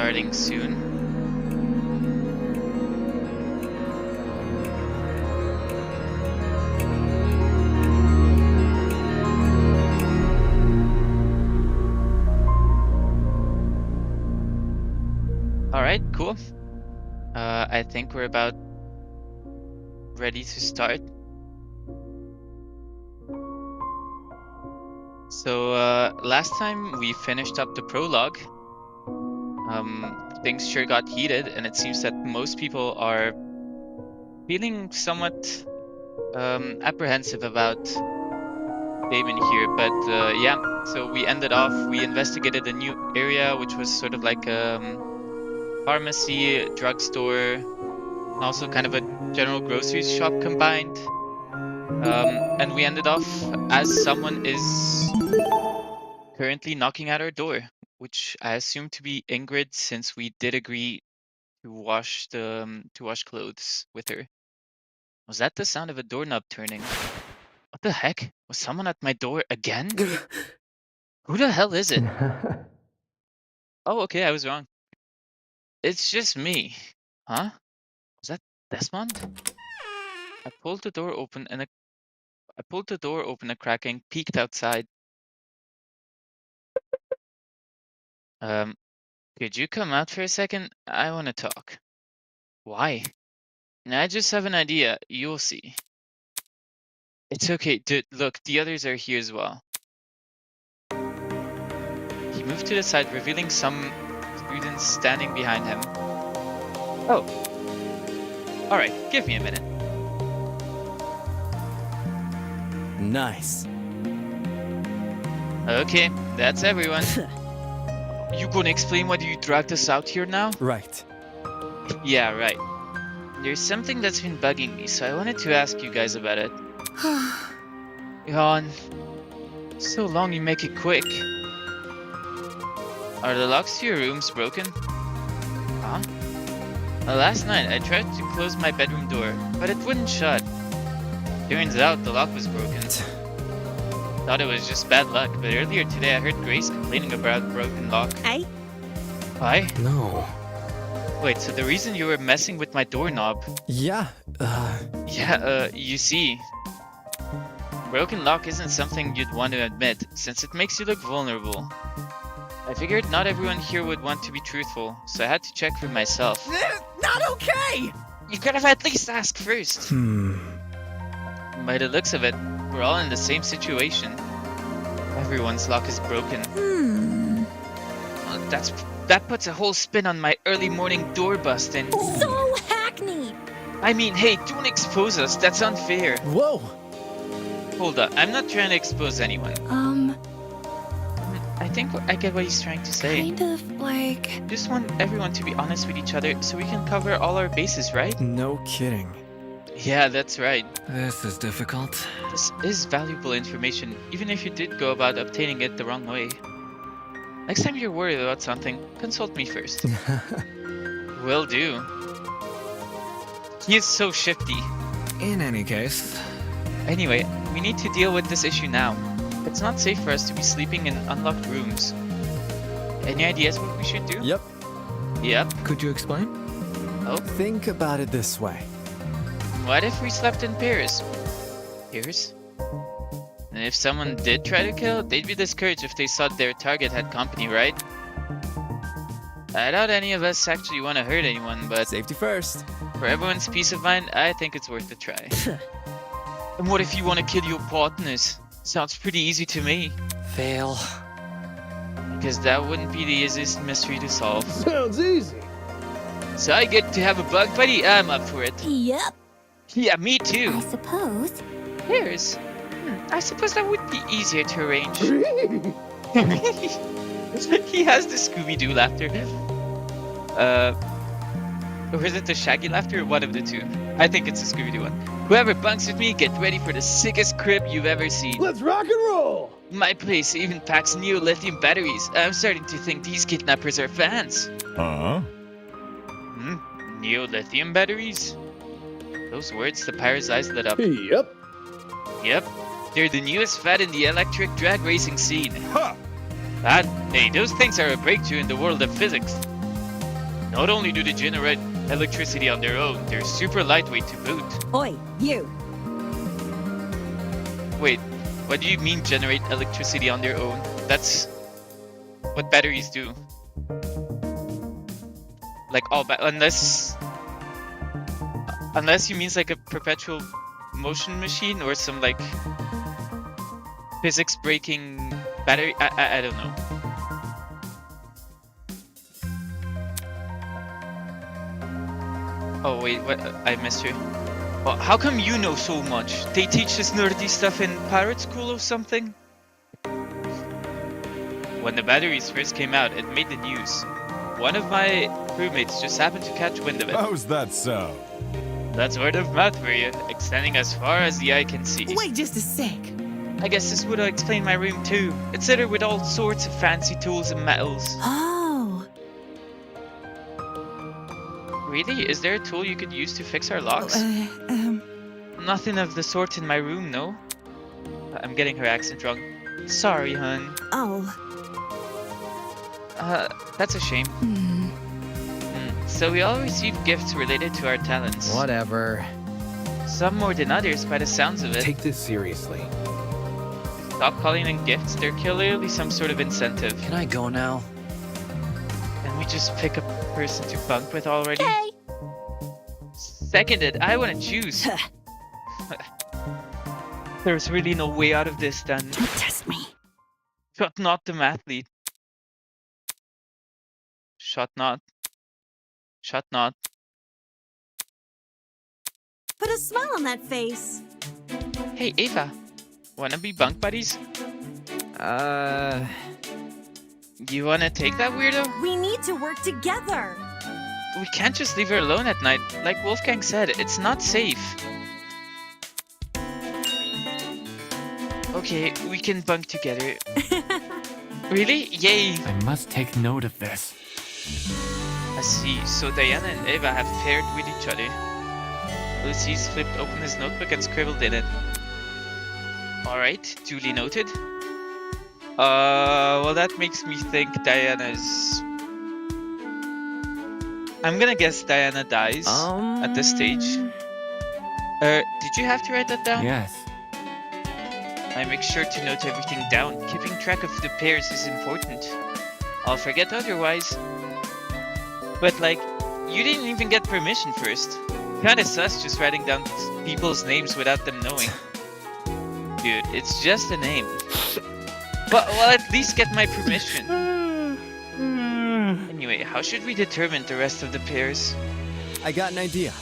starting soon. Alright, cool. I think we're about ready to start. So last time we finished up the prologue. Things sure got heated, and it seems that most people are feeling somewhat apprehensive about Damon here. But yeah, so we investigated a new area, which was sort of like pharmacy, drugstore, and also kind of a general grocery shop combined. And we ended off as someone is currently knocking at our door, which I assume to be Ingrid, since we did agree to wash clothes with her. Was that the sound of a doorknob turning? What the heck? Was someone at my door again? Who the hell is it? Oh, okay, I was wrong. It's just me. Huh? Was that Desmond? I pulled the door open a crack and peeked outside. Could you come out for a second? I want to talk. Why? I just have an idea. You'll see. It's okay. Look, the others are here as well. He moved to the side, revealing some students standing behind him. Oh. Alright, give me a minute. Nice. Okay, that's everyone. You gonna explain why you dragged us out here now? Right. Yeah, right. There's something that's been bugging me, so I wanted to ask you guys about it. Yawn. So long you make it quick. Are the locks to your rooms broken? Huh? Last night I tried to close my bedroom door, but it wouldn't shut. Turns out the lock was broken. Thought it was just bad luck, but earlier today I heard Grace complaining about a broken lock. I? Why? No. Wait, so the reason you were messing with my doorknob? Yeah, You see, broken lock isn't something you'd want to admit, since it makes you look vulnerable. I figured not everyone here would want to be truthful, so I had to check for myself. Not okay! You could have at least asked first. By the looks of it, we're all in the same situation. Everyone's lock is broken. That puts a whole spin on my early morning door busting. So hackneyed! I mean, hey, don't expose us, that's unfair. Whoa! Hold up, I'm not trying to expose anyone. I think I get what he's trying to say. Kind of like... Just want everyone to be honest with each other so we can cover all our bases, right? No kidding. Yeah, that's right. This is difficult. This is valuable information, even if you did go about obtaining it the wrong way. Next time you're worried about something, consult me first. Will do. He is so shifty. In any case... Anyway, we need to deal with this issue now. It's not safe for us to be sleeping in unlocked rooms. Any ideas what we should do? Yep. Yep. Could you explain? Oh, Think about it this way. what if we slept in pairs? Pairs? And if someone did try to kill, they'd be discouraged if they saw their target had company, right? I doubt any of us actually want to hurt anyone, but Safety first. for everyone's peace of mind, I think it's worth a try. And what if you want to kill your partners? Sounds pretty easy to me. Fail. Because that wouldn't be the easiest mystery to solve. Sounds easy. So I get to have a bug buddy? I'm up for it. Yep, Yeah, me too. I suppose. Pairs? I suppose that would be easier to arrange. He has the Scooby-Doo laughter. Or is it the Shaggy laughter? One of the two. I think it's the Scooby-Doo one. Whoever bunks with me, get ready for the sickest crib you've ever seen. Let's rock and roll. My place even packs neo-lithium batteries. I'm starting to think these kidnappers are fans. Huh? Neo-lithium batteries? Those words, the pirate's eyes lit up. Yep. Yep, they're the newest fad in the electric drag racing scene. Ha! Hey, those things are a breakthrough in the world of physics. Not only do they generate electricity on their own, they're super lightweight to boot. Oi, you. Wait, what do you mean generate electricity on their own? That's what batteries do. Like all unless you means like a perpetual motion machine or some like physics breaking battery. I don't know. Oh wait, what? I missed you. Well, how come you know so much? They teach this nerdy stuff in pirate school or something? When the batteries first came out, it made the news. One of my crewmates just happened to catch wind of it. How's that so? That's word of mouth for you, extending as far as the eye can see. Wait just a sec. I guess this would explain my room too. It's littered with all sorts of fancy tools and metals. Oh. Really? Is there a tool you could use to fix our locks? Nothing of the sort in my room, no? I'm getting her accent wrong. Sorry, hun. Oh. That's a shame. So we all receive gifts related to our talents. Whatever. Some more than others by the sounds of it. Take this seriously. Stop calling them gifts, they're clearly some sort of incentive. Can I go now? Can we just pick a person to bunk with already? Okay. Seconded, I want to choose. There's really no way out of this then. Don't test me. Shot not the mathlete. Shot not. Shot not. Put a smile on that face. Hey Ava, wanna be bunk buddies? You wanna take that weirdo? We need to work together. We can't just leave her alone at night. Like Wolfgang said, it's not safe. Okay, we can bunk together. Really? Yay! I must take note of this. I see. So Diana and Ava have paired with each other. Lucy's flipped open his notebook and scribbled in it. Alright, duly noted. Well that makes me think Diana's... I'm gonna guess Diana dies at this stage. Did you have to write that down? Yes. I make sure to note everything down. Keeping track of the pairs is important. I'll forget otherwise. But like, you didn't even get permission first. Kinda sus just writing down people's names without them knowing. Dude, it's just a name. But well, at least get my permission. Anyway, how should we determine the rest of the pairs? I got an idea.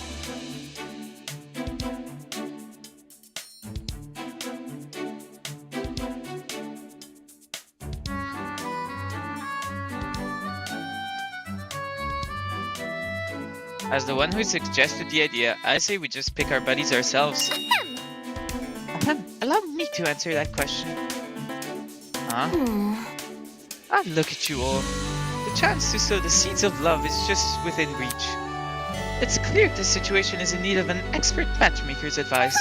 As the one who suggested the idea, I say we just pick our buddies ourselves. Allow me to answer that question. Huh? Ah, look at you all. The chance to sow the seeds of love is just within reach. It's clear this situation is in need of an expert matchmaker's advice.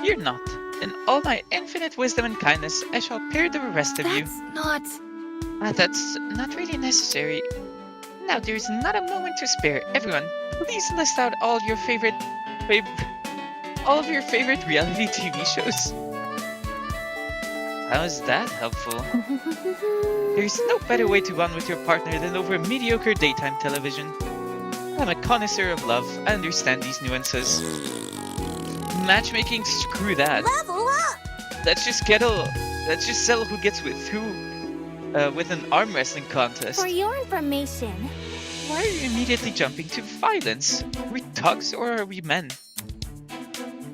You're not. In all my infinite wisdom and kindness, I shall pair the rest of you. That's not really necessary. Now there's not a moment to spare. Everyone, please list out all your favorite reality TV shows. How is that helpful? There's no better way to bond with your partner than over mediocre daytime television. I'm a connoisseur of love. I understand these nuances. Matchmaking, screw that. Level up. Let's just settle who gets with who with an arm wrestling contest. For your information, Why are you immediately jumping to violence? Are we thugs or are we men?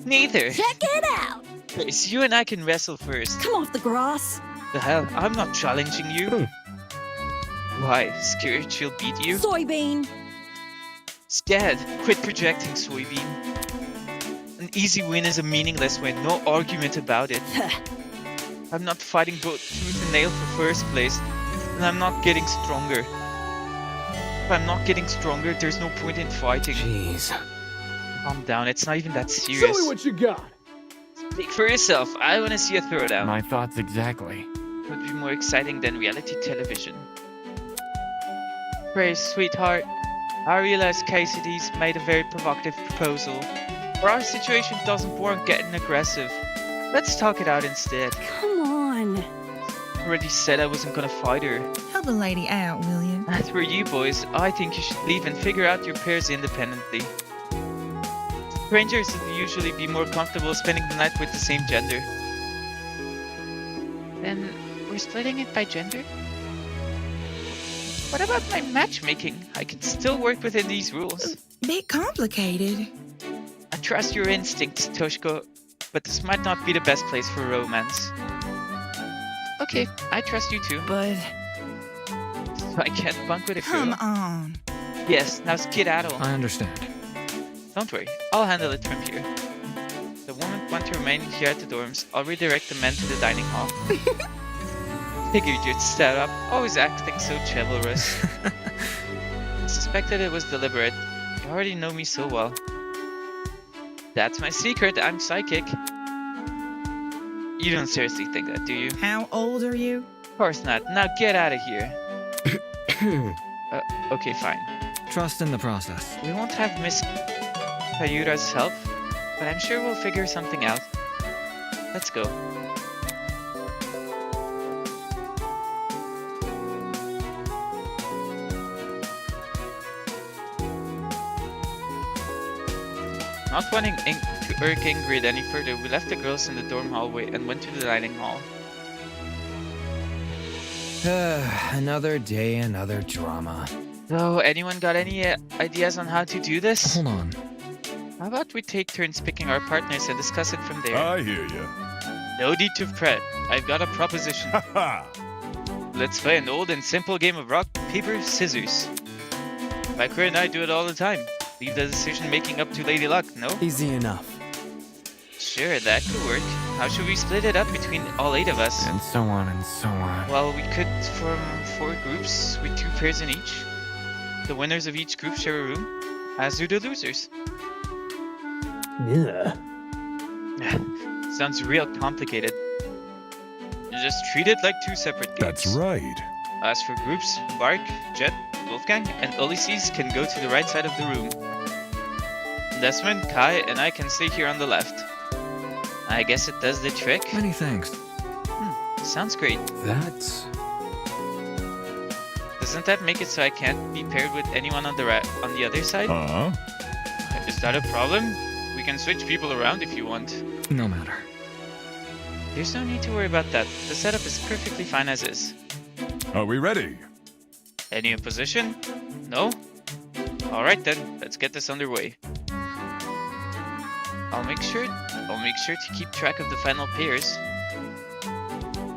Neither. check it out. Grace, you and I can wrestle first. Come off the grass. The hell? I'm not challenging you. Why? Scared she'll beat you? Soybean. Scared. Quit projecting, Soybean. An easy win is a meaningless win. No argument about it. I'm not fighting both tooth and nail for first place, and I'm not getting stronger. If I'm not getting stronger, there's no point in fighting. Jeez. Calm down, it's not even that Show serious. me what you got. Speak for yourself. I want to see a throwdown. My thoughts exactly. Would be more exciting than reality television. Grace, sweetheart, I realize Casey's made a very provocative proposal. But our situation doesn't warrant getting aggressive. Let's talk it out instead. Come on. I already said I wasn't gonna fight her. Help the lady out, will you? As for you boys, I think you should leave and figure out your pairs independently. Strangers would usually be more comfortable spending the night with the same gender. Then we're splitting it by gender? What about my matchmaking? I can still work within these rules. Bit complicated. I trust your instincts, Toshiko, but this might not be the best place for romance. Okay, I trust you too. But So I can't bunk with a girl? come on. Yes, now skedaddle. I understand. Don't worry, I'll handle it from here. The women want to remain here at the dorms. I'll redirect the men to the dining hall. Figured you'd step up, always acting so chivalrous. I suspected it was deliberate. You already know me so well. That's my secret, I'm psychic. You don't seriously think that, do you? How old are you? Of course not. Now get out of here. Okay, fine. Trust in the process. We won't have Miss Kayura's help, but I'm sure we'll figure something out. Let's go. Not wanting to irk Ingrid any further, we left the girls in the dorm hallway and went to the dining hall. Another day, another drama. So, anyone got any ideas on how to do this? Hold on. How about we take turns picking our partners and discuss it from there? I hear you. No need to fret. I've got a proposition. Ha Let's play an old and simple game of rock, paper, scissors. My crew and I do it all the time. Leave the decision making up to Lady Luck, no? Easy enough. Sure, that could work. How should we split it up between all 8 of us? And so on and so on. Well, we could form 4 groups with 2 pairs in each. The winners of each group share a room, as do the losers. Yeah. Sounds real complicated. Just treat it like 2 separate games. That's right. As for groups, Bark, Jet, Wolfgang, and Ulysses can go to the right side of the room. Desmond, Kai, and I can stay here on the left. I guess it does the trick. Many thanks. Sounds great. That's... Doesn't that make it so I can't be paired with anyone on the other side? Huh? Is that a problem? We can switch people around if you want. no matter. There's no need to worry about that. The setup is perfectly fine as is. Are we ready? Any opposition? No? Alright then, let's get this underway. I'll make sure to keep track of the final pairs.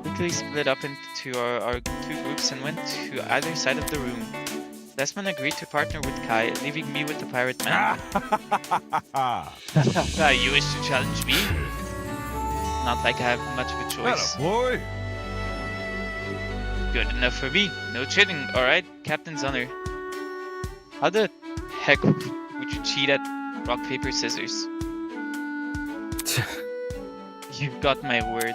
Quickly split up into our 2 groups and went to either side of the room. Desmond agreed to partner with Kai, leaving me with the pirate man. You wish to challenge me? Not like I have much of a choice. Boy. Good enough for me. No cheating, alright? Captain's honor. How the heck would you cheat at rock, paper, scissors? You've got my word.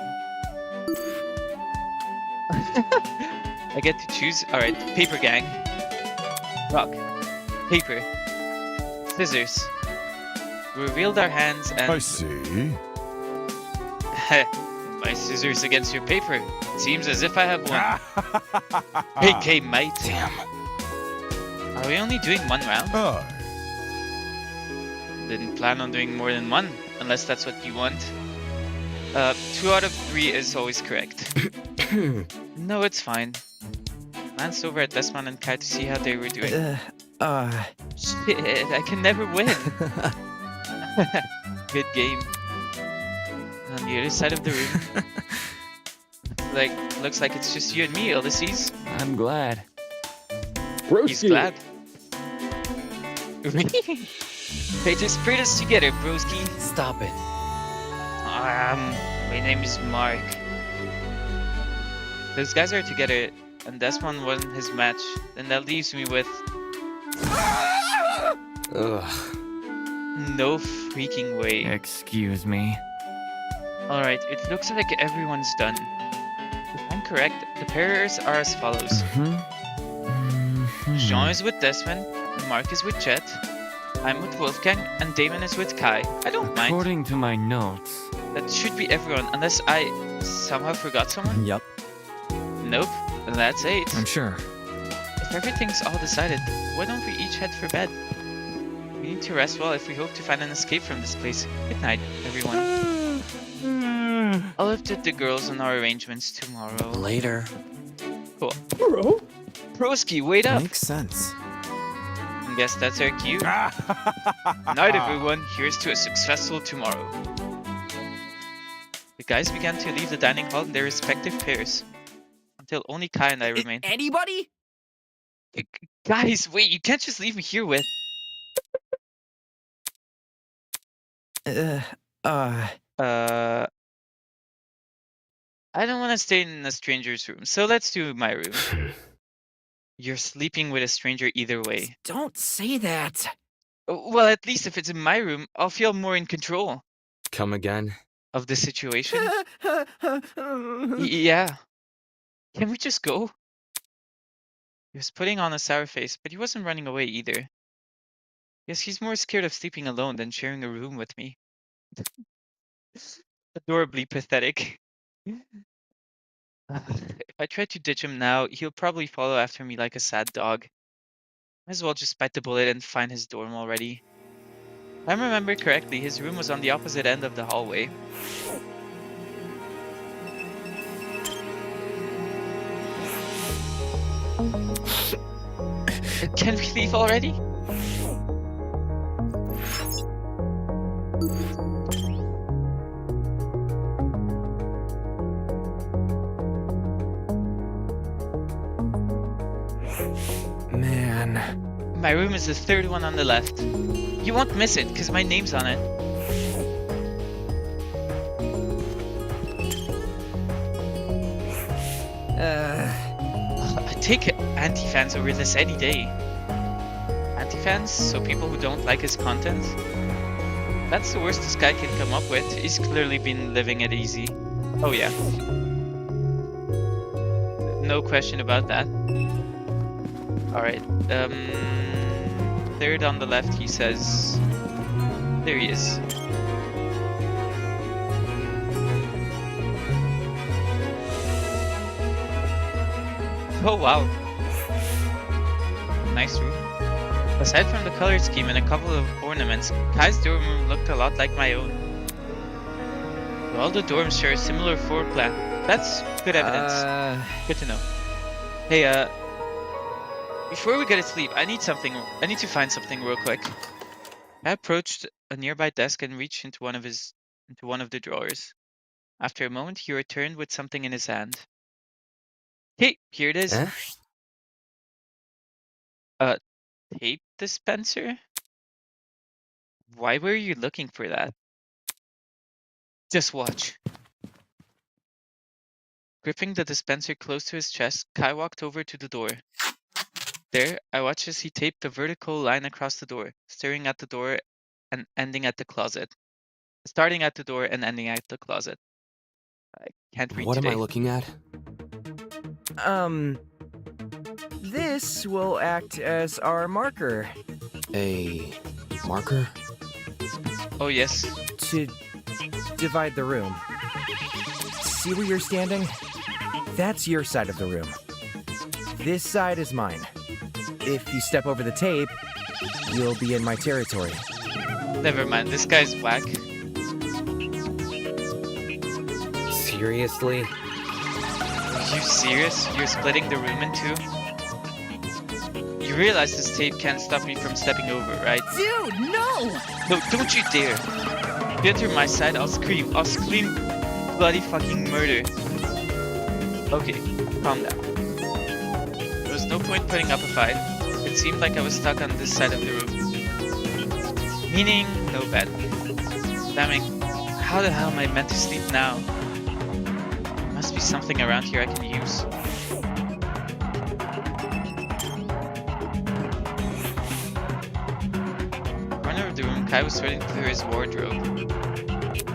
I get to choose. Alright, paper gang. Rock. Paper. Scissors. We revealed our hands and... I see. My scissors against your paper. Seems as if I have won. AK, mate. Damn. Are we only doing 1 round? Aye. Didn't plan on doing more than 1, unless that's what you want. 2 out of 3 is always correct. No, it's fine. Glanced over at Desmond and Kai to see how they were doing. Shit, I can never win. Good game. On the other side of the room. Looks like it's just you and me, Ulysses. I'm glad. He's glad. They just put us together, broski. Stop it. My name is Mark. Those guys are together, and Desmond won his match. Then that leaves me with... Ugh. No freaking way. Excuse me. Alright, it looks like everyone's done. If I'm correct, the pairs are as follows. Jean is with Desmond, Mark is with Jet, I'm with Wolfgang, and Damon is with Kai. I don't mind. According to my notes. That should be everyone, unless I somehow forgot someone. Yep. Nope, that's 8. I'm sure. If everything's all decided, why don't we each head for bed? We need to rest well if we hope to find an escape from this place. Good night, everyone. I'll update the girls on our arrangements tomorrow. Later. Cool. Bro. Broski, wait up! Makes sense. I guess that's our cue. Night, everyone. Here's to a successful tomorrow. The guys began to leave the dining hall in their respective pairs, until only Kai and I remained. Anybody? Guys, wait! You can't just leave me here with. I don't want to stay in a stranger's room, so let's do my room. You're sleeping with a stranger either way. Don't say that. Well, at least if it's in my room, I'll feel more in control Come again? of the situation. Yeah. Can we just go? He was putting on a sour face, but he wasn't running away either. Guess he's more scared of sleeping alone than sharing a room with me. Adorably pathetic. If I try to ditch him now, he'll probably follow after me like a sad dog. Might as well just bite the bullet and find his dorm already. If I remember correctly, his room was on the opposite end of the hallway. Can we leave already? Man. My room is the third one on the left. You won't miss it, because my name's on it. I'd take anti-fans over this any day. Anti-fans? So people who don't like his content? That's the worst this guy can come up with. He's clearly been living it easy. Oh yeah. No question about that. Alright, third on the left, he says... There he is. Oh wow. Nice room. Aside from the color scheme and a couple of ornaments, Kai's dorm room looked a lot like my own. All the dorms share a similar floor plan. That's good evidence. Good to know. Hey, before we go to sleep, I need to find something real quick. I approached a nearby desk and reached into one of the drawers. After a moment, he returned with something in his hand. Hey, here it is. Tape dispenser? Why were you looking for that? Just watch. Gripping the dispenser close to his chest, Kai walked over to the door. There, I watched as he taped a vertical line across the door, starting at the door and ending at the closet. I can't read What today. am I looking at? This will act as our marker A marker? Oh yes. to divide the room. See where you're standing? That's your side of the room. This side is mine. If you step over the tape, you'll be in my territory. Never mind, this guy's whack. Seriously? Are you serious? You're splitting the room in two? You realize this tape can't stop me from stepping over, right? Dude, no! No, don't you dare! If you enter my side, I'll scream. I'll scream bloody fucking murder. Okay, calm down. There was no point putting up a fight. It seemed like I was stuck on this side of the room. Meaning, no bed. Damn, how the hell am I meant to sleep now? There must be something around here I can use. Corner of the room, Kai was sorting through his wardrobe.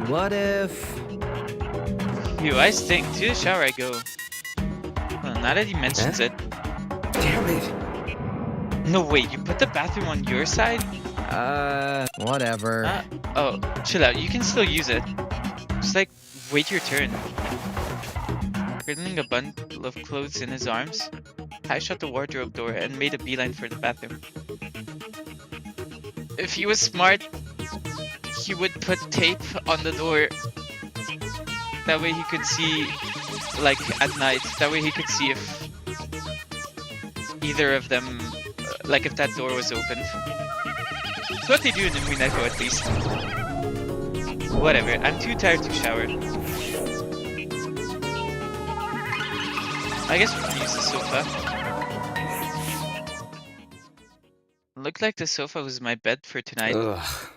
What if... Phew, I stink. To the shower I go. Well, now that he mentions it. Damn it. No way, you put the bathroom on your side? Whatever. Oh, chill out. You can still use it. Just like, wait your turn. Cradling a bundle of clothes in his arms, Kai shut the wardrobe door and made a beeline for the bathroom. If he was smart, he would put tape on the door. That way he could see, like, at night. That way he could see if either of them, like, if that door was opened. It's what they do in Umineko, at least. Whatever, I'm too tired to shower. I guess we can use the sofa. Looked like the sofa was my bed for tonight. Ugh.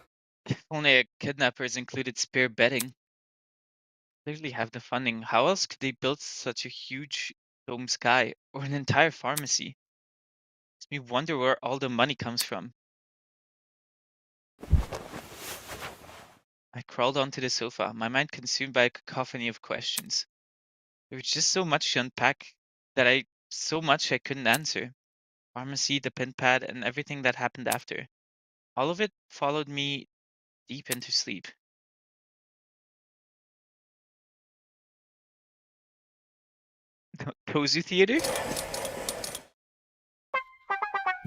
If only kidnappers included spare bedding. Clearly have the funding. How else could they build such a huge dome sky or an entire pharmacy? Makes me wonder where all the money comes from. I crawled onto the sofa, my mind consumed by a cacophony of questions. There was just so much to unpack that I couldn't answer. Pharmacy, the pin pad, and everything that happened after. All of it followed me deep into sleep. Kozu Theater?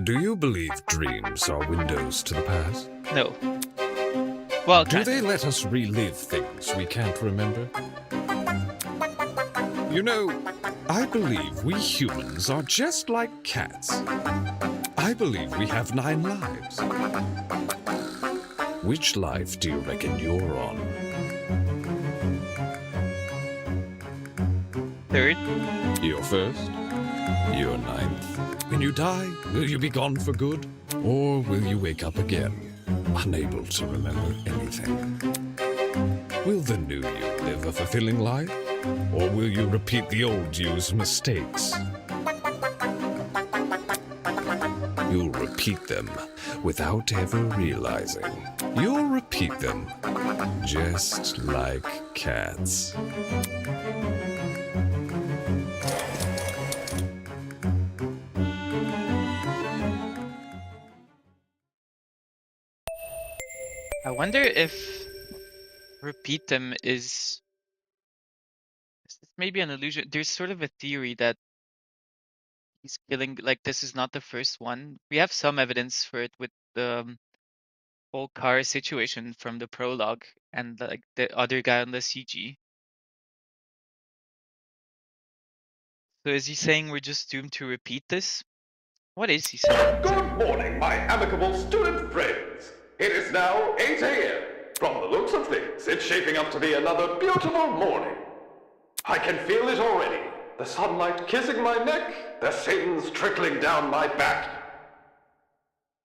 Do you believe dreams are windows to the past? No. Well, Do they let us relive things we can't remember? You know, I believe we humans are just like cats. I believe we have 9 lives. Which life do you reckon you're on? Third? Your first? Your 9th? When you die, will you be gone for good? Or will you wake up again, unable to remember anything? Will the new you live a fulfilling life? Or will you repeat the old you's mistakes? You'll repeat them without ever realizing. You'll repeat them just like cats. I wonder if repeat them is maybe an illusion. There's sort of a theory that he's killing, like, this is not the first one. We have some evidence for it with the whole car situation from the prologue and like the other guy on the CG. So is he saying we're just doomed to repeat this? What is he saying? Good morning, my amicable student friends. It is now 8 a.m. From the looks of things, it's shaping up to be another beautiful morning. I can feel it already. The sunlight kissing my neck, the Satans trickling down my back.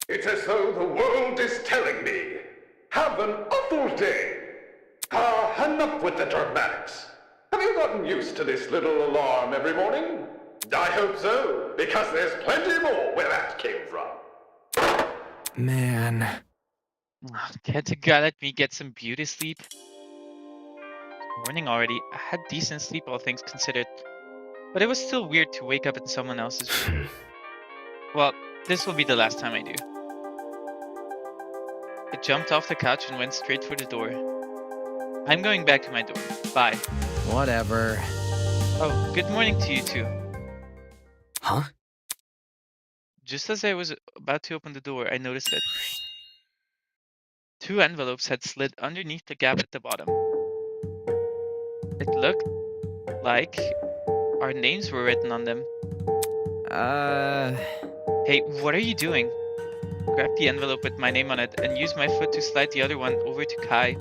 It's as though the world is telling me, have an awful day. And up with the dramatics. Have you gotten used to this little alarm every morning? I hope so, because there's plenty more where that came from. Man. Can't a guy let me get some beauty sleep? Morning already. I had decent sleep, all things considered. But it was still weird to wake up in someone else's room. Well, this will be the last time I do. I jumped off the couch and went straight for the door. I'm going back to my door. Bye. Whatever. Oh, good morning to you too. Huh? Just as I was about to open the door, I noticed it. 2 envelopes had slid underneath the gap at the bottom. It looked like our names were written on them. Hey, what are you doing? Grab the envelope with my name on it and use my foot to slide the other one over to Kai.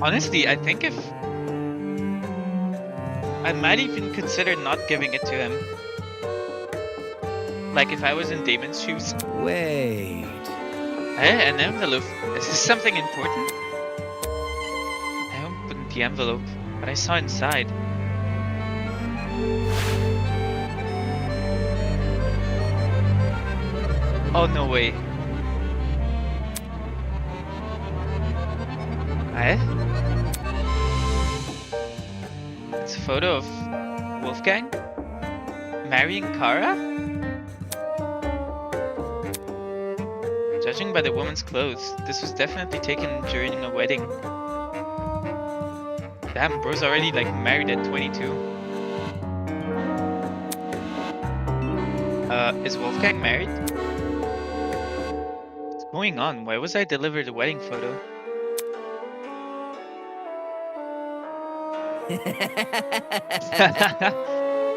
Honestly, I think I might even consider not giving it to him. Like if I was in Damon's shoes. Wait. Hey, an envelope. Is this something important? I opened the envelope, but I saw inside. Oh, no way. It's a photo of Wolfgang marrying Kara? Judging by the woman's clothes, this was definitely taken during a wedding. Damn, bro's already like married at 22. Is Wolfgang married? What's going on? Why was I delivered a wedding photo?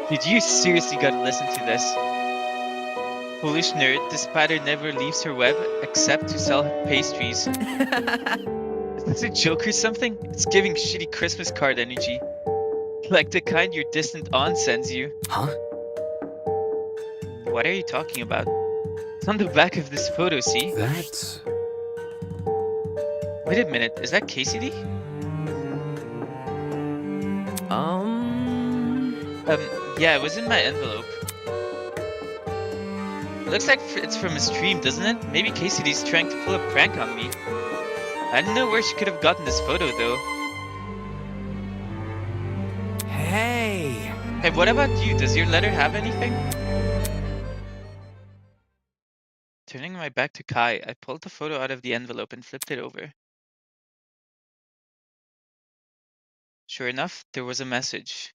Did you seriously gotta listen to this? Foolish nerd, the spider never leaves her web except to sell pastries. Is this a joke or something? It's giving shitty Christmas card energy. Like the kind your distant aunt sends you. Huh? What are you talking about? It's on the back of this photo, see? That's... Wait a minute, is that KCD? Yeah, it was in my envelope. It looks like it's from a stream, doesn't it? Maybe KCD's trying to pull a prank on me. I didn't know where she could have gotten this photo, though. Hey! Hey, what about you? Does your letter have anything? Turning my back to Kai, I pulled the photo out of the envelope and flipped it over. Sure enough, there was a message.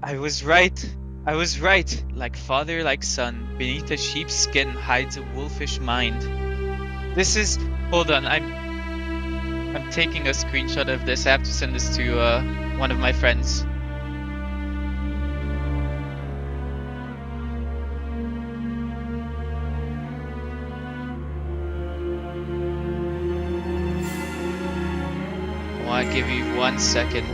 I was right. I was right. Like father, like son, beneath a sheep's skin hides a wolfish mind. This is... Hold on, I'm taking a screenshot of this. I have to send this to one of my friends. I'll give you 1 second.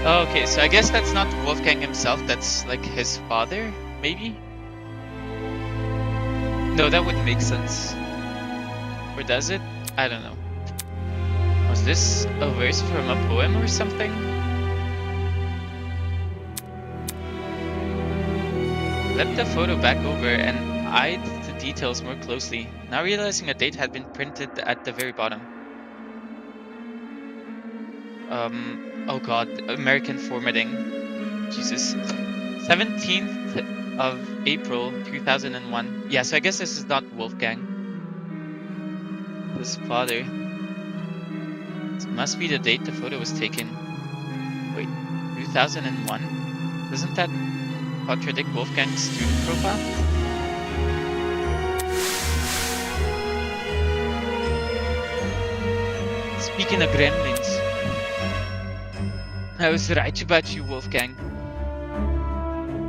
Oh, okay, so I guess that's not Wolfgang himself, that's like his father, maybe? No, that wouldn't make sense. Or does it? I don't know. Was this a verse from a poem or something? Flipped the photo back over and eyed the details more closely, now realizing a date had been printed at the very bottom. Oh god, American formatting. Jesus. 17th of April 2001. Yeah, so I guess this is not Wolfgang. His father. This must be the date the photo was taken. Wait, 2001? Doesn't that contradict Wolfgang's student profile? Speaking of gremlins, I was right about you, Wolfgang.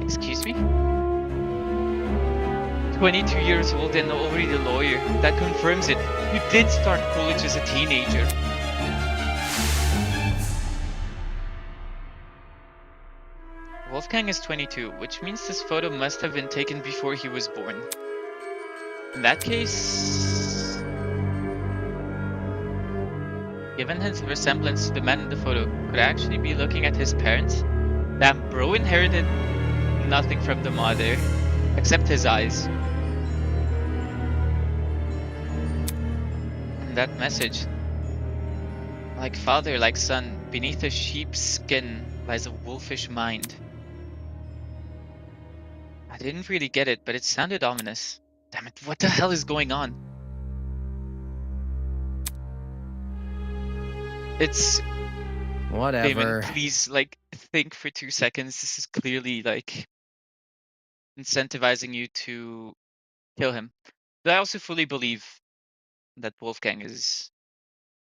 Excuse me? 22 years old and already a lawyer. That confirms it. You did start college as a teenager. Wolfgang is 22, which means this photo must have been taken before he was born. In that case... Given his resemblance to the man in the photo, could I actually be looking at his parents? Damn, bro inherited nothing from the mother, except his eyes. And that message. Like father, like son, beneath a sheep's skin lies a wolfish mind. I didn't really get it, but it sounded ominous. Damn it, what the hell is going on? It's... Whatever. Damon, please, like, think for 2 seconds. This is clearly, like, incentivizing you to kill him. But I also fully believe that Wolfgang is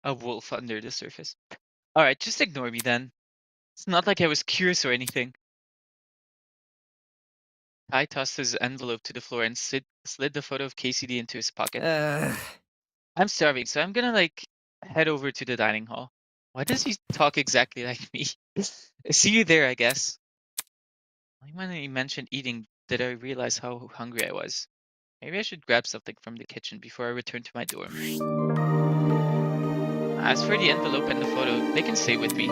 a wolf under the surface. Alright, just ignore me then. It's not like I was curious or anything. Kai tossed his envelope to the floor and slid the photo of KCD into his pocket. I'm starving, so I'm gonna, like, head over to the dining hall. Why does he talk exactly like me? See you there, I guess. Only when he mentioned eating did I realize how hungry I was. Maybe I should grab something from the kitchen before I return to my dorm. As for the envelope and the photo, they can stay with me.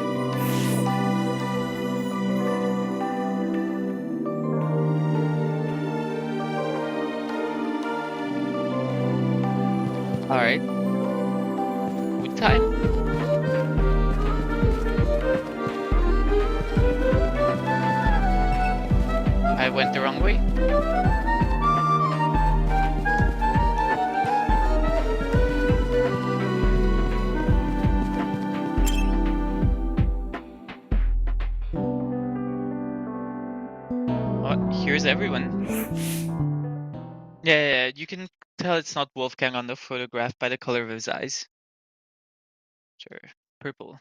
went the wrong way. Oh, here's everyone. Yeah, you can tell it's not Wolfgang on the photograph by the color of his eyes. Sure, purple.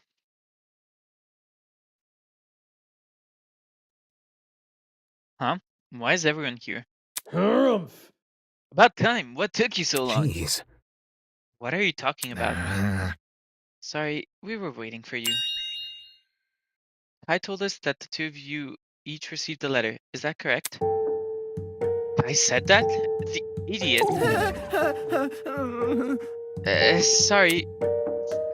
Huh? Why is everyone here? Harumph. About time. What took you so long? Jeez. What are you talking about? Sorry, we were waiting for you. Kai told us that the two of you each received a letter. Is that correct? I said that? The idiot. Sorry.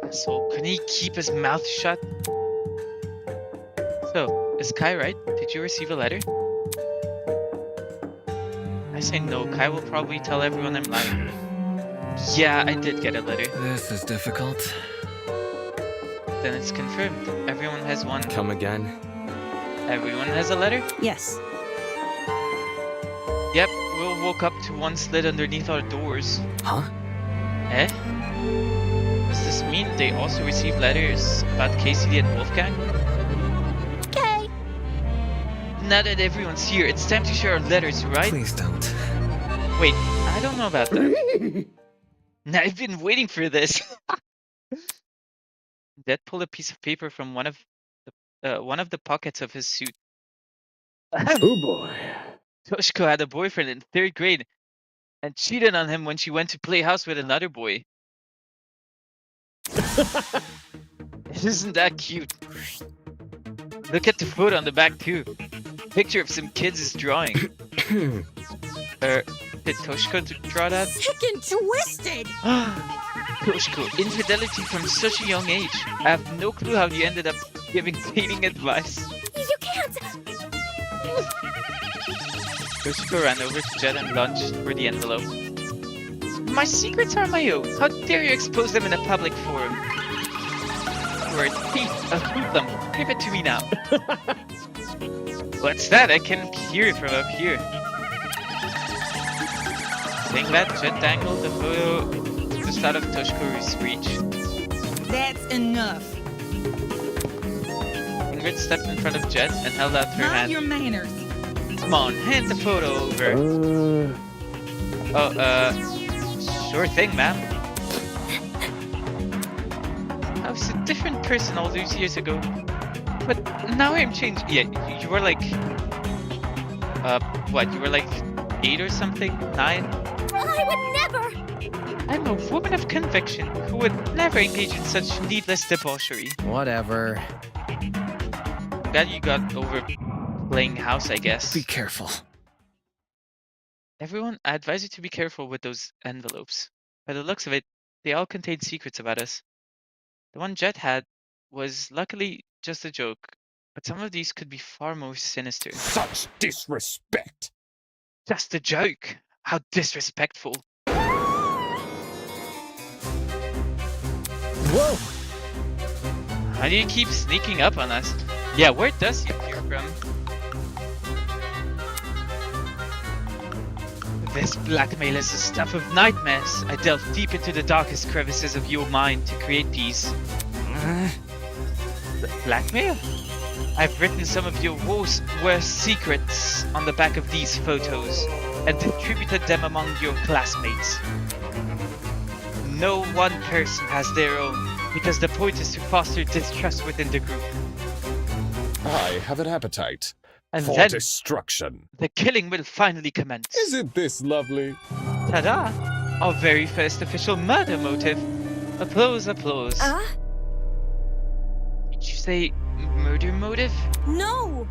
So, can he keep his mouth shut? So, is Kai right? Did you receive a letter? I say no. Kai will probably tell everyone I'm lying. Yeah, I did get a letter. This is difficult. Then it's confirmed. Everyone has one. Come again. Everyone has a letter? Yes. Yep, Will woke up to one slit underneath our doors. Huh? Eh? Does this mean they also received letters about Cassidy and Wolfgang? Okay. Now that everyone's here, it's time to share our letters, right? Please don't. Wait, I don't know about that. I've been waiting for this. Dad pulled a piece of paper from one of the pockets of his suit. Oh boy. Toshiko had a boyfriend in 3rd grade and cheated on him when she went to play house with another boy. Isn't that cute? Look at the photo on the back too. Picture of some kids is drawing. Did Toshiko draw that? Sick and twisted! Toshiko, infidelity from such a young age. I have no clue how you ended up giving dating advice. You can't. Toshiko ran over to Jet and lunged for the envelope. My secrets are my own. How dare you expose them in a public forum? Word, Pete, a hoodlum. Give it to me now. What's that? I can hear it from up here. Saying that, Jet dangled the photo just out of Toshiko's reach. That's enough. Ingrid stepped in front of Jet and held out her Mind hand. your manners. Come on, hand the photo over. Sure thing, ma'am. I was a different person all those years ago. But now I'm changed. Yeah, you were like... what? You were like 8 or something? 9? I would never. I'm a woman of conviction who would never engage in such needless debauchery. Whatever. Glad you got over playing house, I guess. Be careful. Everyone, I advise you to be careful with those envelopes. By the looks of it, they all contain secrets about us. The one Jet had was luckily just a joke, but some of these could be far more sinister. Such disrespect! Just a joke! How disrespectful. Whoa. How do you keep sneaking up on us? Yeah, where does he appear from? This blackmail is the stuff of nightmares. I delve deep into the darkest crevices of your mind to create peace. Blackmail? I've written some of your worst secrets on the back of these photos and distributed them among your classmates. No one person has their own, because the point is to foster distrust within the group. I have an appetite And for then destruction. the killing will finally commence. Isn't this lovely? Ta-da! Our very first official murder motive. Applause, applause. Did you say murder motive? No!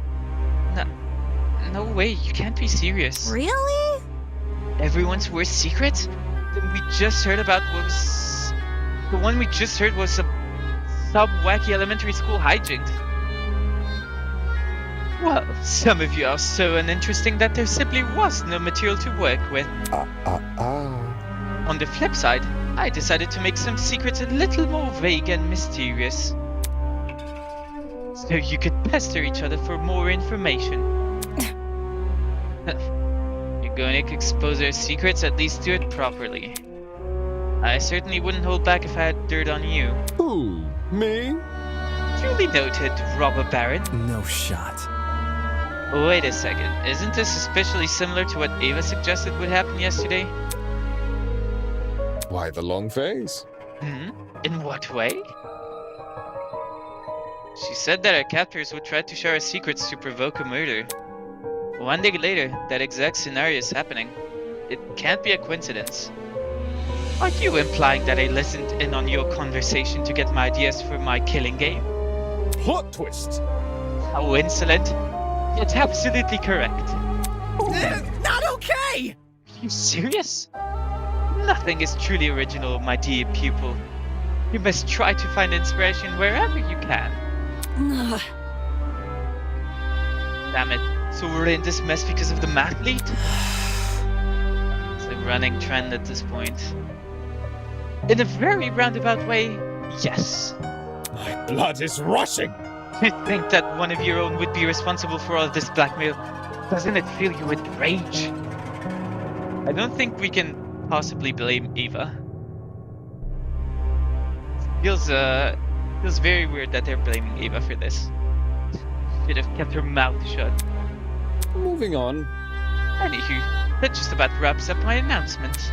No way, you can't be serious. Really? Everyone's worst secret? The one we just heard was some wacky elementary school hijinks. Well, some of you are so uninteresting that there simply was no material to work with. On the flip side, I decided to make some secrets a little more vague and mysterious. So you could pester each other for more information. going to expose our secrets, at least do it properly. I certainly wouldn't hold back if I had dirt on you. Who? Me? Duly noted, Robber Baron. No shot. Wait a second, isn't this especially similar to what Ava suggested would happen yesterday? Why the long face? In what way? She said that our captors would try to share our secrets to provoke a murder. One day later, that exact scenario is happening. It can't be a coincidence. Are you implying that I listened in on your conversation to get my ideas for my killing game? Plot twist! How insolent! It's absolutely correct. Not okay! Are you serious? Nothing is truly original, my dear pupil. You must try to find inspiration wherever you can. Ugh. Damn it. So we're in this mess because of the mathlete? It's a running trend at this point. In a very roundabout way, yes. My blood is rushing! To think that one of your own would be responsible for all this blackmail, doesn't it fill you with rage? I don't think we can possibly blame Ava. Feels very weird that they're blaming Ava for this. Should have kept her mouth shut. Moving on. Anywho, that just about wraps up my announcement.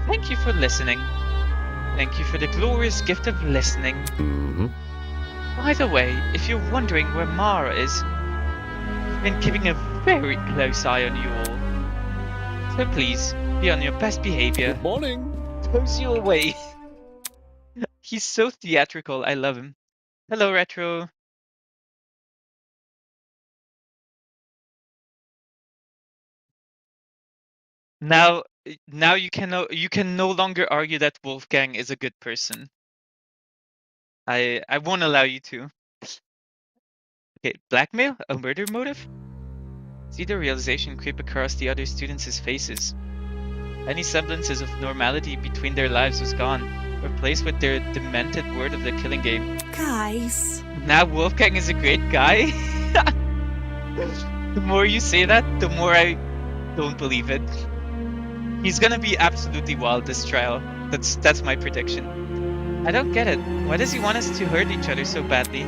Thank you for listening. Thank you for the glorious gift of listening. By the way, if you're wondering where Mara is, I've been keeping a very close eye on you all. So please, be on your best behavior. Good morning. Throws you away. He's so theatrical, I love him. Hello, Retro. Now you can no longer argue that Wolfgang is a good person. I won't allow you to. Okay, blackmail? A murder motive? See the realization creep across the other students' faces. Any semblances of normality between their lives was gone, replaced with their demented word of the killing game. Guys. Now Wolfgang is a great guy? The more you say that, the more I don't believe it. He's gonna be absolutely wild this trial. That's my prediction. I don't get it. Why does he want us to hurt each other so badly?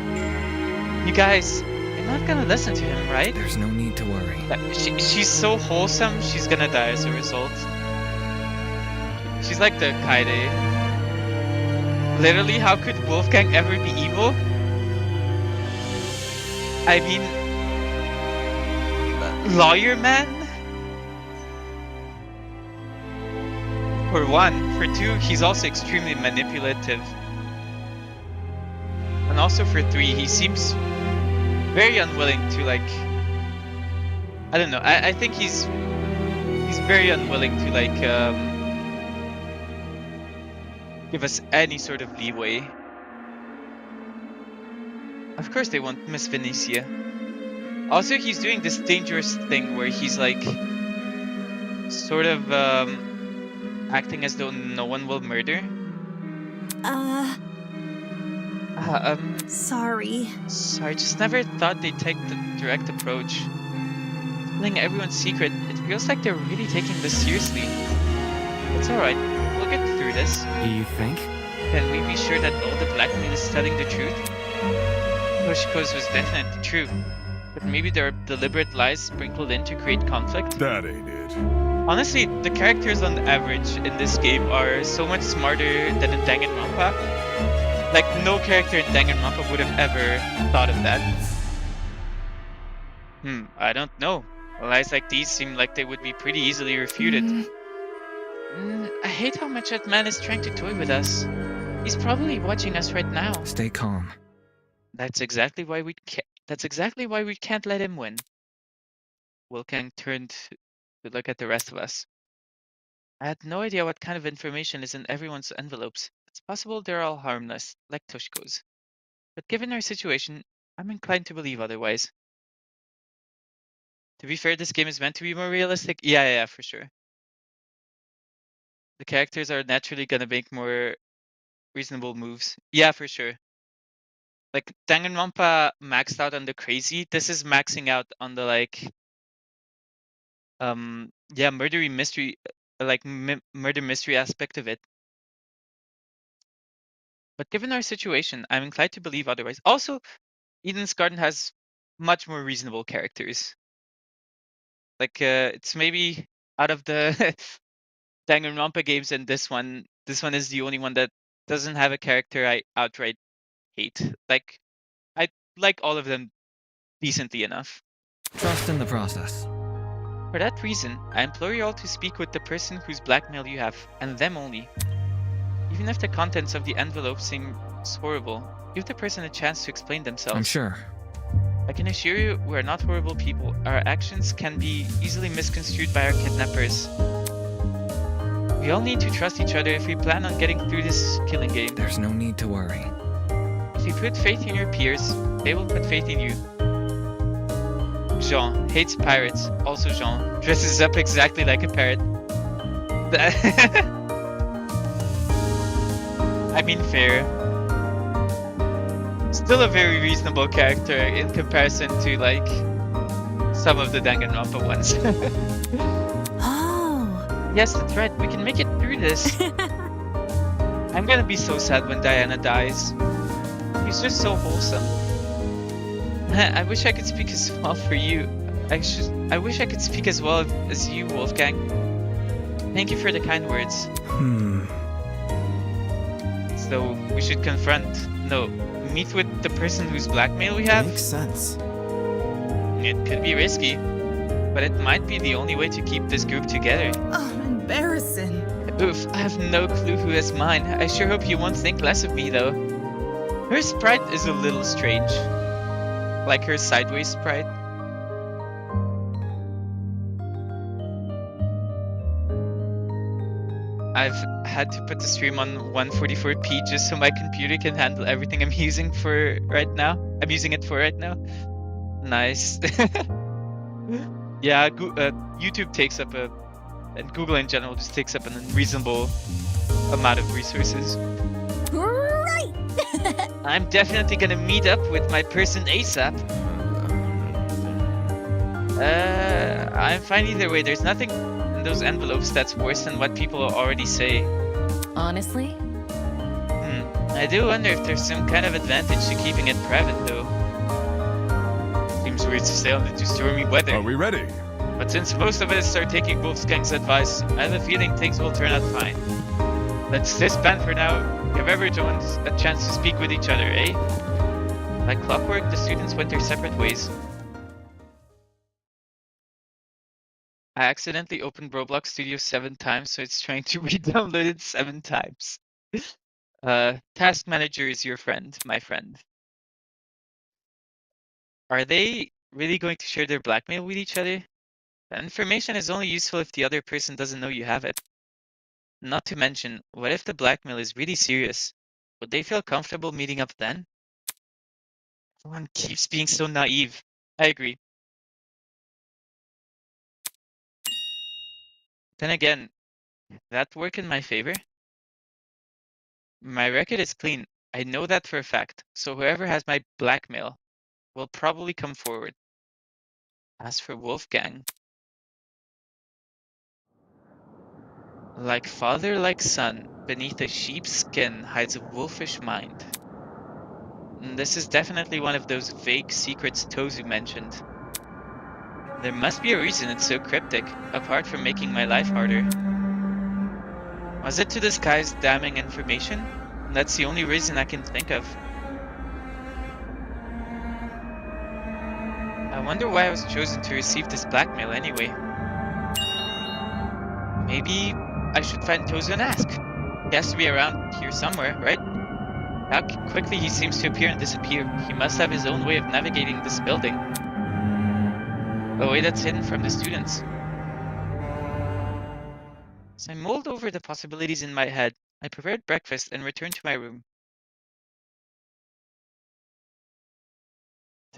You guys, you're not gonna listen to him, right? There's no need to worry. She's so wholesome, she's gonna die as a result. She's like the Kaede. Literally, how could Wolfgang ever be evil? I mean, lawyer man? For one. For two, he's also extremely manipulative. And also for three, he seems very unwilling to, like... I don't know, I think he's very unwilling to, like, give us any sort of leeway. Of course they want Miss Venetia. Also, he's doing this dangerous thing where he's, like, sort of, acting as though no one will murder. Sorry. Sorry, just never thought they'd take the direct approach. Telling everyone's secret, it feels like they're really taking this seriously. It's alright, we'll get through this. You think? Can we be sure that all the blackmail is telling the truth? Toshiko's was definitely true, but maybe there are deliberate lies sprinkled in to create conflict? That ain't it. Honestly, the characters on average in this game are so much smarter than in Danganronpa. Like, no character in Danganronpa would have ever thought of that. I don't know. Lies like these seem like they would be pretty easily refuted. I hate how much that man is trying to toy with us. He's probably watching us right now. Stay calm. That's exactly why we can't let him win. Wolfgang turned to look at the rest of us. I had no idea what kind of information is in everyone's envelopes. It's possible they're all harmless, like Toshiko's. But given our situation, I'm inclined to believe otherwise. To be fair, this game is meant to be more realistic. Yeah, for sure. The characters are naturally gonna make more reasonable moves. Yeah, for sure. Like, Danganronpa maxed out on the crazy. This is maxing out on the, like, yeah, murdery mystery, like murder mystery aspect of it. But given our situation, I'm inclined to believe otherwise. Also, Eden's Garden has much more reasonable characters. Like, it's maybe out of the Danganronpa games and this one is the only one that doesn't have a character I outright hate. Like, I like all of them decently enough. Trust in the process. For that reason, I implore you all to speak with the person whose blackmail you have, and them only. Even if the contents of the envelope seems horrible, give the person a chance to explain themselves. I'm sure. I can assure you, we are not horrible people. Our actions can be easily misconstrued by our kidnappers. We all need to trust each other if we plan on getting through this killing game. There's no need to worry. If you put faith in your peers, they will put faith in you. Jean hates pirates. Also Jean dresses up exactly like a parrot. I mean, fair. Still a very reasonable character in comparison to, like, some of the Danganronpa ones. Oh. Yes, that's right. We can make it through this. I'm gonna be so sad when Diana dies. He's just so wholesome. I wish I could speak as well for you. I wish I could speak as well as you, Wolfgang. Thank you for the kind words. So we should meet with the person whose blackmail we have. Makes sense. It could be risky, but it might be the only way to keep this group together. Oh, embarrassing. Oof, I have no clue who has mine. I sure hope you won't think less of me, though. Her sprite is a little strange. Like her sideways sprite. I've had to put the stream on 144p just so my computer can handle everything I'm using for right now. I'm using it for right now. Nice. Yeah, YouTube takes up and Google in general just takes up an unreasonable amount of resources. Right. I'm definitely gonna meet up with my person ASAP. I'm fine either way. There's nothing in those envelopes that's worse than what people already say. Honestly? I do wonder if there's some kind of advantage to keeping it private, though. Seems weird to say on the stormy weather. Are we ready? But since most of us are taking Wolfgang's advice, I have a feeling things will turn out fine. Let's disband for now. Give everyone a chance to speak with each other, eh? Like clockwork, the students went their separate ways. I accidentally opened Roblox Studio 7 times, so it's trying to re-download it 7 times. Task Manager is your friend, my friend. Are they really going to share their blackmail with each other? The information is only useful if the other person doesn't know you have it. Not to mention, what if the blackmail is really serious? Would they feel comfortable meeting up then? Everyone keeps being so naive. I agree. Then again, that work in my favor? My record is clean. I know that for a fact, so whoever has my blackmail will probably come forward. As for Wolfgang, like father, like son, beneath a sheep's skin hides a wolfish mind. This is definitely one of those vague secrets Tozu mentioned. There must be a reason it's so cryptic, apart from making my life harder. Was it to disguise damning information? That's the only reason I can think of. I wonder why I was chosen to receive this blackmail anyway. Maybe I should find Tozu and ask. He has to be around here somewhere, right? How quickly he seems to appear and disappear. He must have his own way of navigating this building. A way that's hidden from the students. As I mulled over the possibilities in my head, I prepared breakfast and returned to my room.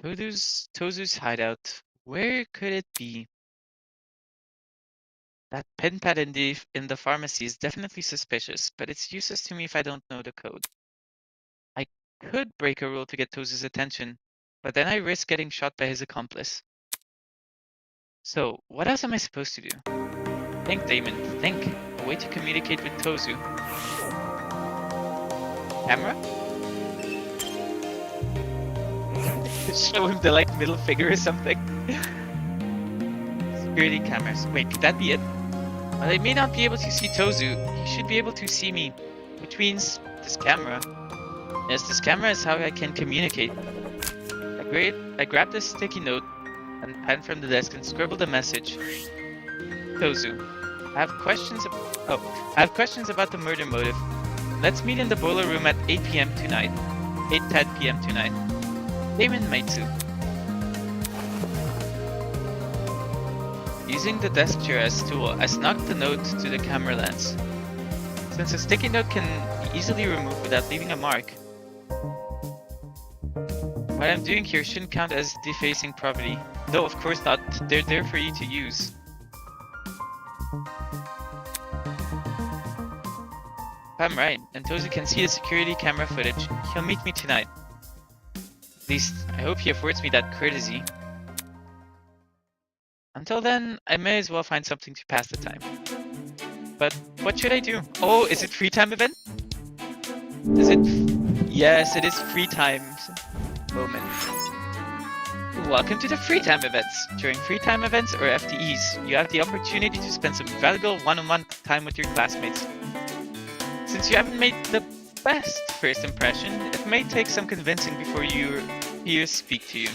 Tozu's hideout. Where could it be? That pen pad in the pharmacy is definitely suspicious, but it's useless to me if I don't know the code. I could break a rule to get Tozu's attention, but then I risk getting shot by his accomplice. So, what else am I supposed to do? Think, Damon, think. A way to communicate with Tozu. Camera? Show him the like middle finger or something. Security cameras. Wait, could that be it? While I may not be able to see Tozu, he should be able to see me. Which means this camera. Yes, this camera is how I can communicate. I grabbed a sticky note and pen from the desk and scribbled a message. Tozu, I have questions about the murder motive. Let's meet in the boiler room at 8 p.m. tonight. 8:10 p.m. tonight. Damon Maitsu. Using the desk chair as tool, I snuck the note to the camera lens. Since a sticky note can be easily removed without leaving a mark, what I'm doing here shouldn't count as defacing property. No, of course not. They're there for you to use. If I'm right, and Tozu can see the security camera footage, he'll meet me tonight. At least, I hope he affords me that courtesy. Until then, I may as well find something to pass the time. But what should I do? Oh, is it free time event? Is it? Yes, it is free time moment. Welcome to the free time events. During free time events or FTEs, you have the opportunity to spend some valuable one-on-one time with your classmates. Since you haven't made the best first impression, it may take some convincing before your peers speak to you.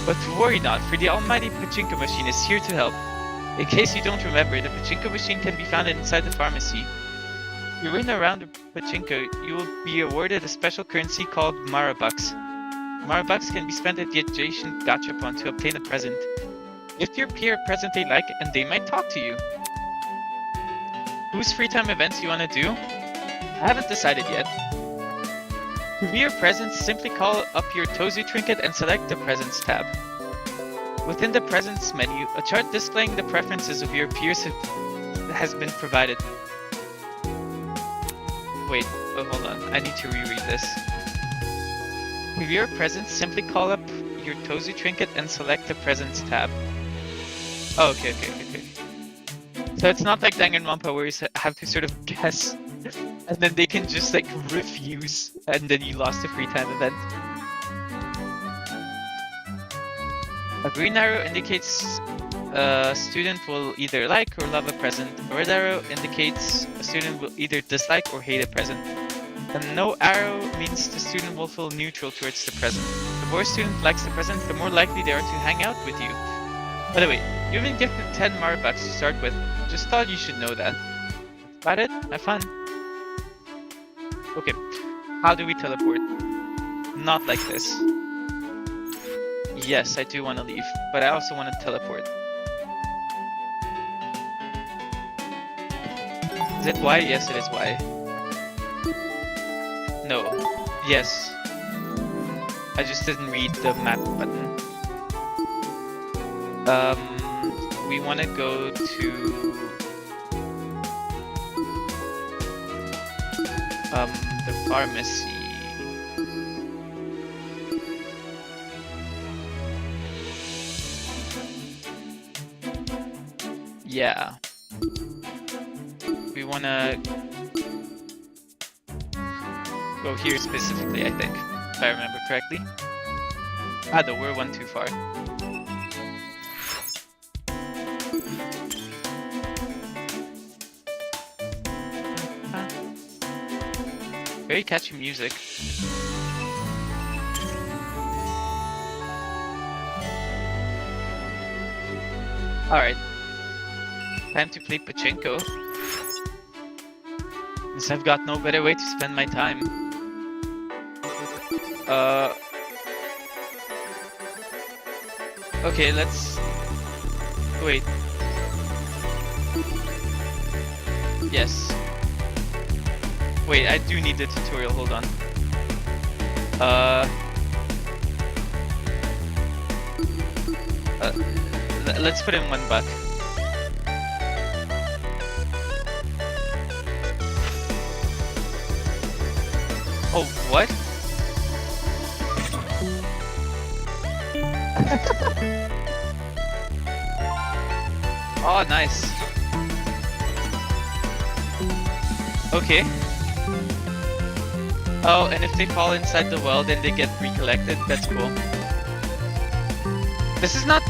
But worry not, for the almighty Pachinko machine is here to help. In case you don't remember, the Pachinko machine can be found inside the pharmacy. If you win around the Pachinko, you will be awarded a special currency called Marabucks. Marabucks can be spent at the adjacent gachapon to obtain a present. If your peer present they like, and they might talk to you. Whose free time events you want to do? I haven't decided yet. To view your presents, simply call up your Tozu trinket and select the Presents tab. Within the Presents menu, a chart displaying the preferences of your peers has been provided. Wait, oh, hold on, I need to reread this. To view your presents, simply call up your Tozu trinket and select the Presents tab. Oh, okay. So it's not like Danganronpa where you have to sort of guess, and then they can just like refuse, and then you lost the free time event. A green arrow indicates a student will either like or love a present. A red arrow indicates a student will either dislike or hate a present. And no arrow means the student will feel neutral towards the present. The more a student likes the present, the more likely they are to hang out with you. By the way, you've been gifted 10 Marabucks to start with. Just thought you should know that. That's about it. Have fun. Okay, how do we teleport? Not like this. Yes, I do want to leave, but I also want to teleport. Is it Y? Yes, it is Y. No. Yes. I just didn't read the map button. We want to go to the pharmacy. Yeah. We want to go here specifically, I think, if I remember correctly. Ah, no, we're one too far. Very catchy music. Alright. Time to play Pachinko. Since I've got no better way to spend my time. Okay, let's... Wait. Yes. Wait, I do need the tutorial, hold on. Let's put in $1. Oh, what? Oh, nice. Okay. Oh, and if they fall inside the well, then they get recollected. That's cool. This is not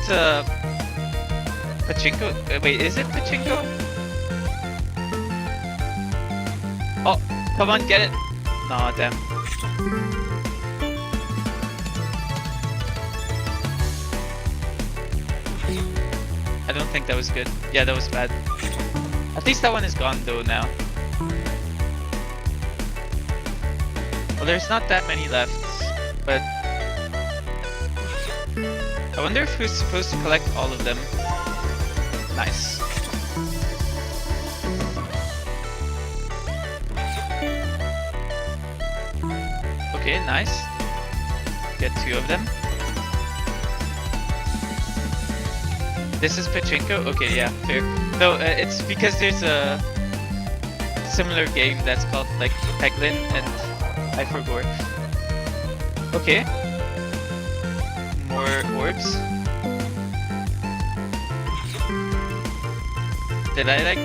Pachinko. Wait, is it Pachinko? Oh, come on, get it. Nah, damn. I don't think that was good. Yeah, that was bad. At least that one is gone though now. Well, there's not that many left, but I wonder if we're supposed to collect all of them. Nice. Okay, nice. Get 2 of them. This is Pachinko? Okay, yeah, fair. No, it's because there's a similar game that's called like Peglin and I forgot. Okay. More orbs. Did I like...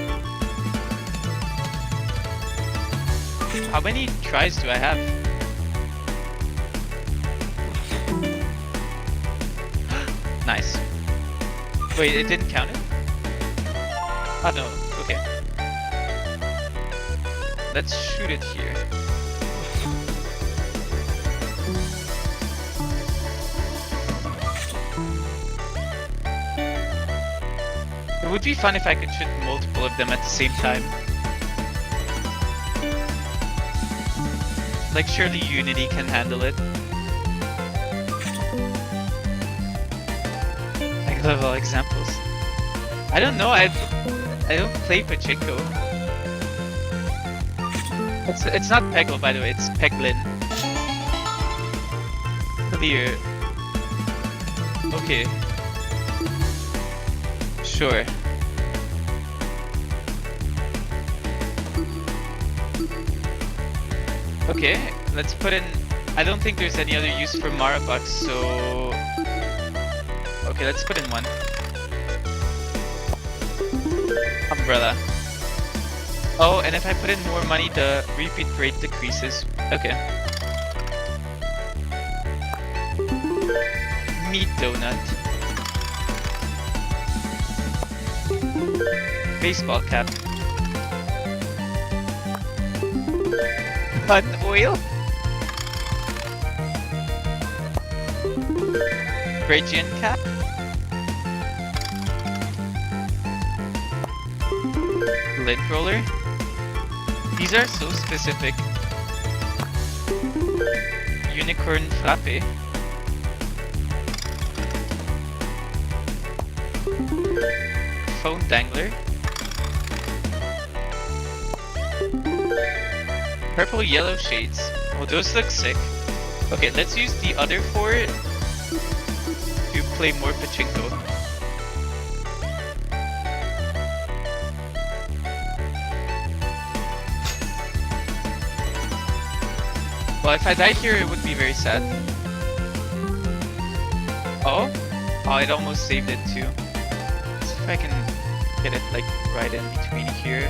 How many tries do I have? Nice. Wait, it didn't count it? Oh no, okay. Let's shoot it here. It would be fun if I could shoot multiple of them at the same time. Like, surely Unity can handle it. I love all examples. I don't know, I don't play Pachinko. It's not Peggle, by the way, it's Peglin. Clear. Okay. Sure. Okay, let's put in... I don't think there's any other use for Marabucks, so... Okay, let's put in one. Umbrella. Oh, and if I put in more money, the repeat rate decreases. Okay. Meat donut. Baseball cap. Gun oil. Phrygian cap. Lint roller. These are so specific. Unicorn frappe. Phone dangler. Purple yellow shades. Oh, those look sick. Okay, let's use the other 4 to play more Pachinko. Well, if I died here, it would be very sad. Oh? Oh, it almost saved it too. Let's see if I can get it like right in between here.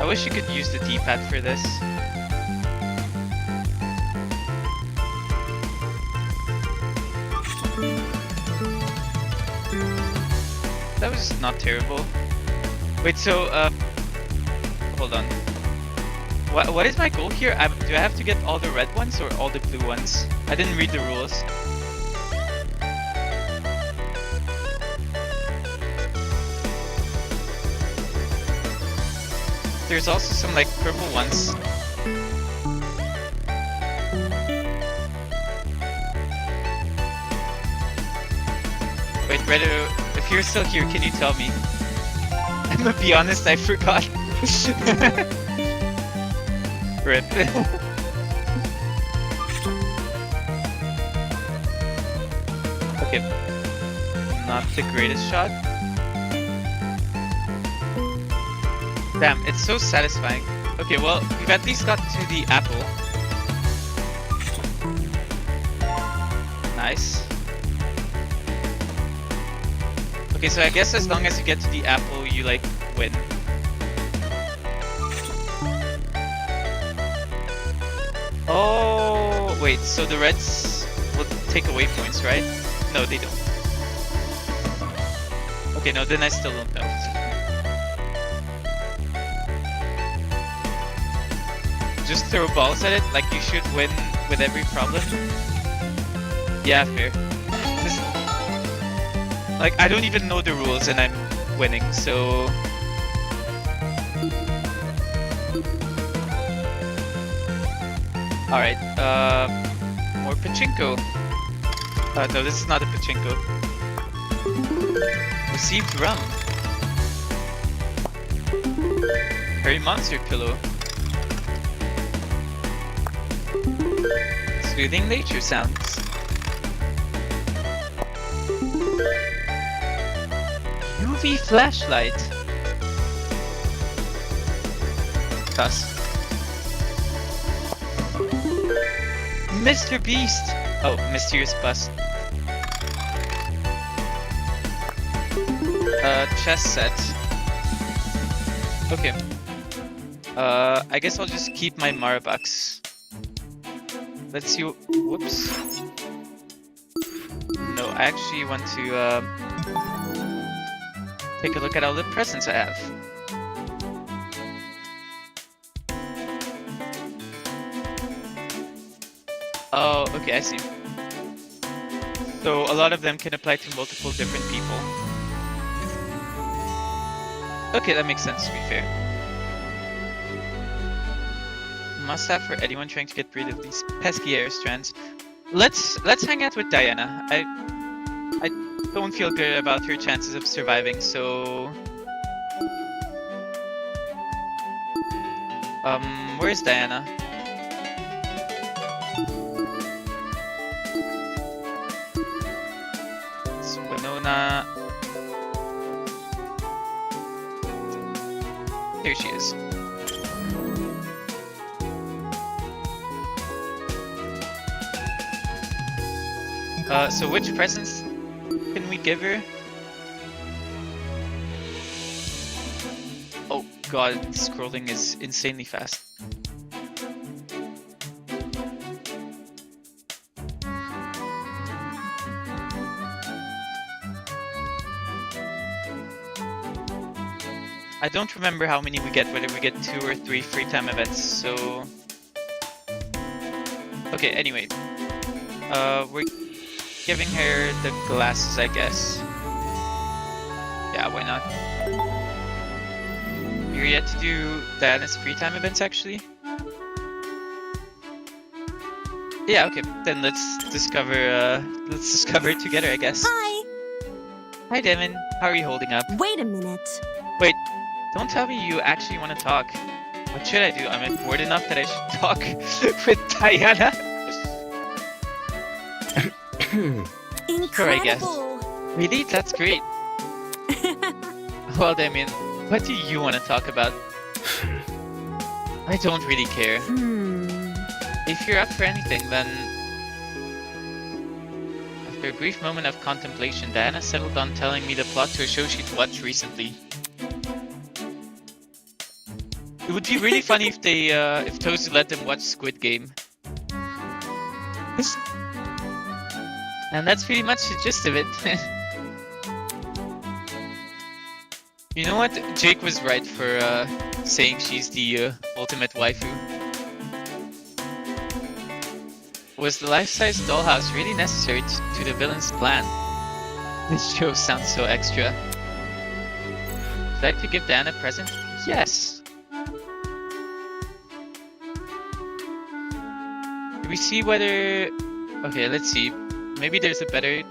I wish you could use the D-pad for this. That was not terrible. Wait, so, hold on. What is my goal here? Do I have to get all the red ones or all the blue ones? I didn't read the rules. There's also some like purple ones. Wait, Redo, if you're still here, can you tell me? I'm gonna be honest, I forgot. Rip. Okay. Not the greatest shot. Damn, it's so satisfying. Okay, well, we've at least got to the apple. Nice. Okay, so I guess as long as you get to the apple, you like win. Oh, wait, so the reds will take away points, right? No, they don't. Okay, no, then I still don't know. Just throw balls at it like you should win with every problem. Yeah, fair. Like, I don't even know the rules and I'm winning, so... Alright, more pachinko. No, this is not a pachinko. Received rum. Fairy monster pillow. Soothing nature sounds. UV flashlight. Thus. Mr. Beast! Oh, mysterious bust. Chess set. Okay. I guess I'll just keep my Marabucks. Let's see. Whoops. No, I actually want to take a look at all the presents I have. Oh, okay, I see. So a lot of them can apply to multiple different people. Okay, that makes sense, to be fair. Must have for anyone trying to get rid of these pesky air strands. Let's hang out with Diana. I don't feel good about her chances of surviving, so... where's Diana? It's Winona. Here she is. So which presents can we give her? Oh god, scrolling is insanely fast. I don't remember how many we get, whether we get 2 or 3 free time events, so... Okay, anyway. We're giving her the glasses, I guess. Yeah, why not? You're yet to do Diana's free time events, actually? Yeah, okay, then let's discover it together, I guess. Hi! Hi, Devin. How are you holding up? Wait a minute. Wait, don't tell me you actually want to talk. What should I do? I'm bored enough that I should talk with Diana? Incredible! Sure, I guess. Really? That's great. Well, Damien, what do you want to talk about? I don't really care. If you're up for anything, then... After a brief moment of contemplation, Diana settled on telling me the plot to a show she'd watched recently. It would be really funny if they, if Tozu let them watch Squid Game. And that's pretty much the gist of it. You know what? Jake was right for saying she's the ultimate waifu. Was the life-size dollhouse really necessary to the villain's plan? This show sounds so extra. Would you like to give Dan a present? Yes! Do we see whether... Okay, let's see. Maybe there's a better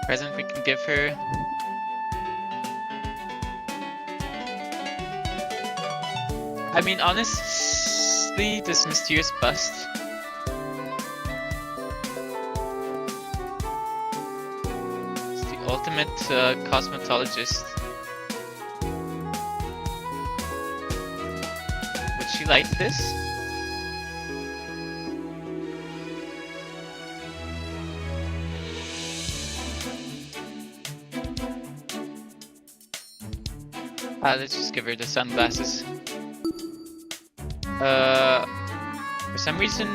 present we can give her. I mean, honestly, this mysterious bust. It's the ultimate cosmetologist. Would she like this? Let's just give her the sunglasses. For some reason,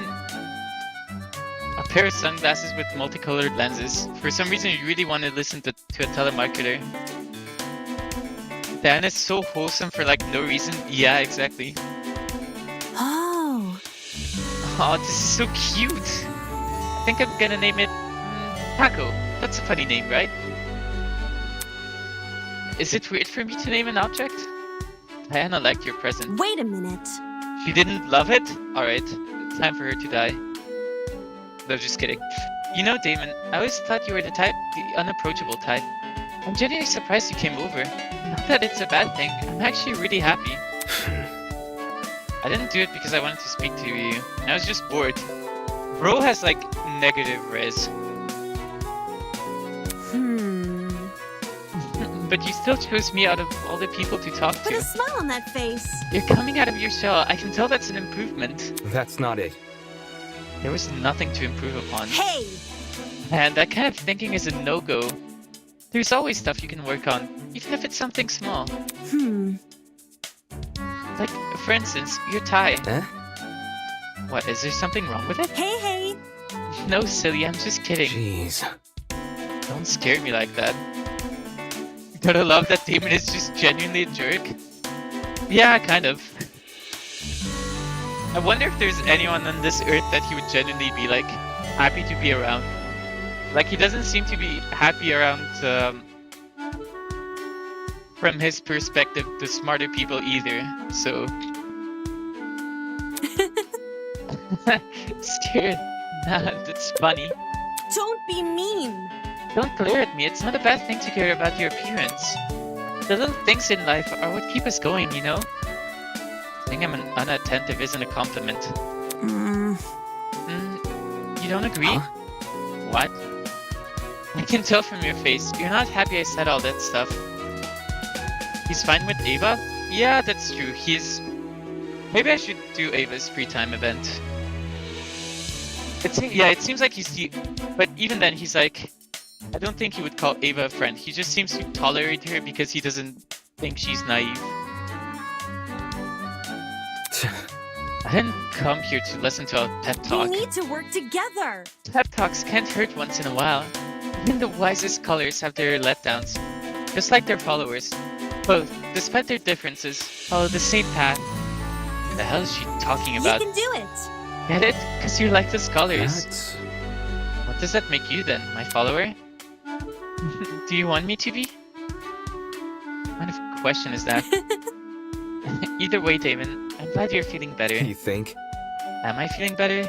a pair of sunglasses with multicolored lenses. For some reason, you really want to listen to a telemarketer. Diana is so wholesome for like no reason. Yeah, exactly. Oh. Oh, this is so cute. I think I'm gonna name it Taco. That's a funny name, right? Is it weird for me to name an object? Diana liked your present. Wait a minute. She didn't love it? Alright, it's time for her to die. No, just kidding. You know, Damon, I always thought you were the unapproachable type. I'm genuinely surprised you came over. Not that it's a bad thing, I'm actually really happy. I didn't do it because I wanted to speak to you. I was just bored. Bro has like negative res. But you still chose me out of all the people to talk Put to. a smile on that face. You're coming out of your shell. I can tell that's an improvement. That's not it. There was nothing to improve upon. Hey! And that kind of thinking is a no-go. There's always stuff you can work on, even if it's something small. Like, for instance, your tie. What, is there something wrong with it? Hey, hey! No, silly, I'm just kidding. Jeez. Don't scare me like that. Gotta love that Damon is just genuinely a jerk. Yeah, kind of. I wonder if there's anyone on this earth that he would genuinely be like happy to be around. Like he doesn't seem to be happy around from his perspective the smarter people either. So scared. Nah, that's funny. Don't be mean. Don't glare at me, it's not a bad thing to care about your appearance. The little things in life are what keep us going, you know? Saying I'm unattentive isn't a compliment. You don't agree? Huh? What? I can tell from your face, you're not happy I said all that stuff. He's fine with Ava? Yeah, that's true, Maybe I should do Ava's free time event. It seems like but even then he's like, I don't think he would call Ava a friend. He just seems to tolerate her because he doesn't think she's naive. I didn't come here to listen to a pep talk. We need to work together. Pep talks can't hurt once in a while. Even the wisest scholars have their letdowns. Just like their followers. Both, despite their differences, follow the same path. What the hell is she talking about? You can do it. Get it? Because you're like the scholars. That's... What does that make you then, my follower? Do you want me to be? What kind of question is that? Either way, Damon, I'm glad you're feeling better. You think? Am I feeling better?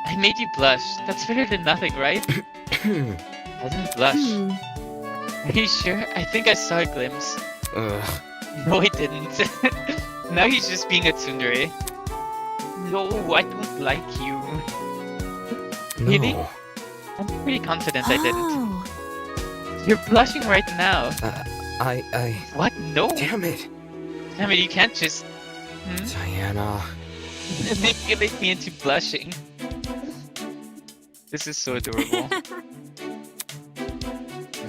I made you blush. That's better than nothing, right? I didn't blush. Are you sure? I think I saw a glimpse. No, I didn't. Now he's just being a tsundere. No, I don't like you. Really? No. I'm pretty confident I didn't. You're blushing right now. What? No. Damn it. Damn it, you can't just... Diana. manipulate me into blushing. This is so adorable.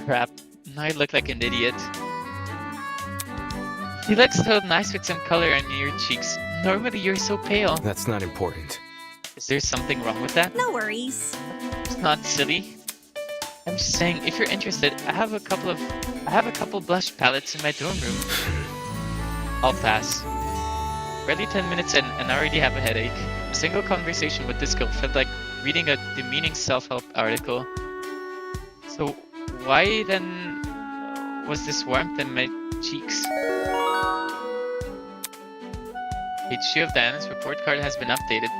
Crap. Now I look like an idiot. You look so nice with some color on your cheeks. Normally you're so pale. That's not important. Is there something wrong with that? No worries. It's not silly. I'm just saying, if you're interested, I have a couple blush palettes in my dorm room. I'll pass. Barely 10 minutes in, and I already have a headache. A single conversation with this girl felt like reading a demeaning self-help article. So, why then was this warmth in my cheeks? Page 2 of Diana's report card has been updated.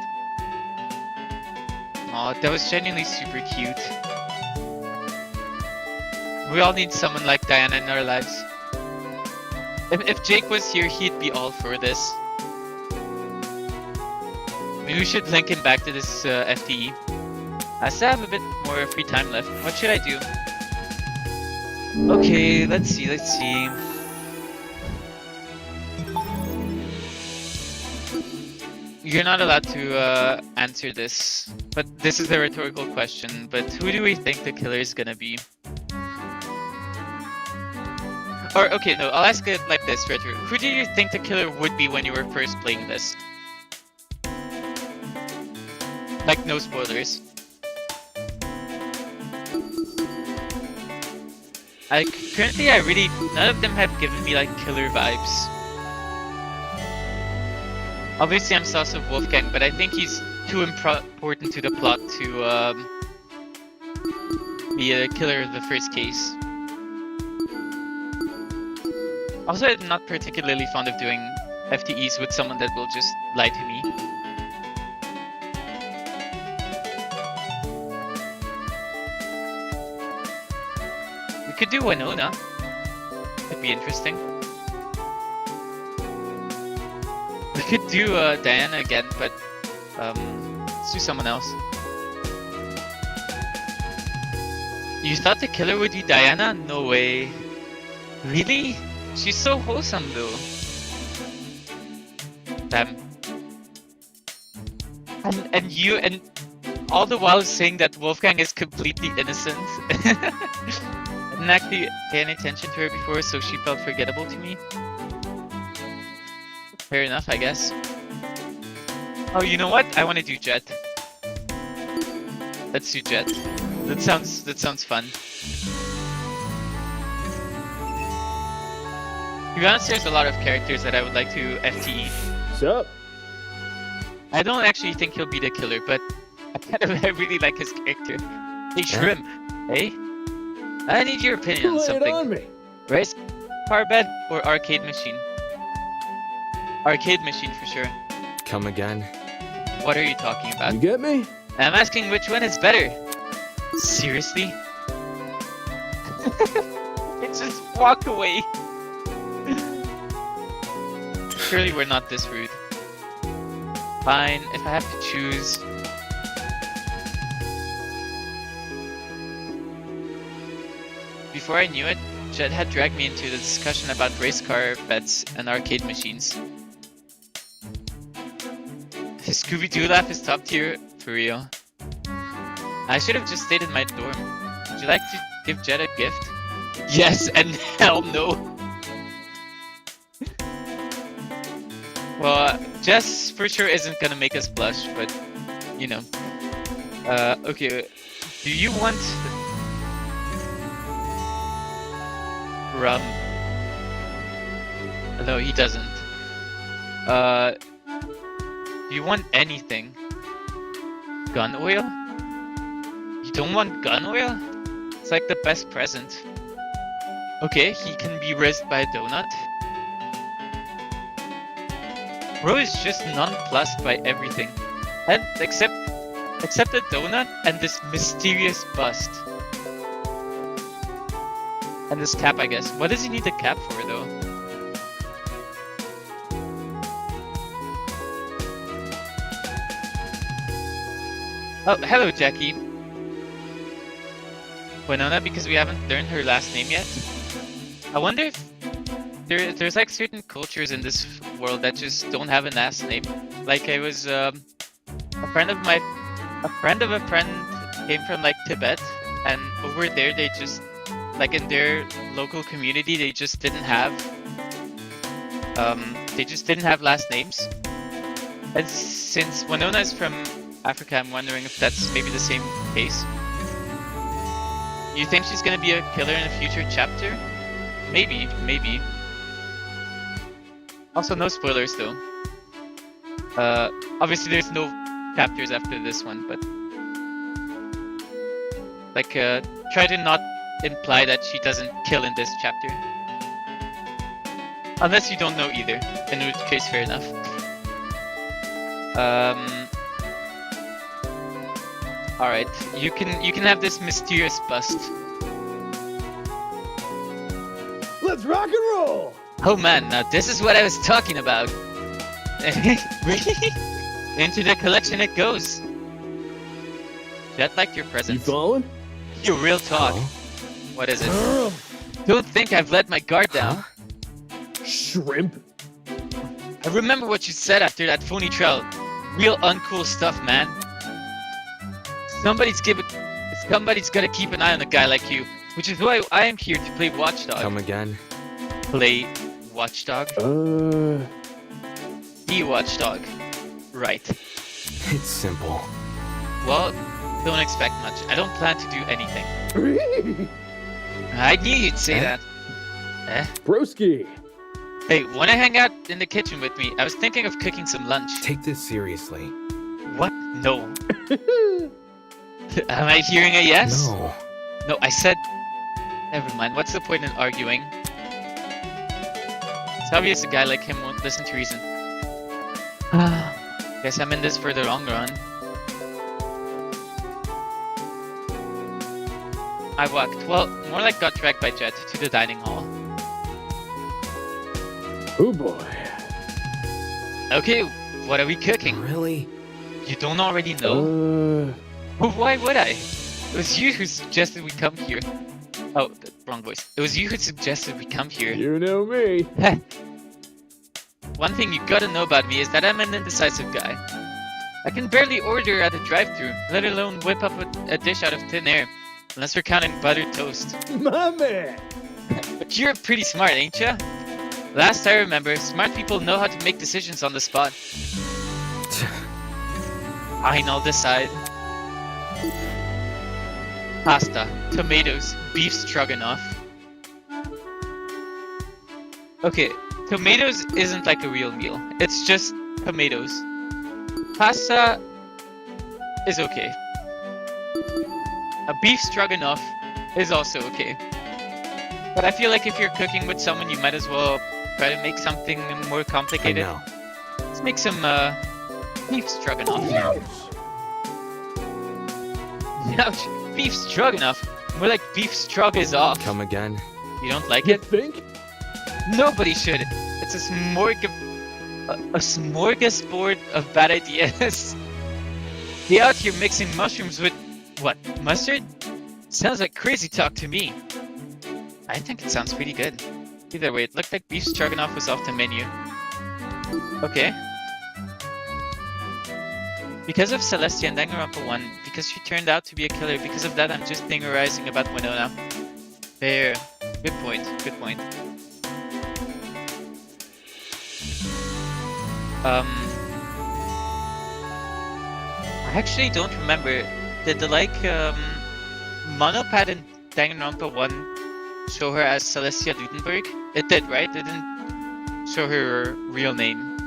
Aw, that was genuinely super cute. We all need someone like Diana in our lives. If Jake was here, he'd be all for this. Maybe we should link him back to this FTE. I still have a bit more free time left. What should I do? Okay, let's see. You're not allowed to answer this, but this is a rhetorical question. But who do we think the killer is gonna be? Or, okay, no, I'll ask it like this, Retro. Who do you think the killer would be when you were first playing this? Like, no spoilers. Currently, none of them have given me like killer vibes. Obviously, I'm sus of Wolfgang, but I think he's too important to the plot to be a killer in the first case. Also, I'm not particularly fond of doing FTEs with someone that will just lie to me. We could do Winona. Could be interesting. We could do Diana again, but let's do someone else. You thought the killer would be Diana? No way. Really? She's so wholesome though. Damn. And all the while saying that Wolfgang is completely innocent. I didn't actually pay any attention to her before, so she felt forgettable to me. Fair enough, I guess. Oh, you know what? I want to do Jet. Let's do Jet. That sounds fun. To be honest, there's a lot of characters that I would like to FTE. What's up? I don't actually think he'll be the killer, but I really like his character. Hey, Shrimp. Hey? I need your opinion on Lay it something. on me. Race car bed or arcade machine? Arcade machine for sure. Come again? What are you talking about? You get me? I'm asking which one is better. Seriously? Just walk away. Surely we're not this rude. Fine, if I have to choose. Before I knew it, Jed had dragged me into the discussion about race car bets and arcade machines. His Scooby-Doo laugh is top tier, for real. I should have just stayed in my dorm. Would you like to give Jed a gift? Yes, and hell no. Well, Jess for sure isn't gonna make us blush, but, you know. Okay, do you want... rum? No, he doesn't. Do you want anything? Gun oil? You don't want gun oil? It's like the best present. Okay, he can be raised by a donut. Bro is just nonplussed by everything. And except a donut and this mysterious bust. And this cap, I guess. What does he need the cap for, though? Oh, hello, Jackie. Winona, because we haven't learned her last name yet. I wonder if there's like certain cultures in this world that just don't have a last name. Like I was a friend of a friend came from like Tibet, and over there they just like in their local community they just didn't have last names. And since Winona is from Africa, I'm wondering if that's maybe the same case. You think she's gonna be a killer in a future chapter? Maybe. Also, no spoilers though. Obviously there's no chapters after this one, but like try to not imply that she doesn't kill in this chapter. Unless you don't know either, in which case fair enough. Alright, you can have this mysterious bust. Let's rock and roll! Oh man, now this is what I was talking about. Really? Into the collection it goes. Jet liked your You presents. following? Your real talk. What is it? Don't think I've let my guard down. Shrimp? I remember what you said after that phony trial. Real uncool stuff, man. Somebody's gotta keep an eye on a guy like you, which is why I am here to play Watchdog. Come again? Play Watchdog? Be Watchdog. Right. It's simple. Well, don't expect much. I don't plan to do anything. I knew you'd say that. Broski. Hey, wanna hang out in the kitchen with me? I was thinking of cooking some lunch. Take this seriously. What? No. Am I hearing a yes? No. No, I said... Never mind, what's the point in arguing? It's obvious a guy like him won't listen to reason. Guess I'm in this for the long run. I walked, well, more like got dragged by Jet to the dining hall. Oh boy. Okay, what are we cooking? Really? You don't already know? Why would I? It was you who suggested we come here. Oh, wrong voice. It was you who suggested we come here. You know me. One thing you gotta know about me is that I'm an indecisive guy. I can barely order at a drive-thru, let alone whip up a dish out of thin air. Unless we're counting buttered toast. My man. But you're pretty smart, ain't ya? Last I remember, smart people know how to make decisions on the spot. Fine, I'll decide. Pasta, tomatoes, beef stroganoff. Okay, tomatoes isn't like a real meal. It's just tomatoes. Pasta is okay. A beef stroganoff is also okay. But I feel like if you're cooking with someone, you might as well try to make something more complicated. I know. Let's make some beef stroganoff. Ouch! Beef stroganoff? More like beef strog is off. Come again? You don't like You it? think? Nobody should. It's a smorgasbord of bad ideas. They out here mixing mushrooms with what? Mustard? Sounds like crazy talk to me. I think it sounds pretty good. Either way, it looked like beef stroganoff was off the menu. Okay. Because of Celestia and Danganronpa 1, because she turned out to be a killer, because of that I'm just theorizing about Winona. Fair. Good point, good point. I actually don't remember. Did the monopad in Danganronpa 1 show her as Celestia Ludenberg? It did, right? It didn't show her real name.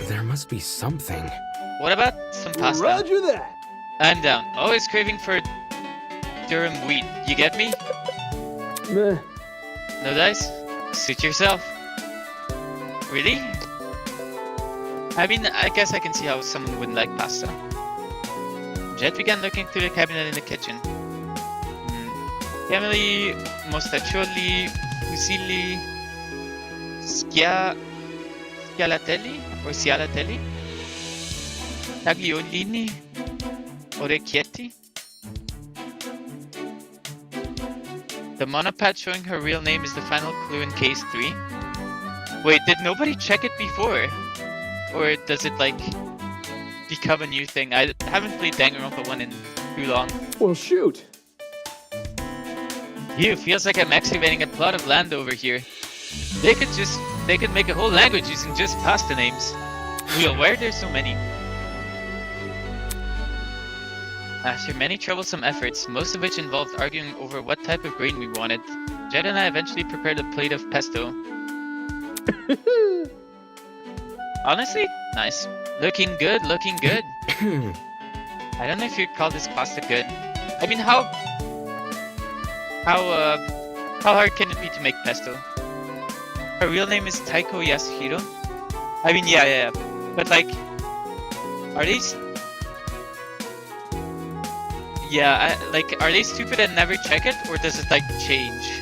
There must be something. What about some pasta? Roger that. I'm down. Always craving for durum wheat. You get me? Meh. No dice? Suit yourself. Really? I mean, I guess I can see how someone wouldn't like pasta. Jet began looking through the cabinet in the kitchen. Cameli, mostaccioli, fusilli, scialatelli or cialatelli, tagliolini, orecchietti. The monopad showing her real name is the final clue in case 3. Wait, did nobody check it before? Or does it like become a new thing? I haven't played Danganronpa 1 in too long. Well, shoot. Ew, feels like I'm excavating a plot of land over here. They could make a whole language using just pasta names. Wheel, why are there so many? After many troublesome efforts, most of which involved arguing over what type of grain we wanted, Jed and I eventually prepared a plate of pesto. Honestly, nice. Looking good, looking good. I don't know if you'd call this pasta good. I mean, how hard can it be to make pesto? Her real name is Taiko Yasuhiro. I mean, yeah. But like, are these? Yeah, are they stupid and never check it, or does it like change?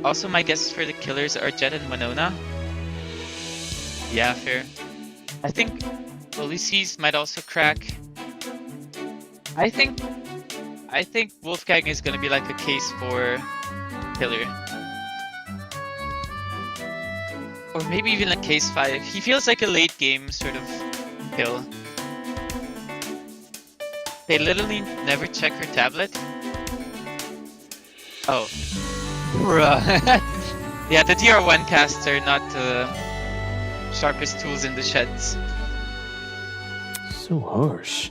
Also, my guesses for the killers are Jet and Winona. Yeah, fair. I think Ulysses might also crack. I think Wolfgang is gonna be like a case 4 killer. Or maybe even a case 5. He feels like a late game sort of kill. They literally never check her tablet. Oh. Bruh. Yeah, the DR1 casts are not the sharpest tools in the sheds. So So harsh.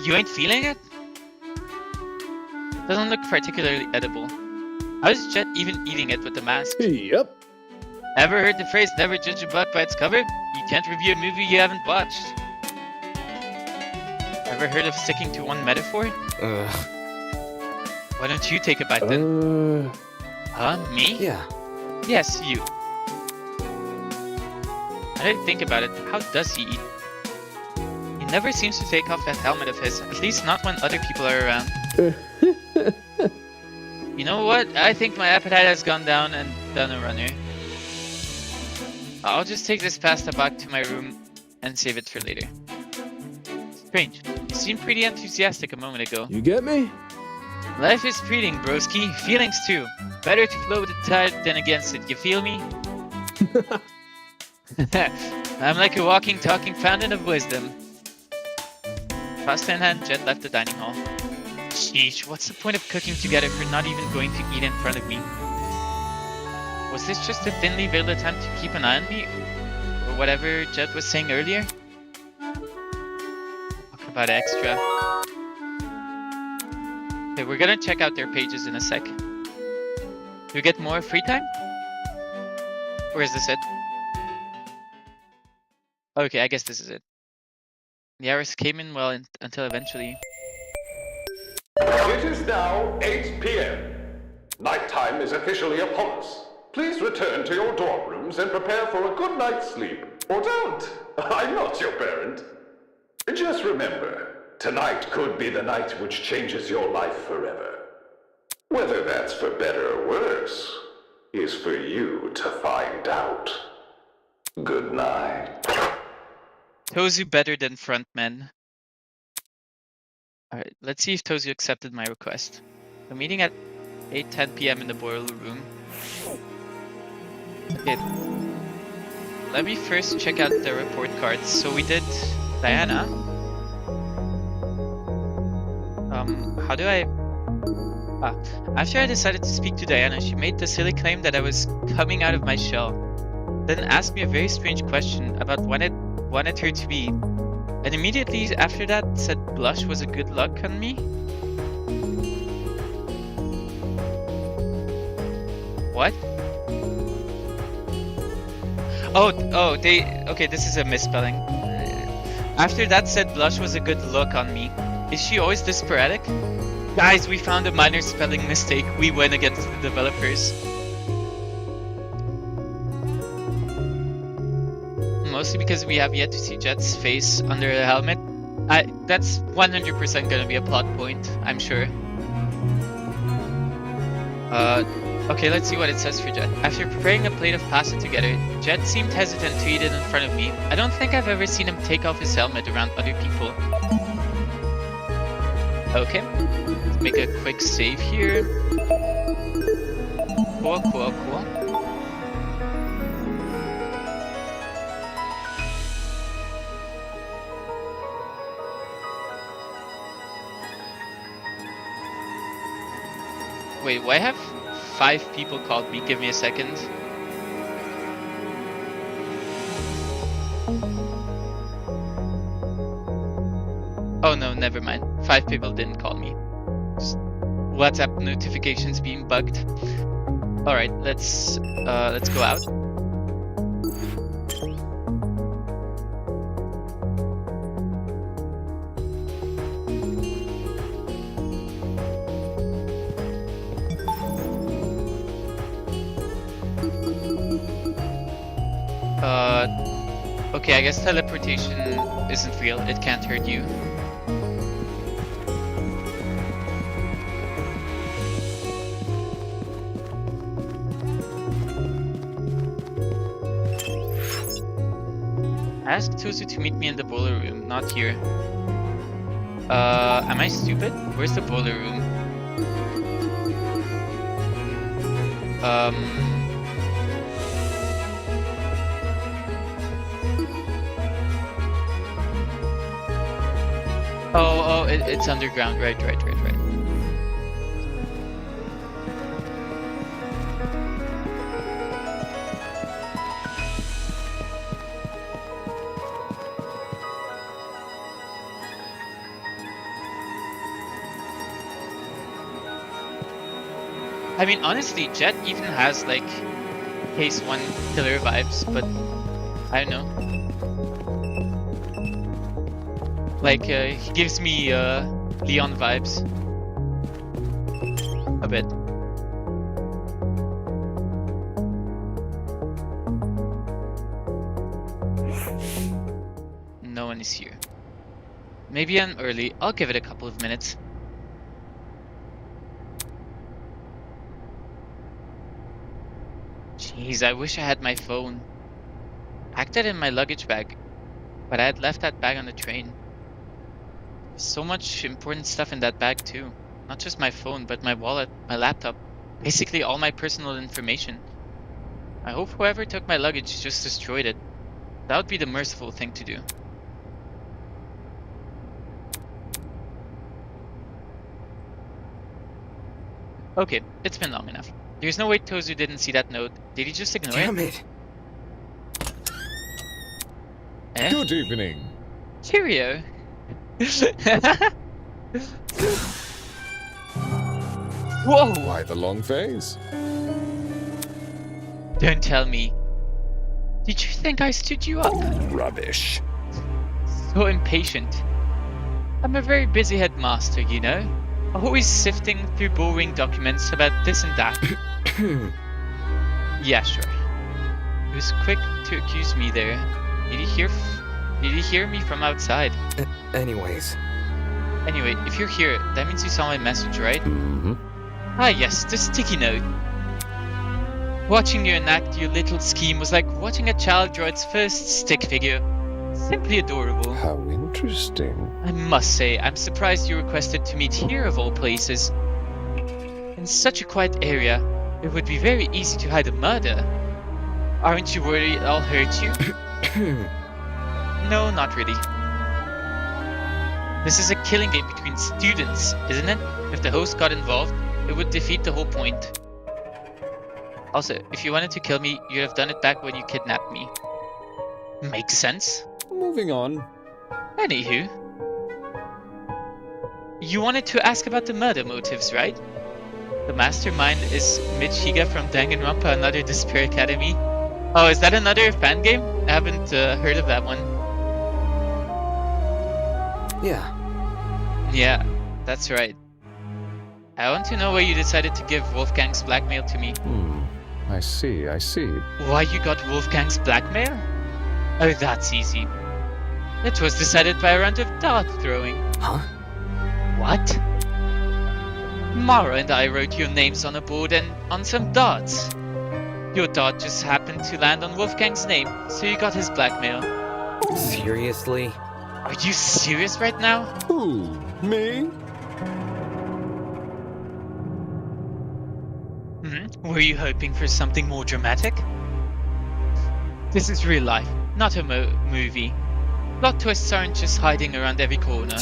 You ain't feeling it? Doesn't look particularly edible. How is Jet even eating it with the mask? Yep. Ever heard the phrase, never judge a book by its cover? You can't review a movie you haven't watched. Ever heard of sticking to one metaphor? Ugh. Why don't you take a bite then? Me? Yeah. Yes, you. I didn't think about it. How does he eat? He never seems to take off that helmet of his, at least not when other people are around. You know what? I think my appetite has gone down and done a runner. I'll just take this pasta back to my room and save it for later. Strange. You seemed pretty enthusiastic a moment ago. You get me? Life is fleeting, broski. Feelings too. Better to flow with the tide than against it, you feel me? I'm like a walking, talking fountain of wisdom. Pasta in hand, Jet left the dining hall. Sheesh, what's the point of cooking together if we're not even going to eat in front of me? Was this just a thinly veiled attempt to keep an eye on me? Or whatever Jet was saying earlier? Talk about extra. Okay, we're gonna check out their pages in a sec. Do we get more free time? Or is this it? Okay, I guess this is it. The hours came in well until eventually. It is now 8 p.m. Nighttime is officially upon us. Please return to your dorm rooms and prepare for a good night's sleep. Or don't. I'm not your parent. Just remember, tonight could be the night which changes your life forever. Whether that's for better or worse, is for you to find out. Good night. Tozu better than frontmen. Alright, let's see if Tozu accepted my request. A meeting at 8:10 p.m. in the boiler room. Okay. Let me first check out the report cards. So we did Diana. How do I... After I decided to speak to Diana, she made the silly claim that I was coming out of my shell. Then asked me a very strange question about when it wanted her to be. And immediately after that said blush was a good luck on me? What? Okay, this is a misspelling. After that said blush was a good look on me. Is she always this sporadic? Guys, we found a minor spelling mistake. We went against the developers. Mostly because we have yet to see Jet's face under a helmet. That's 100% gonna be a plot point, I'm sure. Okay, let's see what it says for Jet. After preparing a plate of pasta together, Jet seemed hesitant to eat it in front of me. I don't think I've ever seen him take off his helmet around other people. Okay, let's make a quick save here. Cool. Wait, why have 5 people called me? Give me a second. Oh no, never mind. 5 people didn't call me. Just WhatsApp notifications being bugged. Alright, let's go out. Okay, I guess teleportation isn't real. It can't hurt you. Ask Tozu to meet me in the boiler room, not here. Am I stupid? Where's the boiler room? Oh, it's underground. Right. I mean, honestly, Jet even has like Case 1 killer vibes, but I don't know. Like, he gives me Leon vibes. A bit. No one is here. Maybe I'm early. I'll give it a couple of minutes. Jeez, I wish I had my phone. Packed it in my luggage bag, but I had left that bag on the train. There's so much important stuff in that bag too. Not just my phone, but my wallet, my laptop, basically all my personal information. I hope whoever took my luggage just destroyed it. That would be the merciful thing to do. Okay, it's been long enough. There's no way Tozu didn't see that note. Did he just ignore Damn it? it. Good evening. Cheerio. Whoa! Why the long face? Don't tell me. Did you think I stood you up? Rubbish. So impatient. I'm a very busy headmaster, you know? Always sifting through boring documents about this and that. Yeah, sure. He was quick to accuse me there. Did he hear me from outside? Anyways. Anyway, if you're here, that means you saw my message, right? Mm-hmm. Ah yes, the sticky note. Watching you enact your little scheme was like watching a child draw its first stick figure. Simply adorable. How interesting. I must say, I'm surprised you requested to meet here of all places. In such a quiet area, it would be very easy to hide a murder. Aren't you worried I'll hurt you? No, not really. This is a killing game between students, isn't it? If the host got involved, it would defeat the whole point. Also, if you wanted to kill me, you'd have done it back when you kidnapped me. Makes sense. Moving on. Anywho. You wanted to ask about the murder motives, right? The mastermind is Mitch Higa from Danganronpa, another Despair Academy. Oh, is that another fan game? I haven't heard of that one. Yeah. Yeah, that's right. I want to know why you decided to give Wolfgang's blackmail to me. I see. Why you got Wolfgang's blackmail? Oh, that's easy. It was decided by a round of dart throwing. Huh? What? Mara and I wrote your names on a board and on some darts. Your dart just happened to land on Wolfgang's name, so you got his blackmail. Seriously? Are you serious right now? Who? Me? Were you hoping for something more dramatic? This is real life, not a movie. Plot twists aren't just hiding around every corner.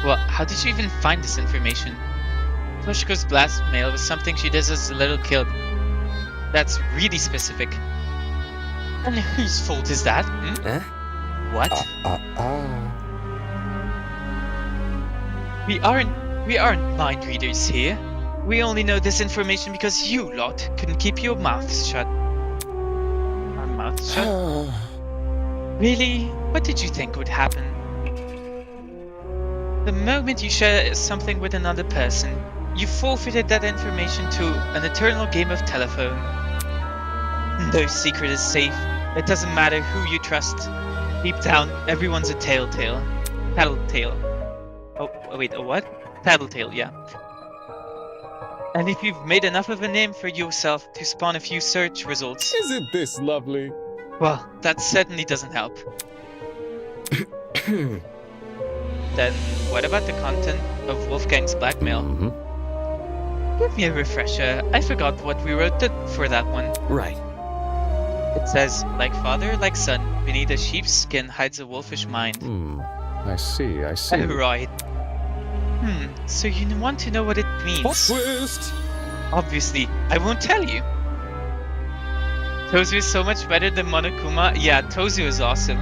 Well, how did you even find this information? Toshiko's blackmail was something she does as a little kid. That's really specific. And whose fault is that? What? We aren't mind readers here. We only know this information because you lot couldn't keep your mouths shut. Our mouths shut? Really? What did you think would happen? The moment you share something with another person, you forfeited that information to an eternal game of telephone. No secret is safe. It doesn't matter who you trust. Deep down, everyone's a tattletale. Oh, wait, a what? Tattletale, yeah. And if you've made enough of a name for yourself to spawn a few search results... Isn't this lovely? Well, that certainly doesn't help. Then, what about the content of Wolfgang's blackmail? Give me a refresher. I forgot what we wrote for that one. Right. It says, like father, like son, beneath a sheep's skin hides a wolfish mind. I see. Right. So you want to know what it means? What twist? Obviously, I won't tell you. Tozu is so much better than Monokuma. Yeah, Tozu is awesome.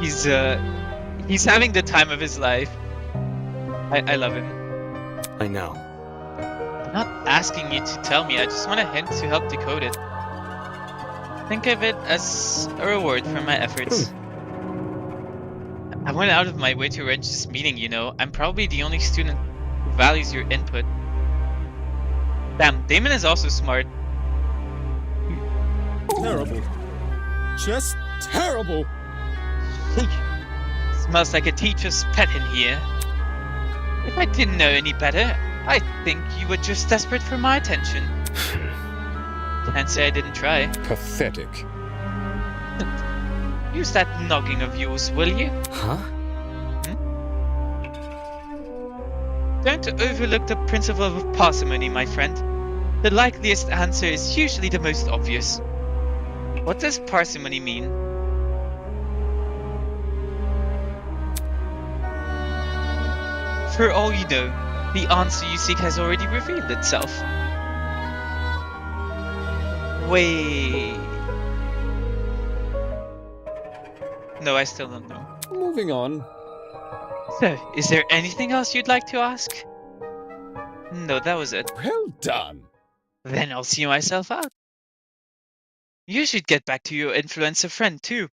He's having the time of his life. I love him. I know. I'm not asking you to tell me, I just want a hint to help decode it. Think of it as a reward for my efforts. I went out of my way to arrange this meeting, you know. I'm probably the only student who values your input. Damn, Damon is also smart. Terrible. Just terrible. Smells like a teacher's pet in here. If I didn't know any better, I think you were just desperate for my attention. Can't say I didn't try. Pathetic. Use that noggin of yours, will you? Huh? Don't overlook the principle of parsimony, my friend. The likeliest answer is usually the most obvious. What does parsimony mean? For all you know, the answer you seek has already revealed itself. Wait. No, I still don't know. Moving on. So, is there anything else you'd like to ask? No, that was it. Well done. Then I'll see myself out. You should get back to your influencer friend, too.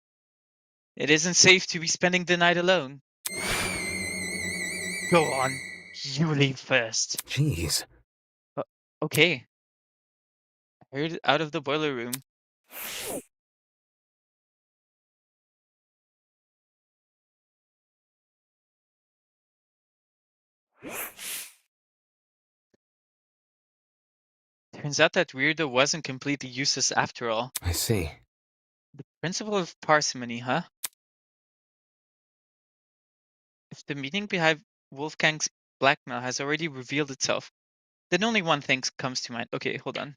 It isn't safe to be spending the night alone. Go on. You leave first. Jeez. Okay. I heard it out of the boiler room. Turns out that weirdo wasn't completely useless after all. I see. The principle of parsimony, huh? If the meaning behind Wolfgang's blackmail has already revealed itself, then only one thing comes to mind. Okay, hold on.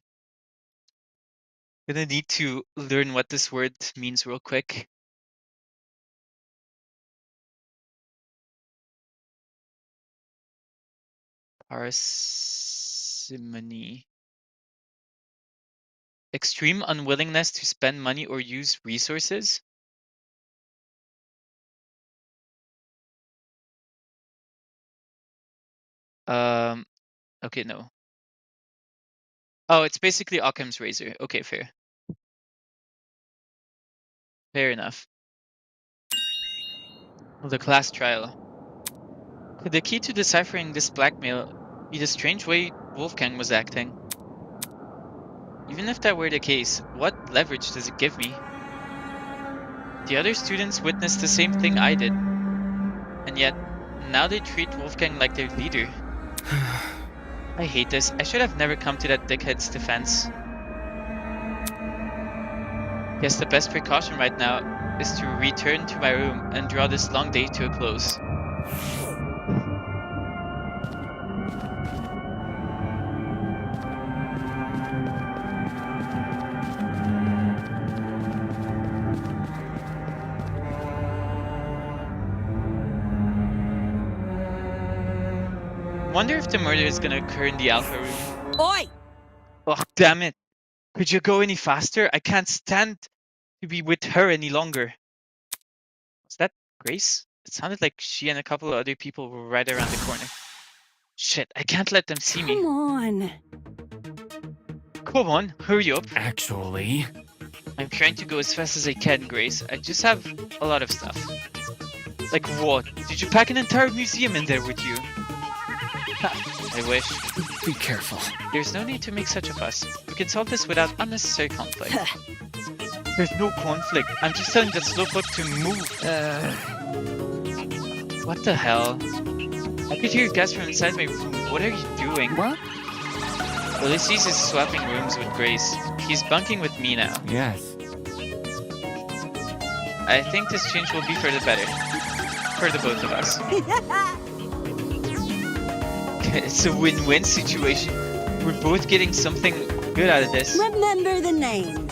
Gonna need to learn what this word means real quick. Parsimony. Extreme unwillingness to spend money or use resources. Okay, no. Oh, it's basically Occam's razor. Okay, fair. Fair enough. The class trial. Could the key to deciphering this blackmail be the strange way Wolfgang was acting? Even if that were the case, what leverage does it give me? The other students witnessed the same thing I did. And yet, now they treat Wolfgang like their leader. I hate this. I should have never come to that dickhead's defense. Guess the best precaution right now is to return to my room and draw this long day to a close. Wonder if the murder is gonna occur in the Alpha room. Oi! Oh, damn it. Could you go any faster? I can't stand to be with her any longer. Was that Grace? It sounded like she and a couple of other people were right around the corner. Shit, I can't let them see me. Come on. Come on, hurry up. Actually, I'm trying to go as fast as I can, Grace. I just have a lot of stuff. Like what? Did you pack an entire museum in there with you? I wish. Be careful. There's no need to make such a fuss. We can solve this without unnecessary conflict. There's no conflict. I'm just telling that slowpoke to move. What the hell? I could hear gas from inside my room. What are you doing? What? Ulysses is swapping rooms with Grace. He's bunking with me now. yes. I think this change will be for the better. For the both of us. It's a win-win situation. We're both getting something good out of this. Remember the name.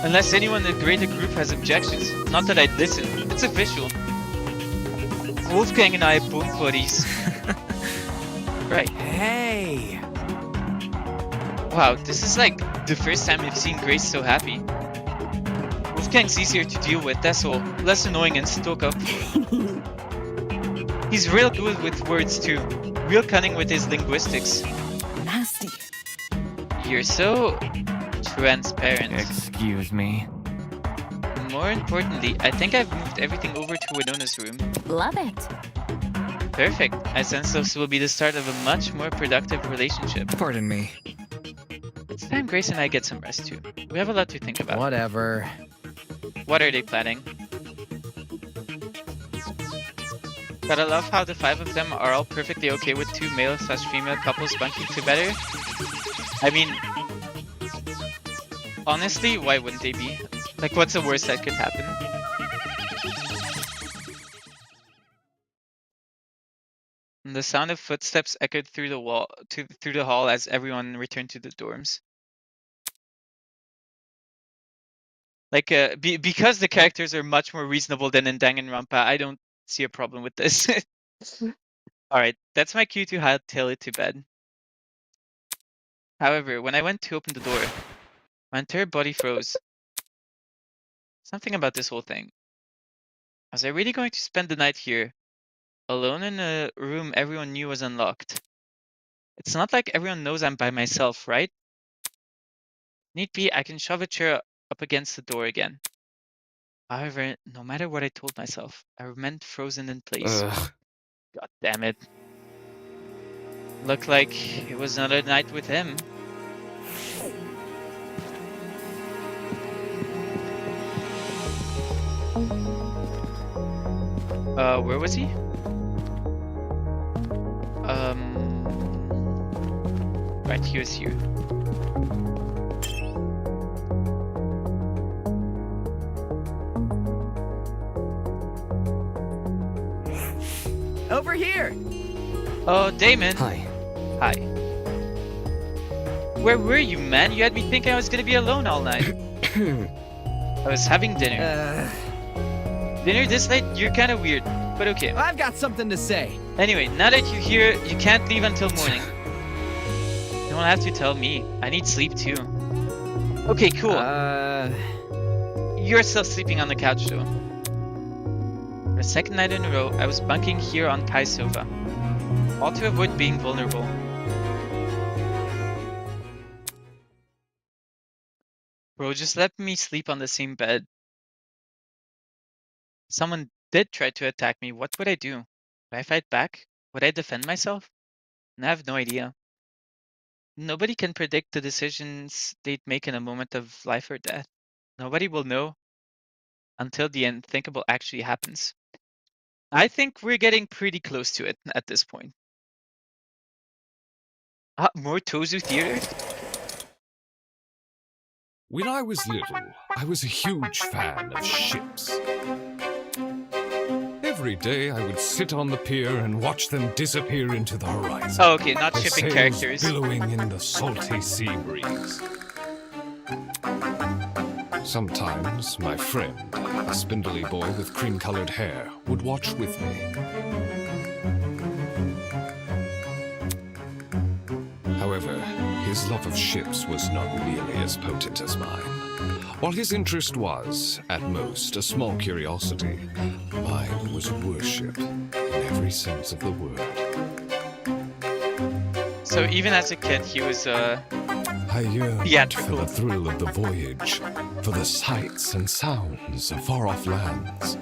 Unless anyone in the greater group has objections. Not that I'd listen. It's official. Wolfgang and I are bunk buddies. Right. Hey! Wow, this is like the first time I've seen Grace so happy. Wolfgang's easier to deal with, that's all. Less annoying and stuck up. He's real good with words too. Real cunning with his linguistics. Nasty You're so transparent. Excuse me. More importantly, I think I've moved everything over to Winona's room. Love it. Perfect. I sense this will be the start of a much more productive relationship. Pardon me. It's time Grace and I get some rest too. We have a lot to think about. Whatever. What are they planning? Gotta love how the 5 of them are all perfectly okay with 2 male/female couples bunking together. I mean, honestly, why wouldn't they be? Like, what's the worst that could happen? And the sound of footsteps echoed through the hall as everyone returned to the dorms. Like, because the characters are much more reasonable than in Danganronpa, I don't see a problem with this. Alright, that's my cue to hightail it to bed. However, when I went to open the door, my entire body froze. Something about this whole thing. Was I really going to spend the night here, alone in a room everyone knew was unlocked? It's not like everyone knows I'm by myself, right? Need be, I can shove a chair up against the door again. However, no matter what I told myself, I remained frozen in place. God damn it. Looked like it was another night with him. Where was he? Right, he was here. Over here! Oh, Damon. Hi. Hi. Where were you, man? You had me thinking I was gonna be alone all night. I was having dinner. Dinner this late? You're kinda weird, but okay. I've got something to say. Anyway, now that you're here, you can't leave until morning. You don't have to tell me. I need sleep too. Okay, cool. You're still sleeping on the couch though. For the second night in a row, I was bunking here on Kai's sofa. All to avoid being vulnerable. Bro, just let me sleep on the same bed. Someone did try to attack me, what would I do? Would I fight back? Would I defend myself? And I have no idea. Nobody can predict the decisions they'd make in a moment of life or death. Nobody will know until the unthinkable actually happens. I think we're getting pretty close to it at this point. More Tozu Theater? When I was little, I was a huge fan of ships. Every day I would sit on the pier and watch them disappear into the horizon. Oh, okay, not their shipping sails characters. billowing in the salty sea breeze. Sometimes my friend, a spindly boy with cream-colored hair, would watch with me. However, his love of ships was not nearly as potent as mine. While his interest was, at most, a small curiosity, mine was worship in every sense of the word. So even as a kid, he was I yearned for theatrical. the thrill of the voyage, for the sights and sounds of far-off lands,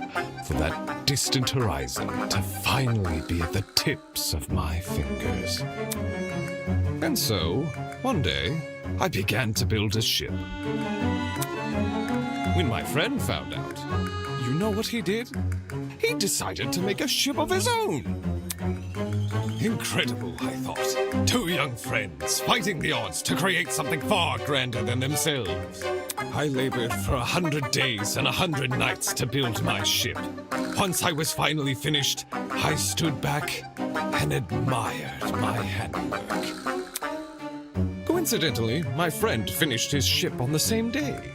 for that distant horizon to finally be at the tips of my fingers. And so, one day, I began to build a ship. When my friend found out, you know what he did? He decided to make a ship of his own. Incredible, I thought. Two young friends fighting the odds to create something far grander than themselves. I labored for 100 days and 100 nights to build my ship. Once I was finally finished, I stood back and admired my handwork. Coincidentally, my friend finished his ship on the same day.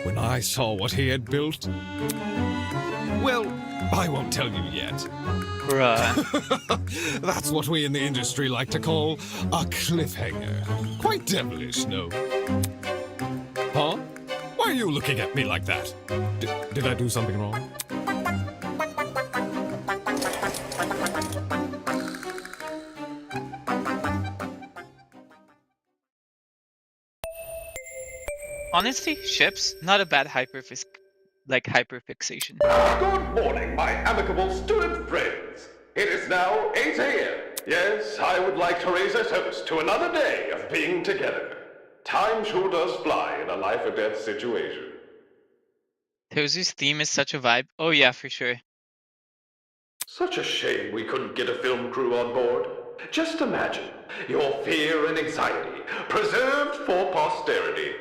When I saw what he had built, well, I won't tell you yet. Bruh. That's what we in the industry like to call a cliffhanger. Quite devilish, no? Huh? Why are you looking at me like that? Did I do something wrong? honestly, ships, not a bad hyperfixation. Good morning, my amicable student friends. It is now 8 a.m. Yes, I would like to raise a toast to another day of being together. Time sure does fly in a life or death situation. Tozu's theme is such a vibe. Oh yeah, for sure. Such a shame we couldn't get a film crew on board. Just imagine your fear and anxiety preserved for posterity.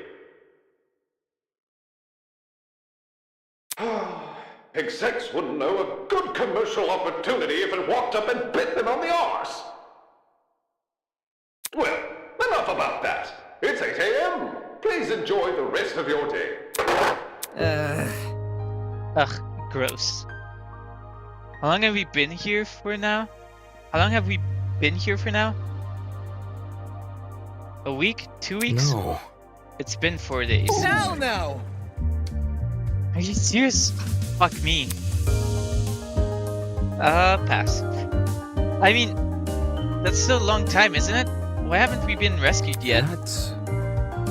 Execs wouldn't know a good commercial opportunity if it walked up and bit them on the arse. Well, enough about that. It's 8 a.m. Please enjoy the rest of your day. Ugh, gross. How long have we been here for now? How long have we been here for now? A week? 2 weeks? No. It's been 4 days. Hell no! Are you serious? Fuck me. Pass. I mean, that's still a long time, isn't it? Why haven't we been rescued yet?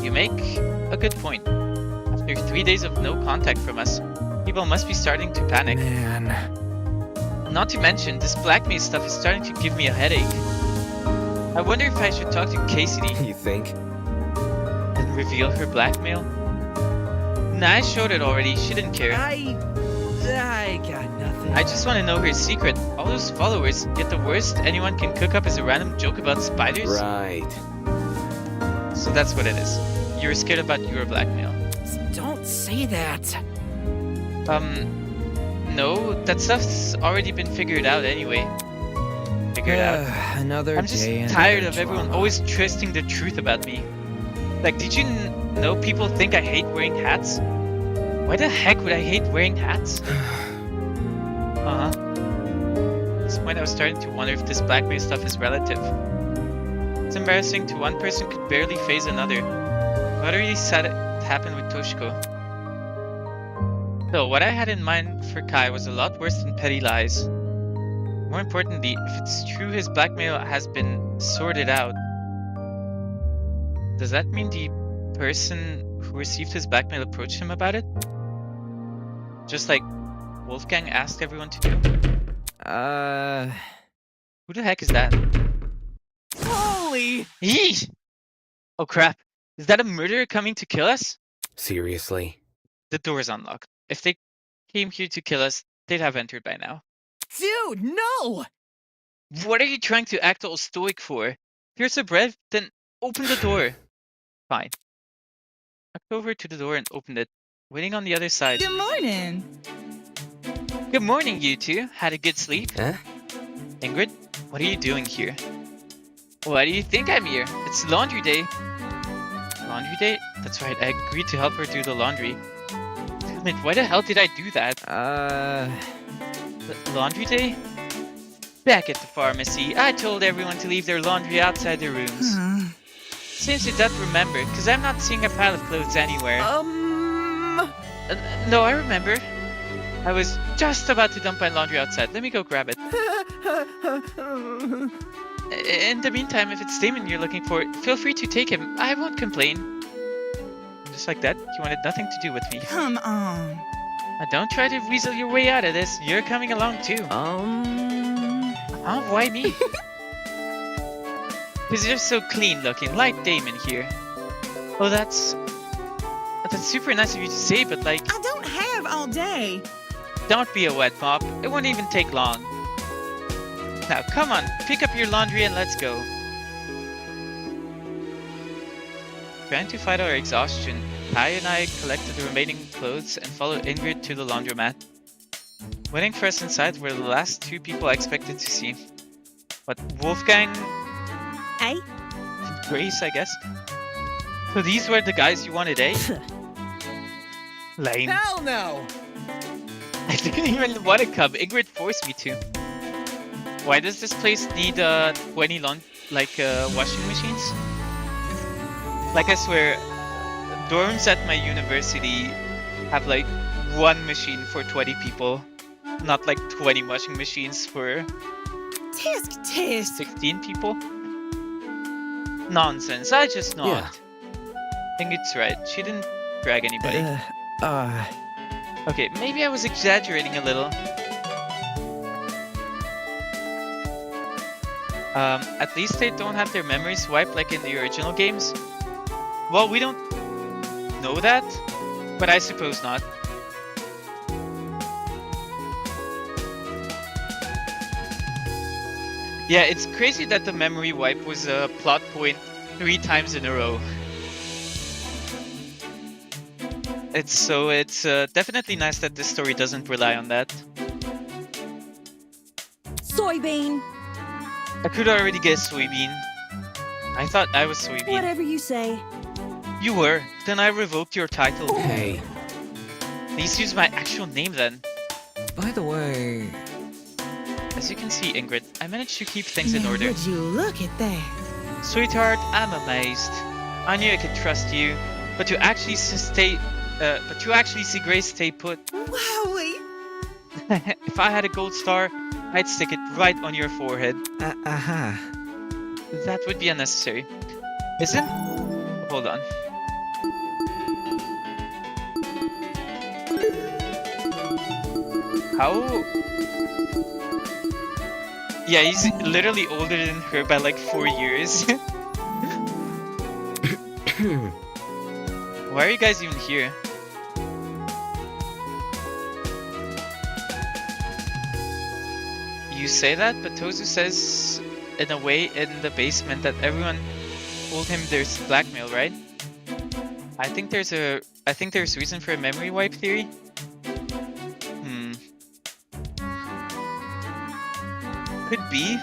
You make a good point. After 3 days of no contact from us, people must be starting to panic. Man. Not to mention, this blackmail stuff is starting to give me a headache. I wonder if I should talk to Cassidy You think? and reveal her blackmail. Nah, I showed it already. She didn't care. I got nothing. I just want to know her secret. All those followers, yet the worst anyone can cook up is a random joke about spiders? Right. So that's what it is. You're scared about your blackmail. Don't say that. No, that stuff's already been figured out anyway. Figured out. Another I'm just day. tired another of everyone drama. always twisting the truth about me. Like, did you know people think I hate wearing hats? Why the heck would I hate wearing hats? At this point, I was starting to wonder if this blackmail stuff is relative. It's embarrassing to one person could barely face another. What really sad it happened with Toshiko. Though what I had in mind for Kai was a lot worse than petty lies. More importantly, if it's true his blackmail has been sorted out, does that mean the person who received his blackmail approached him about it? Just like Wolfgang asked everyone to do? Who the heck is that? Holy! Eesh! Oh crap. Is that a murderer coming to kill us? Seriously? The door's unlocked. If they came here to kill us, they'd have entered by now. Dude, no! What are you trying to act all stoic for? If you're so brave, then open the door. Fine. I walked over to the door and opened it, waiting on the other side. Good morning. Good morning, you two. Had a good sleep? Huh? Ingrid, what are you doing here? Why do you think I'm here? It's laundry day. Laundry day? That's right, I agreed to help her do the laundry. Damn it, why the hell did I do that? Laundry day? Back at the pharmacy, I told everyone to leave their laundry outside their rooms. Seems you don't remember, because I'm not seeing a pile of clothes anywhere. No, I remember. I was just about to dump my laundry outside. Let me go grab it. In the meantime, if it's Damon you're looking for, feel free to take him. I won't complain. Just like that, you wanted nothing to do with me. Come on. Don't try to weasel your way out of this. You're coming along too. Why me? Because you're so clean looking, like Damon here. Oh, that's super nice of you to say, but like... I don't have all day. Don't be a wet mop. It won't even take long. Now, come on, pick up your laundry and let's go. Trying to fight our exhaustion, Kai and I collected the remaining clothes and followed Ingrid to the laundromat. Waiting for us inside were the last two people I expected to see. But Wolfgang... Eh? Grace, I guess. So these were the guys you wanted, eh? Lame. Hell no! I didn't even want to come. Ingrid forced me to. Why does this place need 20 washing machines? Like, I swear, dorms at my university have like one machine for 20 people, not like 20 washing machines for Tisk. 16 people. Nonsense. I just not. Yeah. I think it's right. She didn't drag anybody. Okay, maybe I was exaggerating a little. At least they don't have their memories wiped like in the original games. Well, we don't know that, but I suppose not. Yeah, it's crazy that the memory wipe was a plot point 3 times in a row. It's definitely nice that this story doesn't rely on that. Soybean. I could already guess soybean. I thought I was soybean. Whatever you say. You were. Then I revoked your title. Hey, Please use my actual name then. By the way, As you can see, Ingrid, I managed to keep things in order. Would you look at that? Sweetheart, I'm amazed. I knew I could trust you, but to actually see Grace stay put. Wowie. If I had a gold star, I'd stick it right on your forehead. That would be unnecessary. Isn't? Hold on. How? Yeah, he's literally older than her by like 4 years. Why are you guys even here? You say that, but Tozu says in a way in the basement that everyone told him there's blackmail, right? I think there's reason for a memory wipe theory. Could be.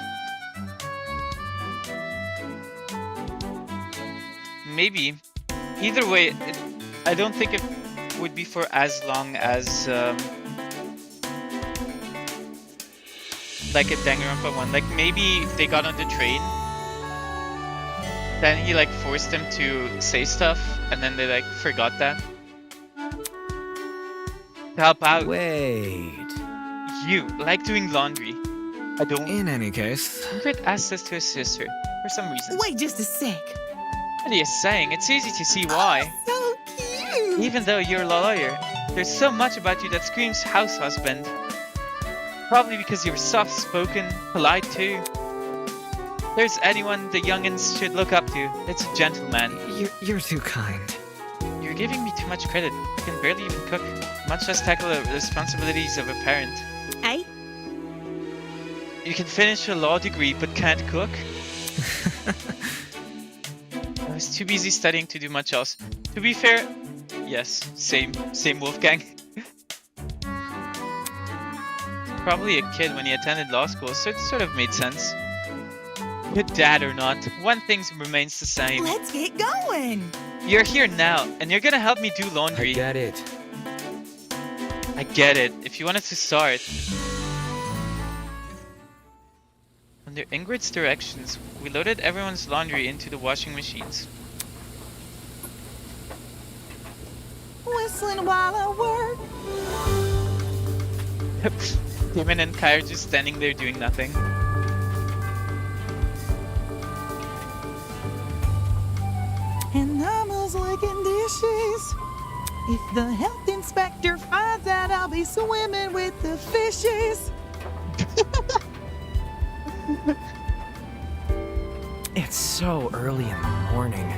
Maybe. Either way, I don't think it would be for as long as like a Danganronpa one. Like maybe they got on the train, then he like forced them to say stuff, and then they like forgot that. To help out. wait. You like doing laundry. I don't. in any case, Ingrid asked us to assist her for some reason. Wait just a sec. What are you saying? It's easy to see why. So cute. Even though you're a lawyer, there's so much about you that screams house husband. Probably because you're soft-spoken, polite too. There's anyone the youngins should look up to, it's a gentleman. you're too kind. You're giving me too much credit. I can barely even cook, much less tackle the responsibilities of a parent. Eh? You can finish a law degree but can't cook? I was too busy studying to do much else. To be fair, yes, same Wolfgang. Probably a kid when he attended law school, so it sort of made sense. Good dad or not, one thing remains the same. Let's get going. You're here now, and you're gonna help me do laundry. I get it. I get it. If you wanted to start. Under Ingrid's directions, we loaded everyone's laundry into the washing machines. Whistling while I work. Damon and Kai are just standing there doing nothing. And I'm licking dishes. If the health inspector finds out, I'll be swimming with the fishes. It's so early in the morning.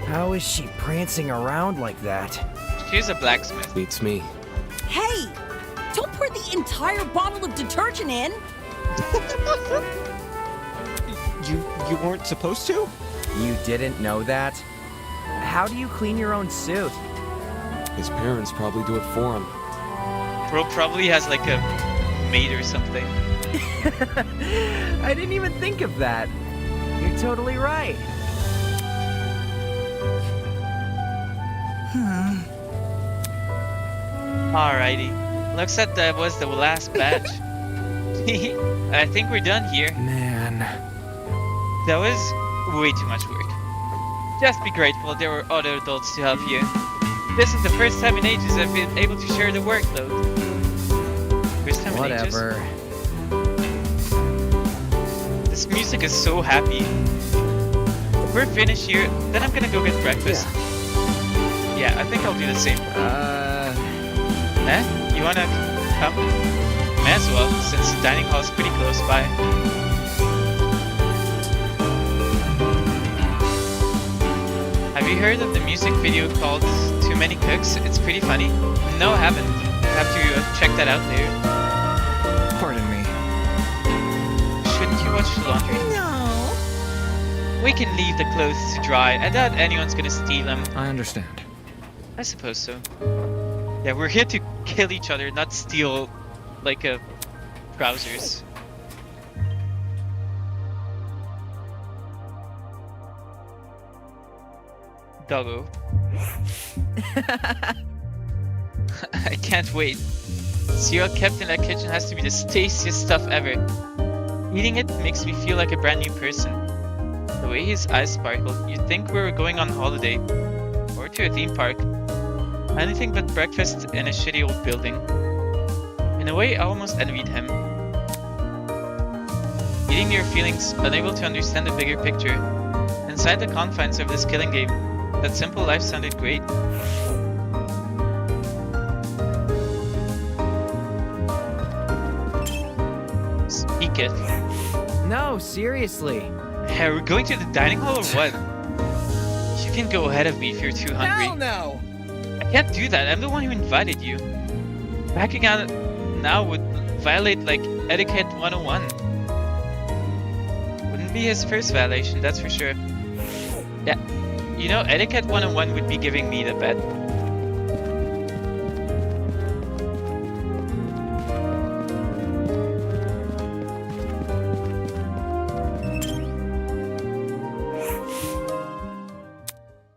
How is she prancing around like that? She's a blacksmith. Beats me. Hey! Don't pour the entire bottle of detergent in! You weren't supposed to? You didn't know that? How do you clean your own suit? His parents probably do it for him. Bro probably has like a maid or something. I didn't even think of that. You're totally right. Alrighty. Looks like that was the last batch. I think we're done here. Man. That was way too much work. Just be grateful there were other adults to help you. This is the first time in ages I've been able to share the workload. First time in ages? Whatever. This music is so happy. If we're finished here, then I'm gonna go get breakfast. Yeah, I think I'll do the same. Eh? You wanna come? May as well, since the dining hall is pretty close by. Have you heard of the music video called Too Many Cooks? It's pretty funny. No, I haven't. Have to check that out later. Pardon me. Shouldn't you watch the laundry? No. We can leave the clothes to dry. I doubt anyone's gonna steal them. I understand. I suppose so. Yeah, we're here to kill each other, not steal, like, trousers. Doggo. I can't wait. Cereal kept in that kitchen has to be the tastiest stuff ever. Eating it makes me feel like a brand new person. The way his eyes sparkle, you'd think we were going on holiday. Or to a theme park. Anything but breakfast in a shitty old building. In a way, I almost envied him. Eating your feelings, unable to understand the bigger picture. Inside the confines of this killing game, that simple life sounded great. Speak it. No, seriously. Hey, are we going to the dining hall or what? You can go ahead of me if you're too hungry. Hell no. I can't do that. I'm the one who invited you. Backing out now would violate, like, etiquette 101. Wouldn't be his first violation, that's for sure. Yeah, you know, etiquette 101 would be giving me the bet.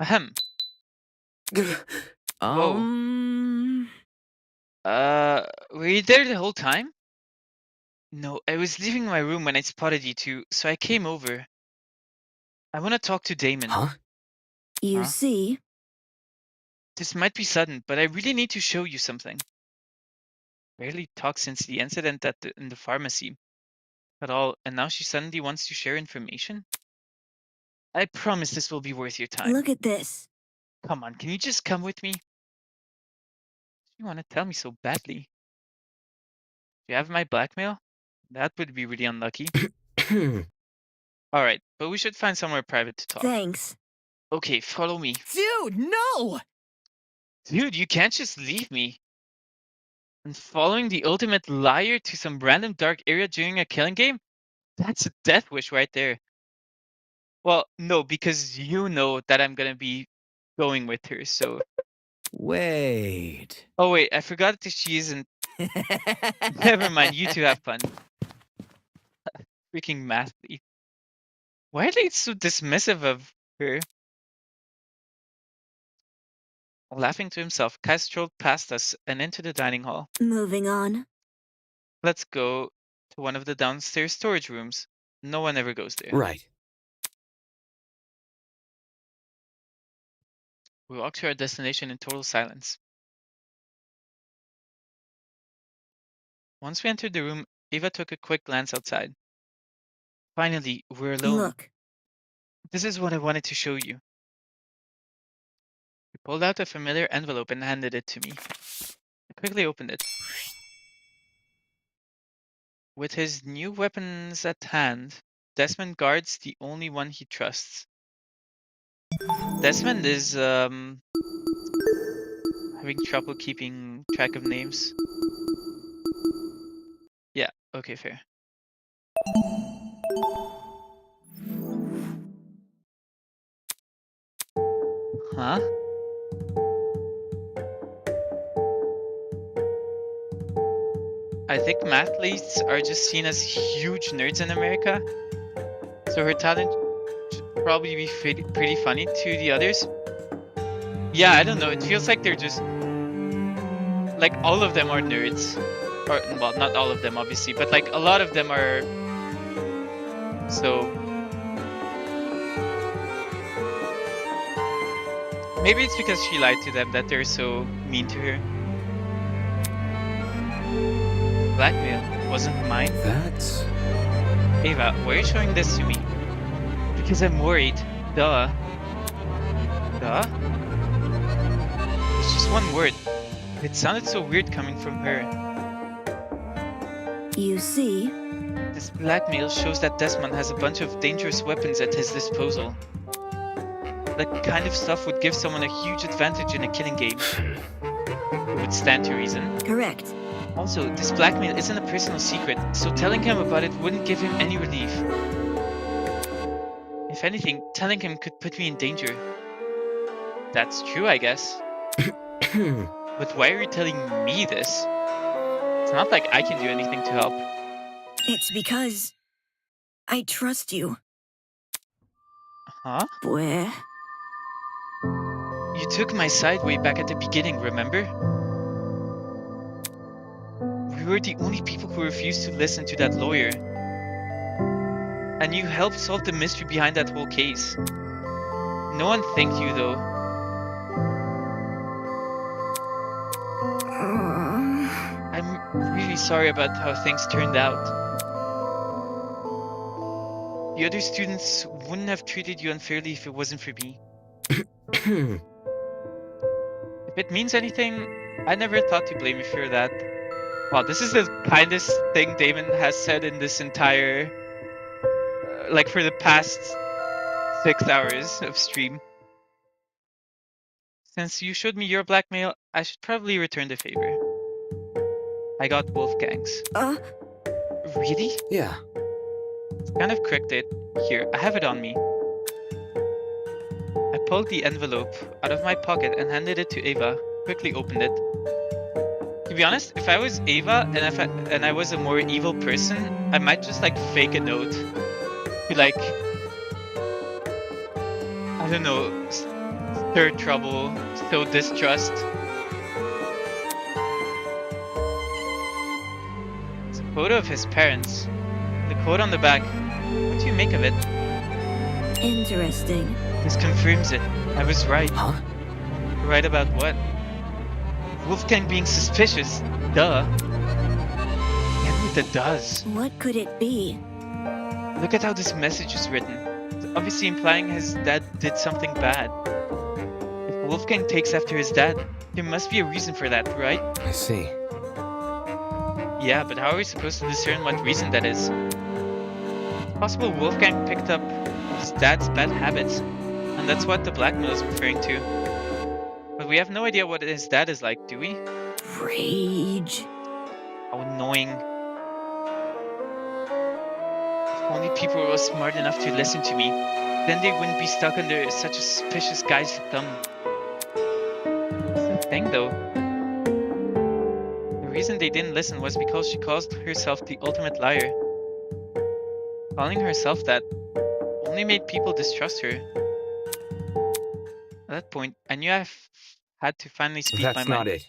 Ahem. Were you there the whole time? No, I was leaving my room when I spotted you two, so I came over. I want to talk to Damon. Huh? You Huh? see? This might be sudden, but I really need to show you something. Barely talked since the incident in the pharmacy at all, and now she suddenly wants to share information? I promise this will be worth your time. Look at this. Come on, can you just come with me? You want to tell me so badly? Do you have my blackmail? That would be really unlucky. Alright, but we should find somewhere private to talk. Thanks. Okay, follow me. Dude, no. Dude, you can't just leave me. And following the ultimate liar to some random dark area during a killing game? That's a death wish right there. Well, no, because you know that I'm gonna be going with her, so... Wait. Oh wait, I forgot that she isn't... Never mind, you two have fun. Freaking mathlete. Why are they so dismissive of her? Laughing to himself, Kai strolled past us and into the dining hall. Moving on. Let's go to one of the downstairs storage rooms. No one ever goes there. Right. We walked to our destination in total silence. Once we entered the room, Ava took a quick glance outside. Finally, we're alone. Look. This is what I wanted to show you. He pulled out a familiar envelope and handed it to me. I quickly opened it. With his new weapons at hand, Desmond guards the only one he trusts. Desmond is having trouble keeping track of names. Yeah, okay, fair. Huh? I think mathletes are just seen as huge nerds in America, so her talent should probably be pretty funny to the others. Yeah, I don't know, it feels like they're just... like all of them are nerds. Or, well, not all of them obviously, but like a lot of them are... So... maybe it's because she lied to them that they're so mean to her. Blackmail wasn't mine. That's... Ava, why are you showing this to me? Because I'm worried. Duh. Duh? just one word. It sounded so weird coming from her. You see? This blackmail shows that Desmond has a bunch of dangerous weapons at his disposal. That kind of stuff would give someone a huge advantage in a killing game. It would stand to reason. Correct. Also, this blackmail isn't a personal secret, so telling him about it wouldn't give him any relief. If anything, telling him could put me in danger. That's true, I guess. But why are you telling me this? It's not like I can do anything to help. It's because I trust you. Huh? Where? You took my side way back at the beginning, remember? We were the only people who refused to listen to that lawyer. And you helped solve the mystery behind that whole case. No one thanked you, though. I'm really sorry about how things turned out. The other students wouldn't have treated you unfairly if it wasn't for me. If it means anything, I never thought to blame you for that. Wow, this is the kindest thing Damon has said in this entire... like for the past 6 hours of stream. Since you showed me your blackmail, I should probably return the favor. I got Wolfgang's. Really? Yeah. It's kind of cryptic. Here, I have it on me. I pulled the envelope out of my pocket and handed it to Ava. Quickly opened it. To be honest, if I was Ava and I was a more evil person, I might just like fake a note. To like, I don't know, stir trouble, sow distrust. It's a photo of his parents. The quote on the back. What do you make of it? Interesting. This confirms it. I was right. Huh? Right about what? Wolfgang being suspicious. Duh. And with the does. What could it be? Look at how this message is written. It's obviously implying his dad did something bad. If Wolfgang takes after his dad, there must be a reason for that, right? I see. Yeah, but how are we supposed to discern what reason that is? It's possible Wolfgang picked up his dad's bad habits, and that's what the blackmail is referring to. But we have no idea what his dad is like, do we? Rage. How annoying. If only people were smart enough to listen to me, then they wouldn't be stuck under such a suspicious guy's thumb. That's the thing, though. The reason they didn't listen was because she called herself the ultimate liar. Calling herself that only made people distrust her. At that point, I knew I had to finally speak my mind. That's not it.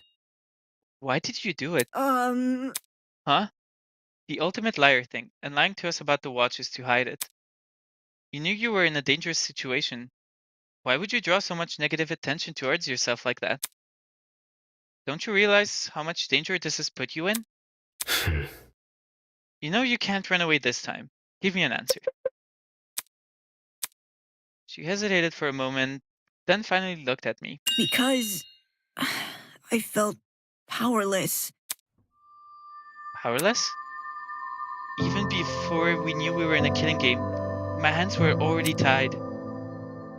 Why did you do it? Huh? The ultimate liar thing, and lying to us about the watches to hide it. You knew you were in a dangerous situation. Why would you draw so much negative attention towards yourself like that? Don't you realize how much danger this has put you in? You know you can't run away this time. Give me an answer. She hesitated for a moment, then finally looked at me. Because I felt powerless. Powerless? Even before we knew we were in a killing game, my hands were already tied.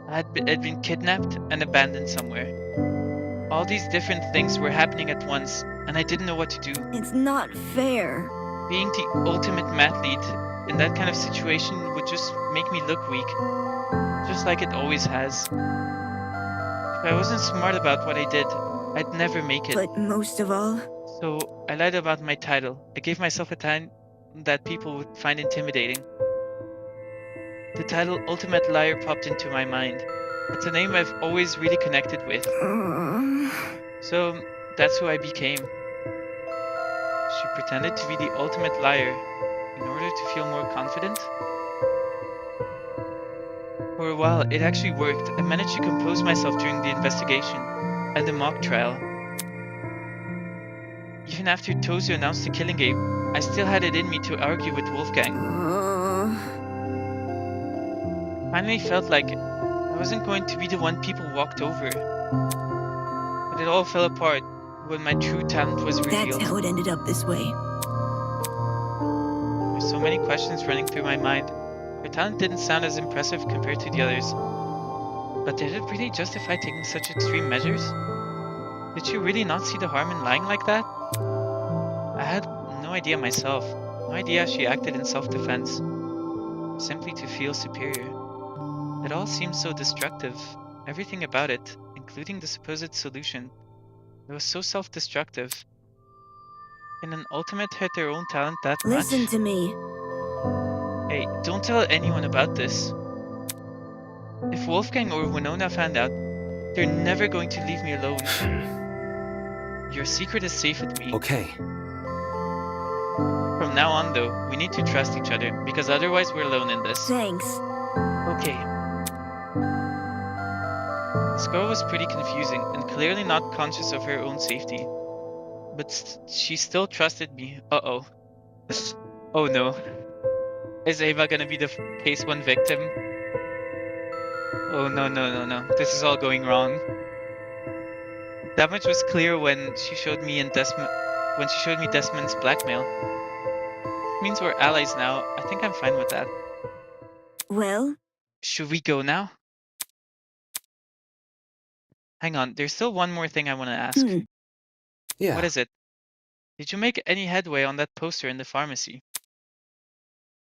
I'd been kidnapped and abandoned somewhere. All these different things were happening at once, and I didn't know what to do. It's not fair. Being the ultimate mathlete in that kind of situation would just make me look weak. Just like it always has. If I wasn't smart about what I did, I'd never make it. But most of all... So, I lied about my title. I gave myself a title that people would find intimidating. The title Ultimate Liar popped into my mind. It's a name I've always really connected with. So, that's who I became. She pretended to be the ultimate liar in order to feel more confident. For a while, it actually worked. I managed to compose myself during the investigation and the mock trial. Even after Tozu announced the killing game, I still had it in me to argue with Wolfgang. Finally felt like I wasn't going to be the one people walked over. But But it all fell apart when my true talent was That's revealed. how it ended up this way. There's so many questions running through my mind. Her talent didn't sound as impressive compared to the others. But did it really justify taking such extreme measures? Did she really not see the harm in lying like that? I had no idea myself. No idea she acted in self-defense. Simply to feel superior. It all seemed so destructive. Everything about it, including the supposed solution. It was so self-destructive. Can an ultimate hurt their own talent that much? Listen to me. Hey, don't tell anyone about this. If Wolfgang or Winona found out, they're never going to leave me alone. Your secret is safe with me. Okay. From now on, though, we need to trust each other, because otherwise we're alone in this. Thanks. Okay. This girl was pretty confusing, and clearly not conscious of her own safety. But she still trusted me. Uh-oh. Oh no. Is Ava gonna be the case 1 victim? Oh no. This is all going wrong. That much was clear when she showed me Desmond's blackmail. It means we're allies now. I think I'm fine with that. Well? Should we go now? Hang on, there's still one more thing I want to ask. Yeah. What is it? Did you make any headway on that poster in the pharmacy?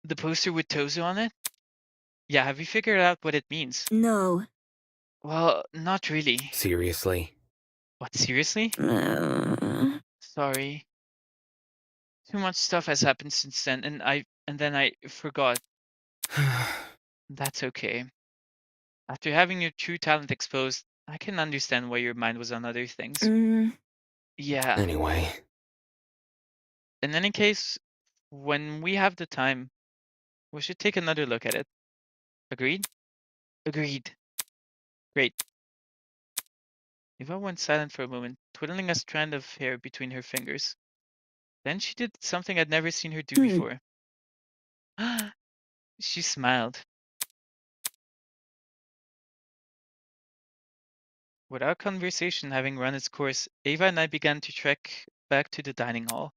The poster with Tozu on it? Yeah, have you figured out what it means? No. Well, not really. Seriously? What, seriously? Sorry. Too much stuff has happened since then, and then I forgot. That's okay. After having your true talent exposed, I can understand why your mind was on other things. Yeah. Anyway. In any case, when we have the time, we should take another look at it. Agreed? Agreed. Great. Eva went silent for a moment, twiddling a strand of hair between her fingers. Then she did something I'd never seen her do before. She smiled. With our conversation having run its course, Ava and I began to trek back to the dining hall.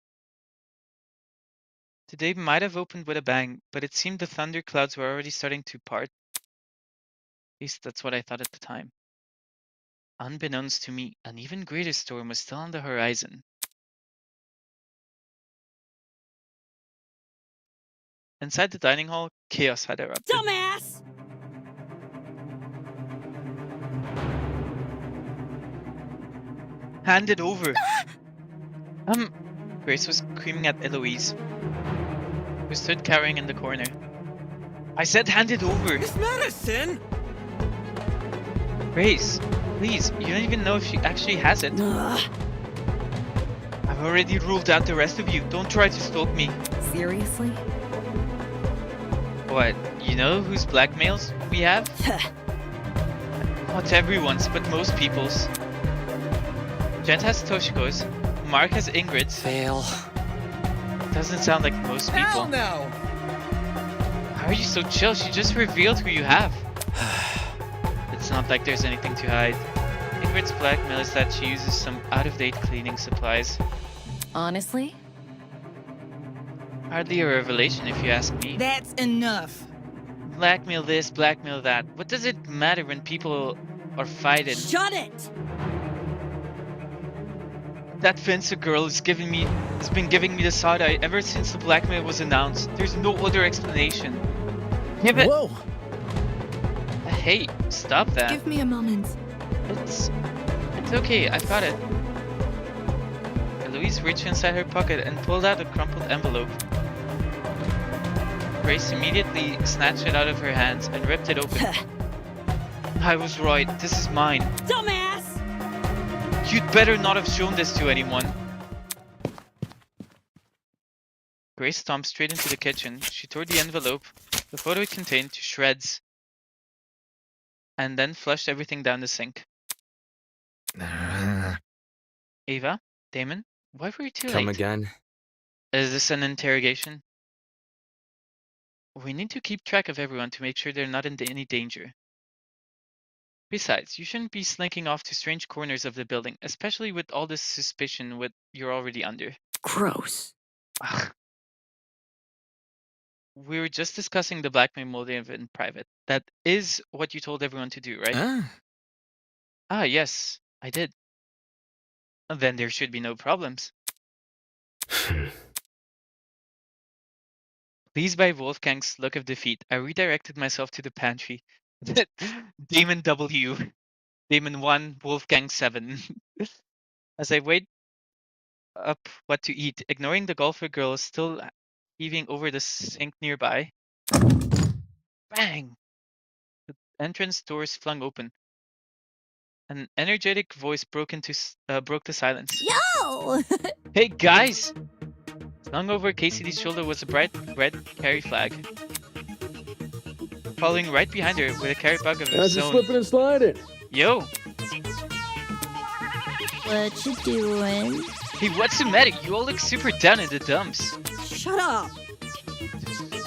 The day might have opened with a bang, but it seemed the thunder clouds were already starting to part. At least that's what I thought at the time. Unbeknownst to me, an even greater storm was still on the horizon. Inside the dining hall, chaos had erupted. Dumbass! Hand it over! Grace was screaming at Eloise, who stood cowering in the corner. I said hand it over! It's medicine! Grace, please, you don't even know if she actually has it. I've already ruled out the rest of you. Don't try to stalk me. Seriously? What, you know whose blackmails we have? Not everyone's, but most people's. Jet has Toshiko's, Mark has Ingrid's. Fail. Doesn't sound like most people. Hell no! How are you so chill? She just revealed who you have. It's not like there's anything to hide. Ingrid's blackmail is that she uses some out-of-date cleaning supplies. Honestly? Hardly a revelation if you ask me. That's enough. Blackmail this, blackmail that. What does it matter when people are fighting? Shut it! That Fencer girl has been giving me the side eye ever since the blackmail was announced. There's no other explanation. Give it. Whoa! Hey, stop that. Give me a moment. It's okay, I've got it. Eloise reached inside her pocket and pulled out a crumpled envelope. Grace immediately snatched it out of her hands and ripped it open. I was right, this is mine. Dumbass! You'd better not have shown this to anyone. Grace stomped straight into the kitchen. She tore the envelope, the photo it contained, to shreds, and then flushed everything down the sink. Ava? Damon? Why were you too late? Come again? Is this an interrogation? We need to keep track of everyone to make sure they're not in any danger. Besides, you shouldn't be slinking off to strange corners of the building, especially with all this suspicion you're already under. Gross. We were just discussing the blackmail motive in private. That is what you told everyone to do, right? Ah, yes, I did. Then there should be no problems. Pleased by Wolfgang's look of defeat, I redirected myself to the pantry. Damon W. Damon 1, Wolfgang 7. As I weighed up what to eat, ignoring the golfer girl still heaving over the sink nearby. Bang! The entrance doors flung open. An energetic voice broke the silence. Yo! Hey guys! Slung over Cassidy's shoulder was a bright red carry flag. Following right behind her with a carry bag of That's his a own. slipping and sliding. Yo! What you doing? Hey, what's the matter? You all look super down in the dumps. Shut up.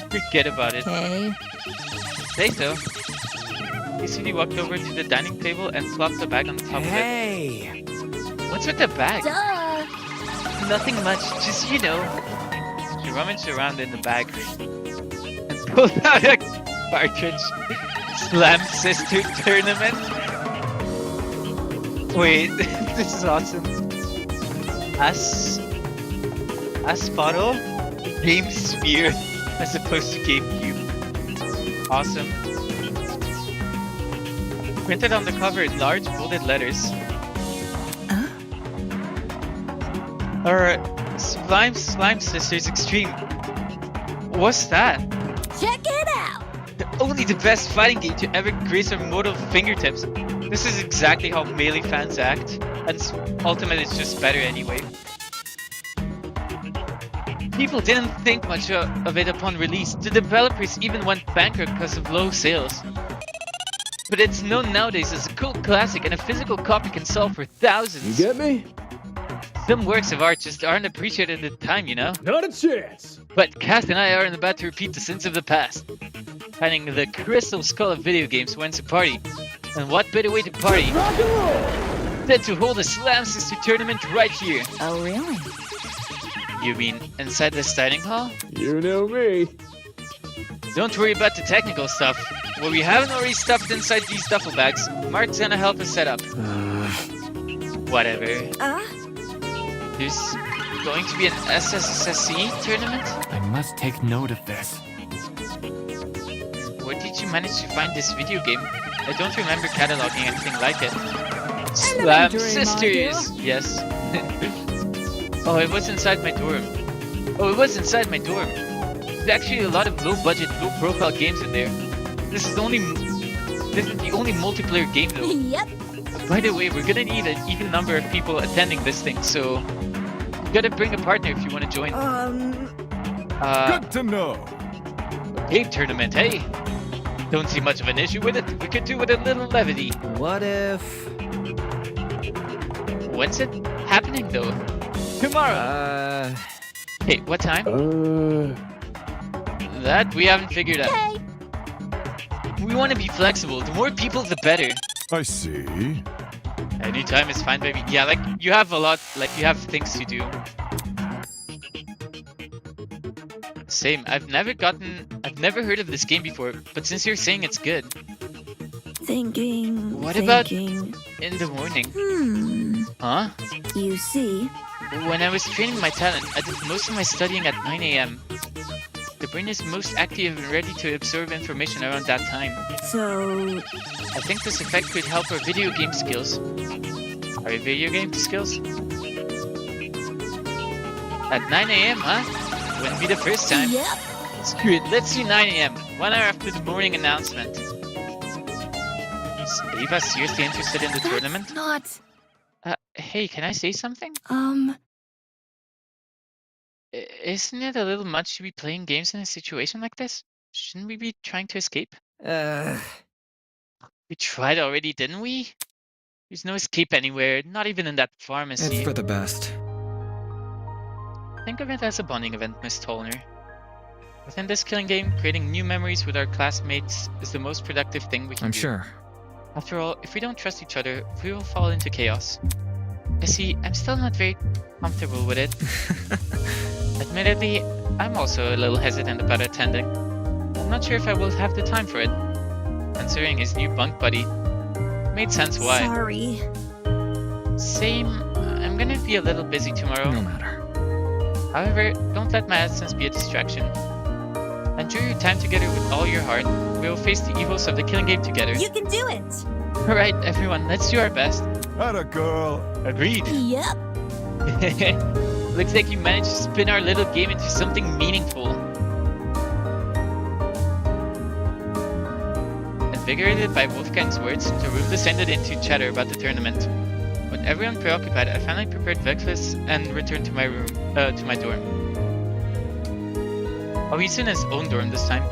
Forget about it. Okay. Say so. Cassidy walked over to the dining table and plopped the bag on top Hey! of it. What's with the bag? Duh. Nothing much, just you know. She rummaged around in the bag and pulled out a cartridge. Slam Sister Tournament. Wait, this is awesome. Asparo? Game Sphere as opposed to GameCube. Awesome. Printed on the cover in large bolded letters. Sublime Slime Sisters Extreme. What's that? Check it out. Only the best fighting game to ever grace our mortal fingertips. This is exactly how Melee fans act, and Ultimate is just better anyway. People didn't think much of it upon release. The developers even went bankrupt because of low sales. But it's known nowadays as a cult classic, and a physical copy can sell for thousands. You get me? Some works of art just aren't appreciated at the time, you know? Not a chance. But Cass and I aren't about to repeat the sins of the past. Finding the crystal skull of video games when's a party. And what better way to party Rock and roll. than to hold a Slam Sister tournament right here? Oh, really? You mean inside this dining hall? You know me. Don't worry about the technical stuff. What we haven't already stuffed inside these duffel bags, Mark's gonna help us set up. Whatever. There's going to be an SSSC tournament? I must take note of this. Where did you manage to find this video game? I don't remember cataloging anything like it. Slam Sisters! Yes. Oh, it was inside my dorm. There's actually a lot of low-budget, low-profile games in there. This is the only multiplayer game though. Yep. By the way, we're gonna need an even number of people attending this thing, so you gotta bring a partner if you want to join. Good to know. Game tournament, hey? Don't see much of an issue with it. We could do with a little levity. What if... When's it happening though? Tomorrow. Hey, what time? That we haven't figured out. Okay. We want to be flexible. The more people, the better. I see. Any time is fine, baby. Yeah, like you have you have things to do. Same. I've never heard of this game before, but since you're saying it's good. What about in the morning? Huh? You see? When I was training my talent, I did most of my studying at 9 AM. The brain is most active and ready to absorb information around that time. So... I think this effect could help our video game skills. Our video game skills? At 9 AM, huh? Wouldn't be the first time. Yep. Screw it, let's do 9 AM. 1 hour after the morning announcement. Is Ava seriously interested in the tournament? Not... Hey, can I say something? Isn't it a little much to be playing games in a situation like this? Shouldn't we be trying to escape? We tried already, didn't we? There's no escape anywhere, not even in that pharmacy. It's for the best. Think of it as a bonding event, Miss Tollner. Within this killing game, creating new memories with our classmates is the most productive thing we can do. I'm sure. After all, if we don't trust each other, we will fall into chaos. You see, I'm still not very comfortable with it. Admittedly, I'm also a little hesitant about attending. I'm not sure if I will have the time for it. Considering his new bunk buddy. Made sense why. Sorry. Same. I'm gonna be a little busy tomorrow. No matter. However, don't let my absence be a distraction. Enjoy your time together with all your heart. We will face the evils of the killing game together. You can do it. Alright, everyone, let's do our best. Atta girl. Agreed. Yep. Looks like you managed to spin our little game into something meaningful. Invigorated by Wolfgang's words, the room descended into chatter about the tournament. With everyone preoccupied, I finally prepared breakfast and returned to my room, to my dorm. Oh, he's in his own dorm this time.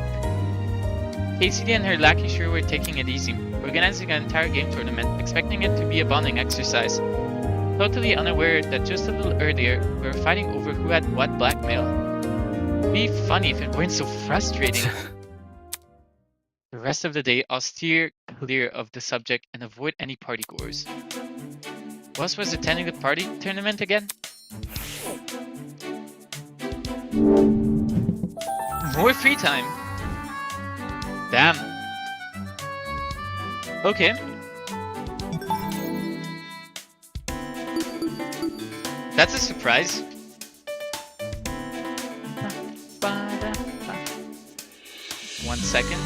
Cassidy and her lackey sure were taking it easy, organizing an entire game tournament, expecting it to be a bonding exercise. Totally unaware that just a little earlier, we were fighting over who had what blackmail. It'd be funny if it weren't so frustrating. The rest of the day, I'll steer clear of the subject and avoid any party goers. Who else was attending the party tournament again? More free time! Damn. Okay. That's a surprise. 1 second.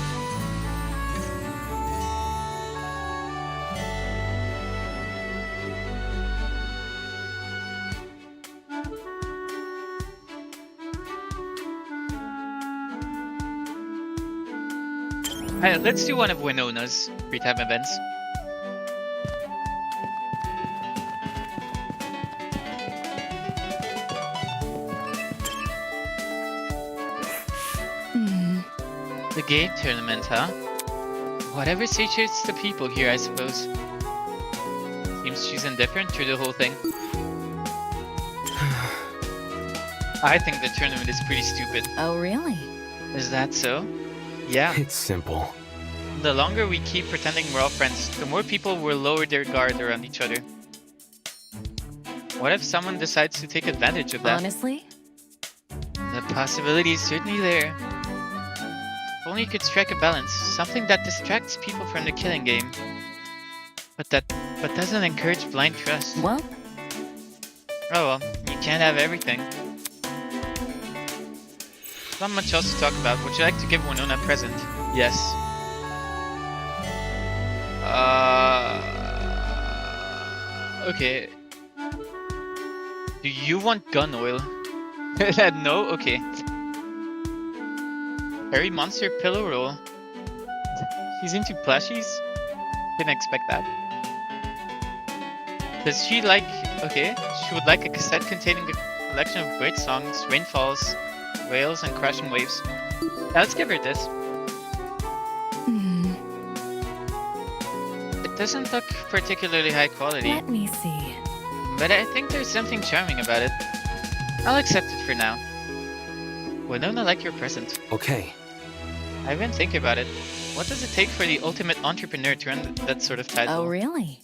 Alright, let's do one of Winona's free time events. The gay tournament, huh? Whatever satiates the people here, I suppose. Seems she's indifferent through the whole thing. I think the tournament is pretty stupid. Oh, really? Is that so? Yeah. It's simple. The longer we keep pretending we're all friends, the more people will lower their guard around each other. What if someone decides to take advantage of that? Honestly? The possibility is certainly there. If only you could strike a balance, something that distracts people from the killing game, but doesn't encourage blind trust. Well? Oh well, you can't have everything. Not much else to talk about. Would you like to give Winona a present? Yes. Okay. Do you want gun oil? No? Okay. Hairy monster pillow roll. She's into plushies? Didn't expect that. Does she like... Okay. She would like a cassette containing a collection of great songs, rainfalls, whales, and crashing waves. Yeah, let's give her this. It doesn't look particularly high quality. Let me see. But I think there's something charming about it. I'll accept it for now. Winona, like your present. Okay. I've been thinking about it. What does it take for the ultimate entrepreneur to run that sort of title? Oh, really?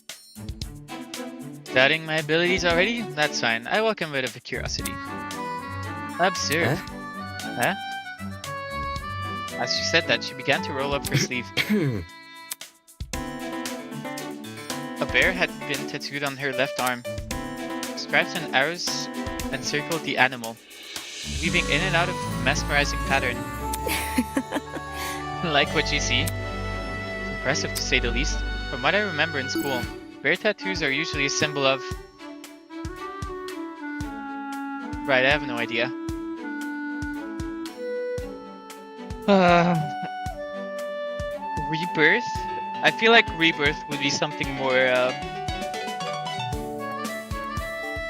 Doubting my abilities already? That's fine. I welcome a bit of curiosity. Absurd. Huh? As she said that, she began to roll up her sleeve. A bear had been tattooed on her left arm. Stripes and arrows encircled the animal, weaving in and out of a mesmerizing pattern. Like what you see? Impressive to say the least. From what I remember in school, bear tattoos are usually a symbol of... Right, I have no idea. Rebirth? I feel like rebirth would be something more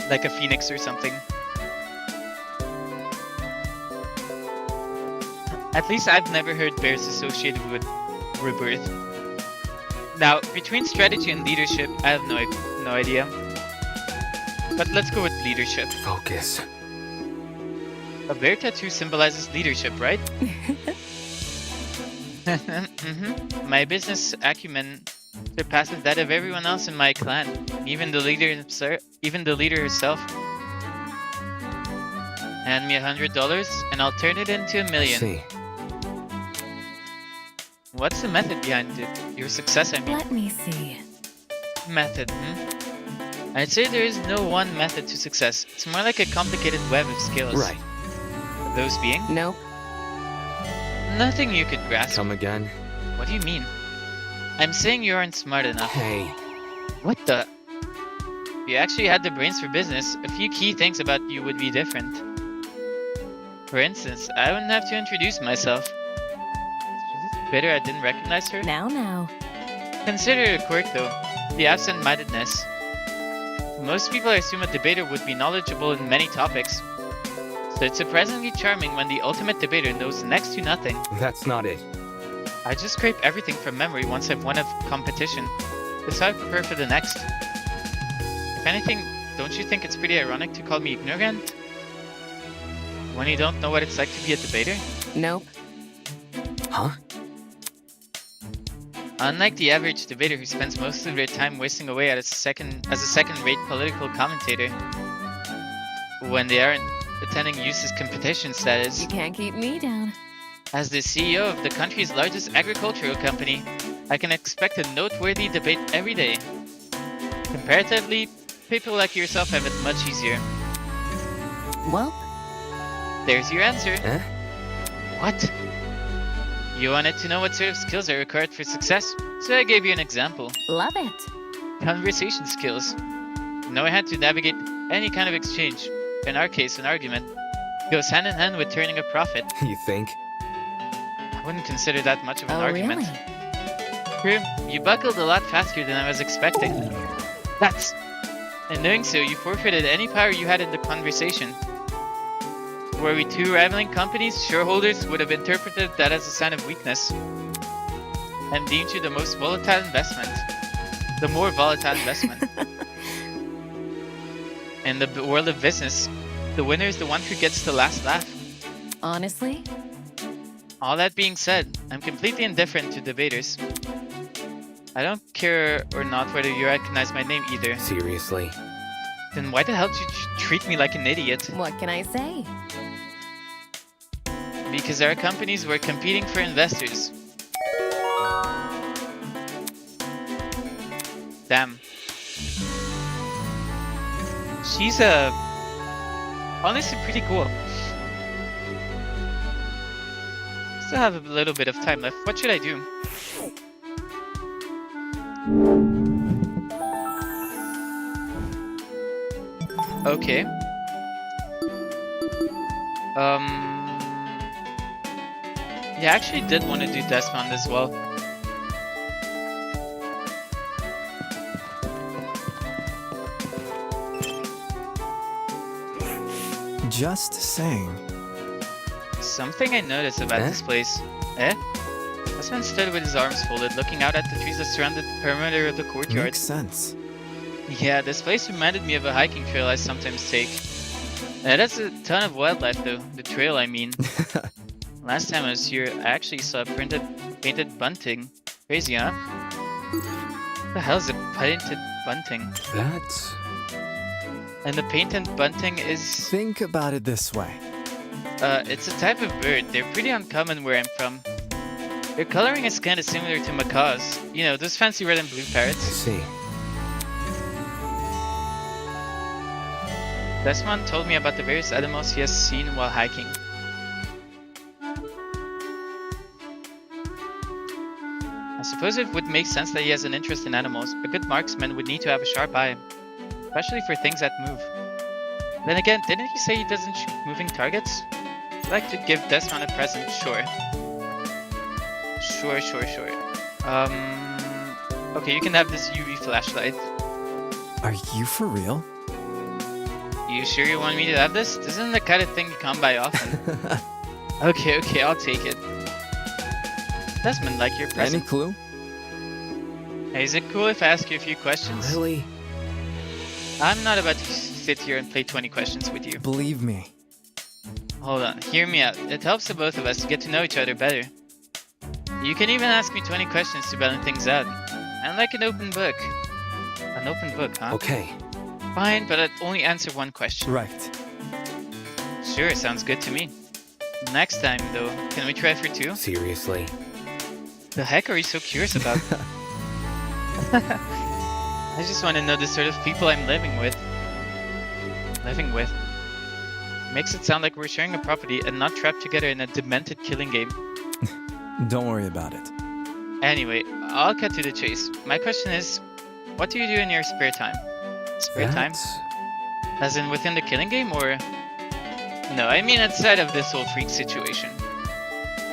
like a phoenix or something. At least I've never heard bears associated with rebirth. Now, between strategy and leadership, I have no idea. But let's go with leadership. Focus. A bear tattoo symbolizes leadership, right? My business acumen surpasses that of everyone else in my clan, even the leader herself. Hand me $100 and I'll turn it into $1 million. See. What's the method behind it? Your success, I mean. Let me see. Method, I'd say there is no one method to success. It's more like a complicated web of skills. Right. Those being? Nope. Nothing you could grasp. Come again? What do you mean? I'm saying you aren't smart enough. Hey. What the? If you actually had the brains for business, a few key things about you would be different. For instance, I wouldn't have to introduce myself. Is it bitter I didn't recognize her? Now. Consider it a quirk though. The absent-mindedness. Most people assume a debater would be knowledgeable in many topics. So it's surprisingly charming when the ultimate debater knows next to nothing. That's not it. I just scrape everything from memory once I've won a competition. That's how I prepare for the next. If anything, don't you think it's pretty ironic to call me ignorant? When you don't know what it's like to be a debater? Nope. Huh? Unlike the average debater who spends most of their time wasting away as a second-rate political commentator, when they aren't attending useless competitions, that is. You can't keep me down. As the CEO of the country's largest agricultural company, I can expect a noteworthy debate every day. Comparatively, people like yourself have it much easier. Well, there's your answer. Eh? What? You wanted to know what sort of skills are required for success, so I gave you an example. love it. Conversation skills. Know how to navigate any kind of exchange. In our case, an argument goes hand in hand with turning a profit. You think? I wouldn't consider that much of an argument. Really? True, you buckled a lot faster than I was expecting. That's... In doing so, you forfeited any power you had in the conversation. Were we two rivaling companies, shareholders would have interpreted that as a sign of weakness and deemed you the most volatile investment. The more volatile investment. In the world of business, the winner is the one who gets the last laugh. Honestly? All that being said, I'm completely indifferent to debaters. I don't care or not whether you recognize my name either. Seriously? Then why the hell did you treat me like an idiot? What can I say? Because our companies were competing for investors. Damn. She's honestly pretty cool. Still have a little bit of time left. What should I do? Okay. Yeah, I actually did want to do Desmond as well. Just saying. Something I noticed about this place. Eh? Desmond stood with his arms folded, looking out at the trees that surrounded the perimeter of the courtyard. Makes sense. Yeah, this place reminded me of a hiking trail I sometimes take. It has a ton of wildlife though, the trail I mean. Last time I was here, I actually saw painted bunting. Crazy, huh? What the hell is a painted bunting? That's... And the painted bunting is... Think about it this way. It's a type of bird. They're pretty uncommon where I'm from. Their coloring is kinda similar to macaws. You know, those fancy red and blue parrots. I see. Desmond told me about the various animals he has seen while hiking. I suppose it would make sense that he has an interest in animals. A good marksman would need to have a sharp eye, especially for things that move. Then again, didn't he say he doesn't shoot moving targets? I'd like to give Desmond a present, sure. Sure. Okay, you can have this UV flashlight. Are you for real? You sure you want me to have this? This isn't the kind of thing you come by often. Okay, I'll take it. Desmond, like your present. Any clue? Hey, is it cool if I ask you a few questions? Really? I'm not about to sit here and play 20 questions with you. Believe me. Hold on, hear me out. It helps the both of us to get to know each other better. You can even ask me 20 questions to balance things out. I'm like an open book. An open book, huh? Okay. Fine, but I'd only answer one question. Right. Sure, sounds good to me. Next time, though, can we try for 2? Seriously. The heck are you so curious about? I just want to know the sort of people I'm living with. Makes it sound like we're sharing a property and not trapped together in a demented killing game. Don't worry about it. Anyway, I'll cut to the chase. My question is, what do you do in your spare time? Spare time? As in within the killing game, or? No, I mean outside of this whole freak situation.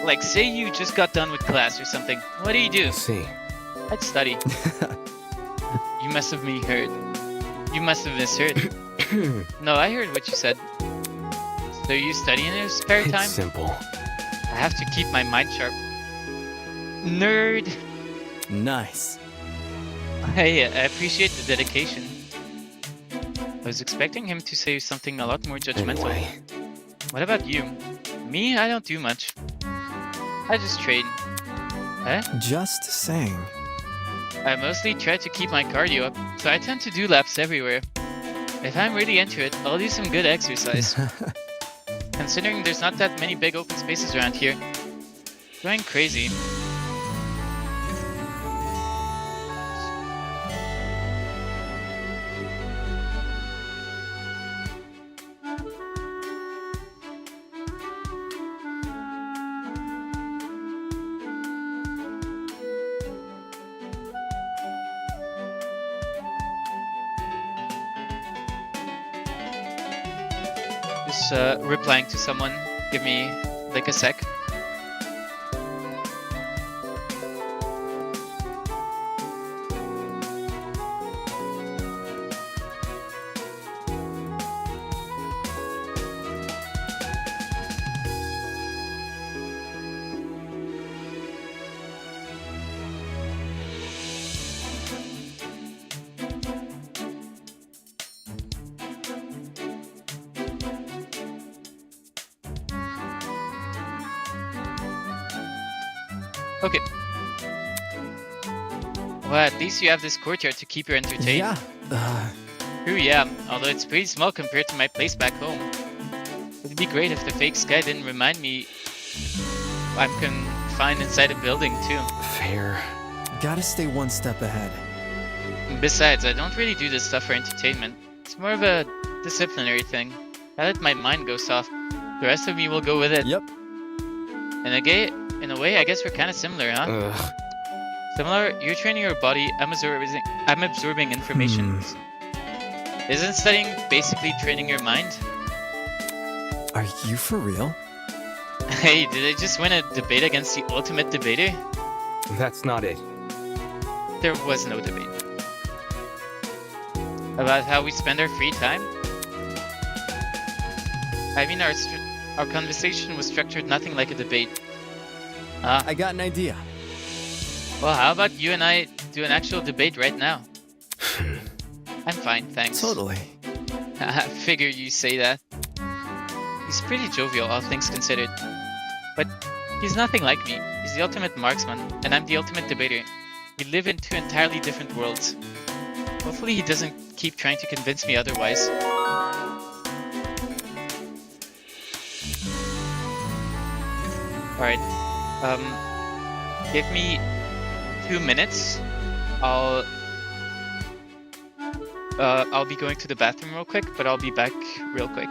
Like, say you just got done with class or something. What do you do? I see. I'd study. You must have misheard. You must have misheard. No, I heard what you said. So you study in your spare time? It's simple. I have to keep my mind sharp. Nerd! Nice. Hey, I appreciate the dedication. I was expecting him to say something a lot more judgmental. Anyway. What about you? Me, I don't do much. I just train. Huh? Just saying. I mostly try to keep my cardio up, so I tend to do laps everywhere. If I'm really into it, I'll do some good exercise. Considering there's not that many big open spaces around here. Going crazy. Replying to someone. Give me like a sec. Okay. Well, at least you have this courtyard to keep you entertained. Yeah. True, yeah. Although it's pretty small compared to my place back home. It'd be great if the fake sky didn't remind me I'm confined inside a building too. Fair. Gotta stay one step ahead. Besides, I don't really do this stuff for entertainment. It's more of a disciplinary thing. I let my mind go soft. The rest of me will go with it. Yep. In a way, I guess we're kind of similar, huh? Ugh. Similar, you're training your body, I'm absorbing information. Isn't studying basically training your mind? Are you for real? Hey, did I just win a debate against the ultimate debater? That's not it. There was no debate. About how we spend our free time? I mean, our conversation was structured nothing like a debate. I got an idea. Well, how about you and I do an actual debate right now? I'm fine, thanks. Totally. I figure you say that. He's pretty jovial, all things considered. But he's nothing like me. He's the ultimate marksman, and I'm the ultimate debater. We live in two entirely different worlds. Hopefully he doesn't keep trying to convince me otherwise. Alright. Give me 2 minutes. I'll be going to the bathroom real quick, but I'll be back real quick.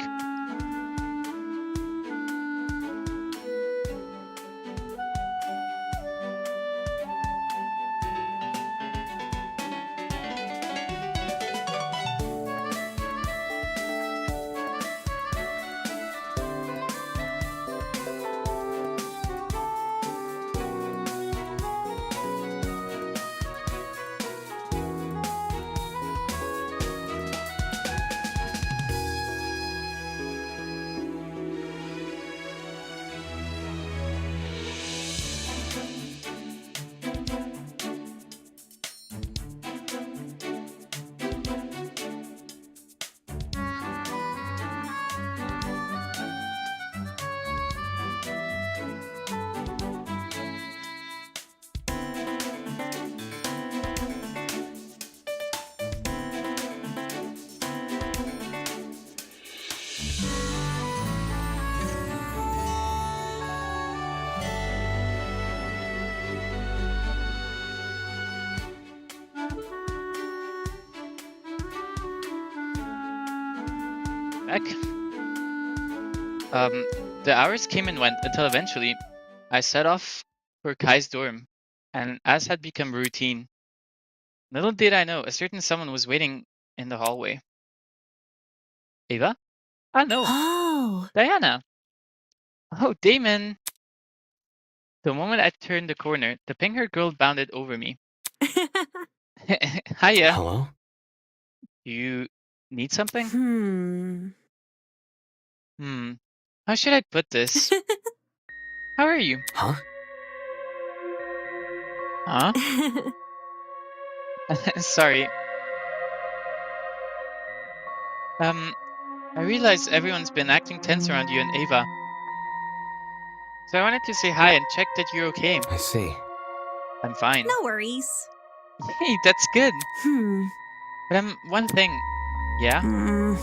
back. The hours came and went until eventually I set off for Kai's dorm, and as had become routine, little did I know a certain someone was waiting in the hallway. Ava? Ah, no. Oh. Diana. Oh, Damon. The moment I turned the corner, the pink-haired girl bounded over me. Hiya. Hello? You need something? Hmm. How should I put this? How are you? Huh? Huh? Sorry. I realize everyone's been acting tense around you and Ava. So I wanted to say hi and check that you're okay. I see. I'm fine. No worries. Hey, that's good. Hmm. But one thing. Yeah? Hmm.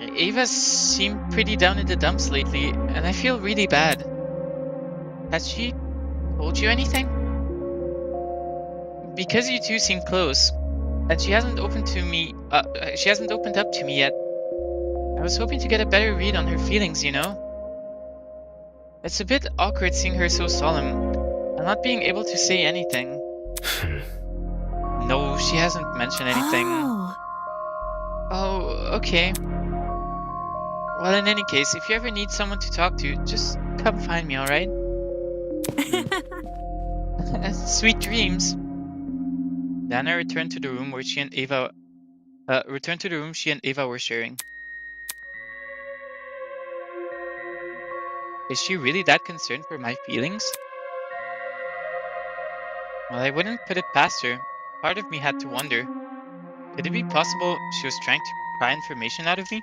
Ava seemed pretty down in the dumps lately, and I feel really bad. Has she told you anything? Because you two seem close, and she hasn't opened up to me yet. I was hoping to get a better read on her feelings, you know? It's a bit awkward seeing her so solemn, and not being able to say anything. No, she hasn't mentioned anything. Oh, okay. Well, in any case, if you ever need someone to talk to, just come find me, alright? Sweet dreams. Dana returned to the room where she and Ava were sharing. Is she really that concerned for my feelings? Well, I wouldn't put it past her. Part of me had to wonder. Could it be possible she was trying to pry information out of me?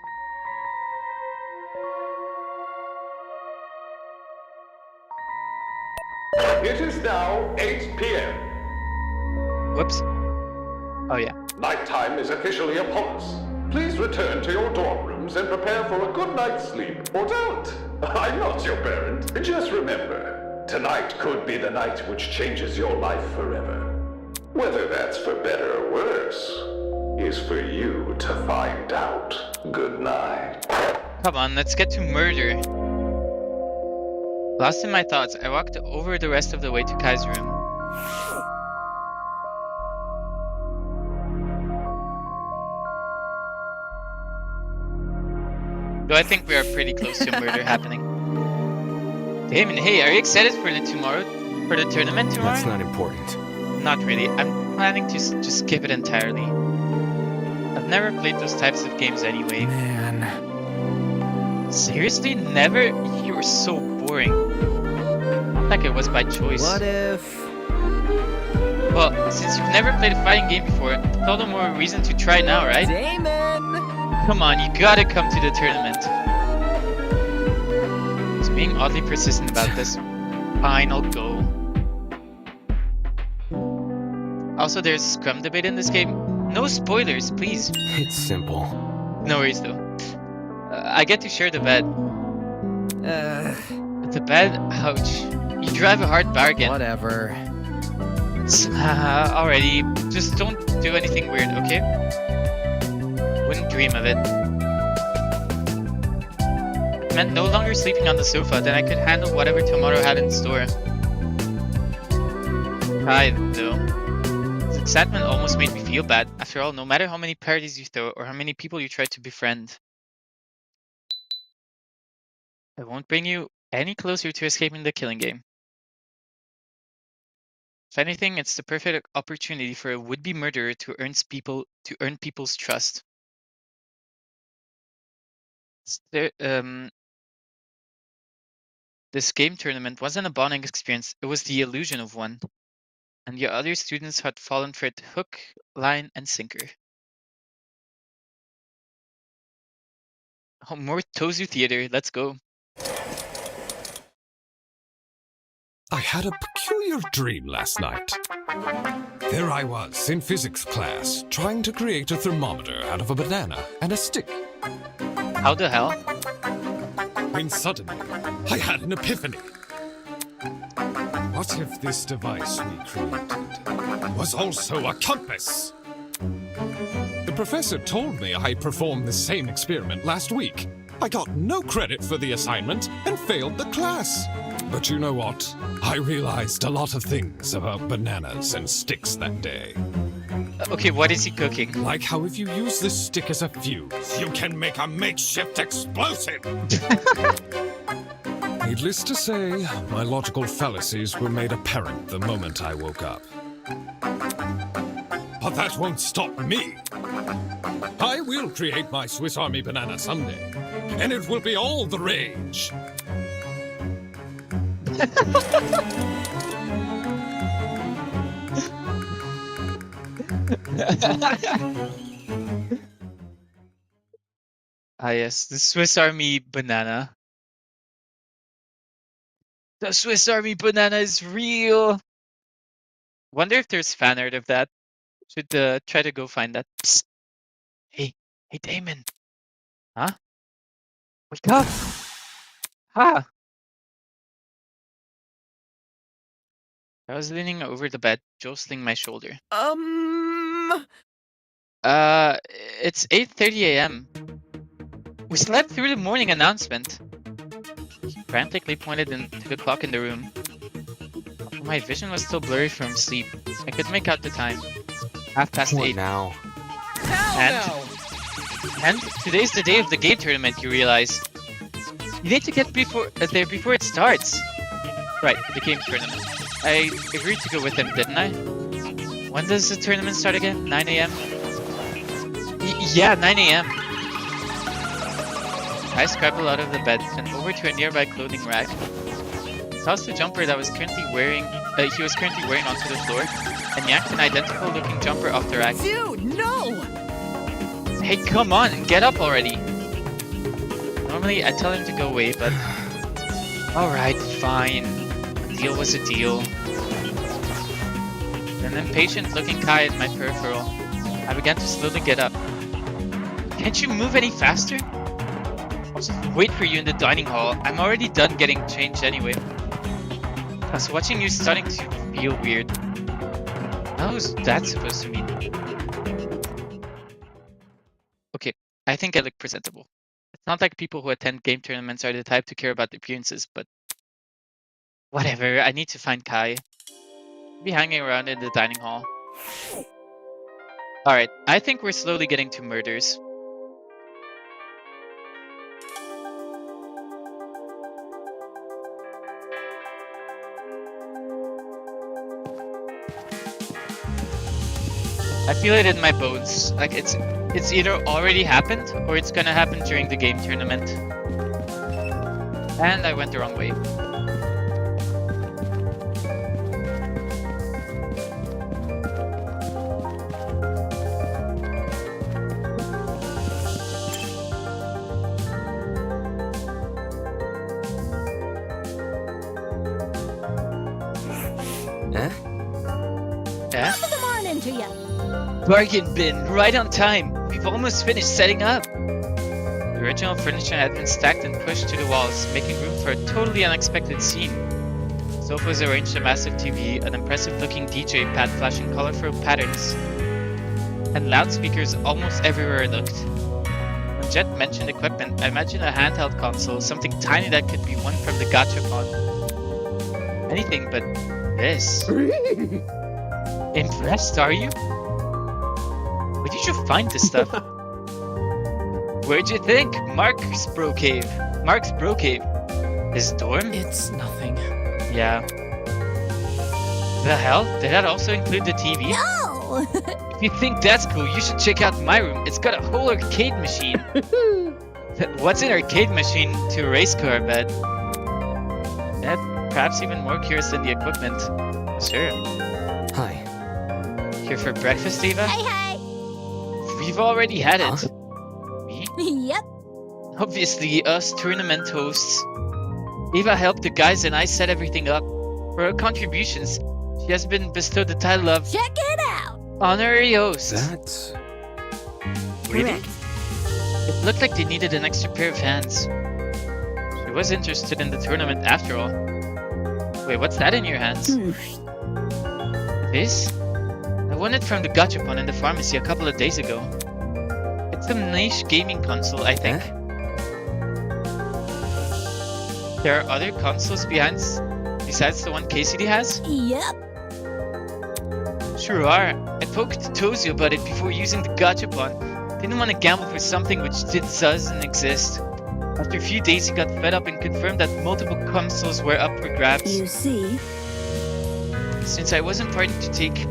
It is now 8 p.m. Whoops. Oh yeah. Nighttime is officially upon us. Please return to your dorm rooms and prepare for a good night's sleep. Or don't. I'm not your parent. Just remember, tonight could be the night which changes your life forever. Whether that's for better or worse is for you to find out. Good night. Come on, let's get to murder. Lost in my thoughts, I walked over the rest of the way to Kai's room. Though I think we are pretty close to a murder happening. Damon, hey, are you excited for the tournament tomorrow? That's not important. Not really. I'm planning to just skip it entirely. I've never played those types of games anyway. Man. Seriously? Never? You were so boring. Not like it was by choice. What if... Well, since you've never played a fighting game before, it's all the more reason to try now, right? Damon! Come on, you gotta come to the tournament. He's being oddly persistent about this. Fine, I'll go. Also, there's Scrum debate in this game. No spoilers, please. It's simple. No worries though. I get to share the bed. The bed? Ouch. You drive a hard bargain. Whatever. Alrighty. Just don't do anything weird, okay? Wouldn't dream of it. It meant no longer sleeping on the sofa, then I could handle whatever tomorrow had in store. Pride, though. This excitement almost made me feel bad. After all, no matter how many parties you throw or how many people you try to befriend, I won't bring you any closer to escaping the killing game. If anything, it's the perfect opportunity for a would-be murderer to earn people's trust. This game tournament wasn't a bonding experience, it was the illusion of one. And the other students had fallen for it hook, line, and sinker. Oh, more Tozu Theater, let's go. I had a peculiar dream last night. There I was, in physics class, trying to create a thermometer out of a banana and a stick. How the hell? When suddenly, I had an epiphany. What if this device we created was also a compass? The professor told me I performed the same experiment last week. I got no credit for the assignment and failed the class. But you know what? I realized a lot of things about bananas and sticks that day. Okay, what is he cooking? Like how if you use this stick as a fuse, you can make a makeshift explosive! Needless to say, my logical fallacies were made apparent the moment I woke up. But that won't stop me! I will create my Swiss Army banana someday, and it will be all the rage! Ah yes, the Swiss Army banana. The Swiss Army banana is real! Wonder if there's fan art of that. Should try to go find that. Psst. Hey Damon. Huh? Wake up! Ha! I was leaning over the bed, jostling my shoulder. It's 8:30 a.m. We slept through the morning announcement. He frantically pointed to the clock in the room. My vision was still blurry from sleep. I could make out the time. 8:30 now. And today's the day of the game tournament, you realize. You need to get there before it starts. Right, the game tournament. I agreed to go with him, didn't I? When does the tournament start again? 9 a.m.? Yeah, 9 a.m. I scrambled out of the bed and over to a nearby clothing rack. Tossed the jumper that he was currently wearing onto the floor, and yanked an identical-looking jumper off the rack. Dude, no! Hey, come on, get up already! Normally, I'd tell him to go away, but... Alright, fine. A deal was a deal. An impatient-looking Kai in my peripheral. I began to slowly get up. Can't you move any faster? I'll just wait for you in the dining hall. I'm already done getting changed anyway. I was watching you starting to feel weird. What was that supposed to mean? Okay, I think I look presentable. It's not like people who attend game tournaments are the type to care about appearances, but... Whatever, I need to find Kai. He'll be hanging around in the dining hall. Alright, I think we're slowly getting to murders. I feel it in my bones. Like it's either already happened or it's gonna happen during the game tournament. And I went the wrong way. Good morning to you. Bargain bin, right on time. We've almost finished setting up. The original furniture had been stacked and pushed to the walls, making room for a totally unexpected scene. Sofas arranged a massive TV, an impressive-looking DJ pad flashing colorful patterns, and loudspeakers almost everywhere I looked. When Jet mentioned equipment, I imagined a handheld console, something tiny that could be won from the gachapon. Anything but this. Impressed, are you? Where did you find this stuff? Where'd you think? Mark's Bro Cave. His dorm? It's nothing. Yeah. The hell? Did that also include the TV? No! If you think that's cool, you should check out my room. It's got a whole arcade machine. What's an arcade machine to a race car, I bet? Perhaps even more curious than the equipment. Sure. Hi. Here for breakfast, Eva? Hey! We've already had it. Me? Yep. Obviously, us tournament hosts. Eva helped the guys and I set everything up. For her contributions, she has been bestowed the title of... Check it out! Honorary host. That's... Really? Correct. It looked like they needed an extra pair of hands. She was interested in the tournament after all. Wait, what's that in your hands? This? I won it from the gachapon in the pharmacy a couple of days ago. some niche gaming console, I think. There are other consoles besides the one KCD has? Yep. Sure are. I poked Tozu about it before using the gachapon. Didn't want to gamble for something which doesn't exist. After a few days, he got fed up and confirmed that multiple consoles were up for grabs. You see? Since I wasn't planning to take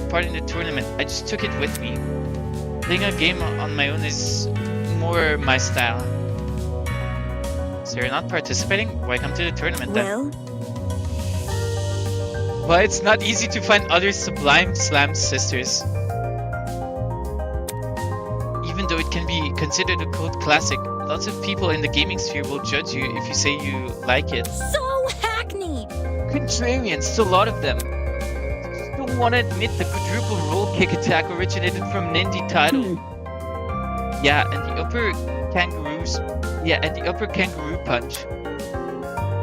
part in the tournament, I just took it with me. Playing a game on my own is more my style. So you're not participating? Why come to the tournament then? Well, it's not easy to find other Sublime Slam sisters. Even though it can be considered a cult classic, lots of people in the gaming sphere will judge you if you say you like it. So hackneyed! Contrarians, a lot of them. Just don't want to admit the quadruple roll kick attack originated from Nindy title. Yeah, and the upper kangaroo punch.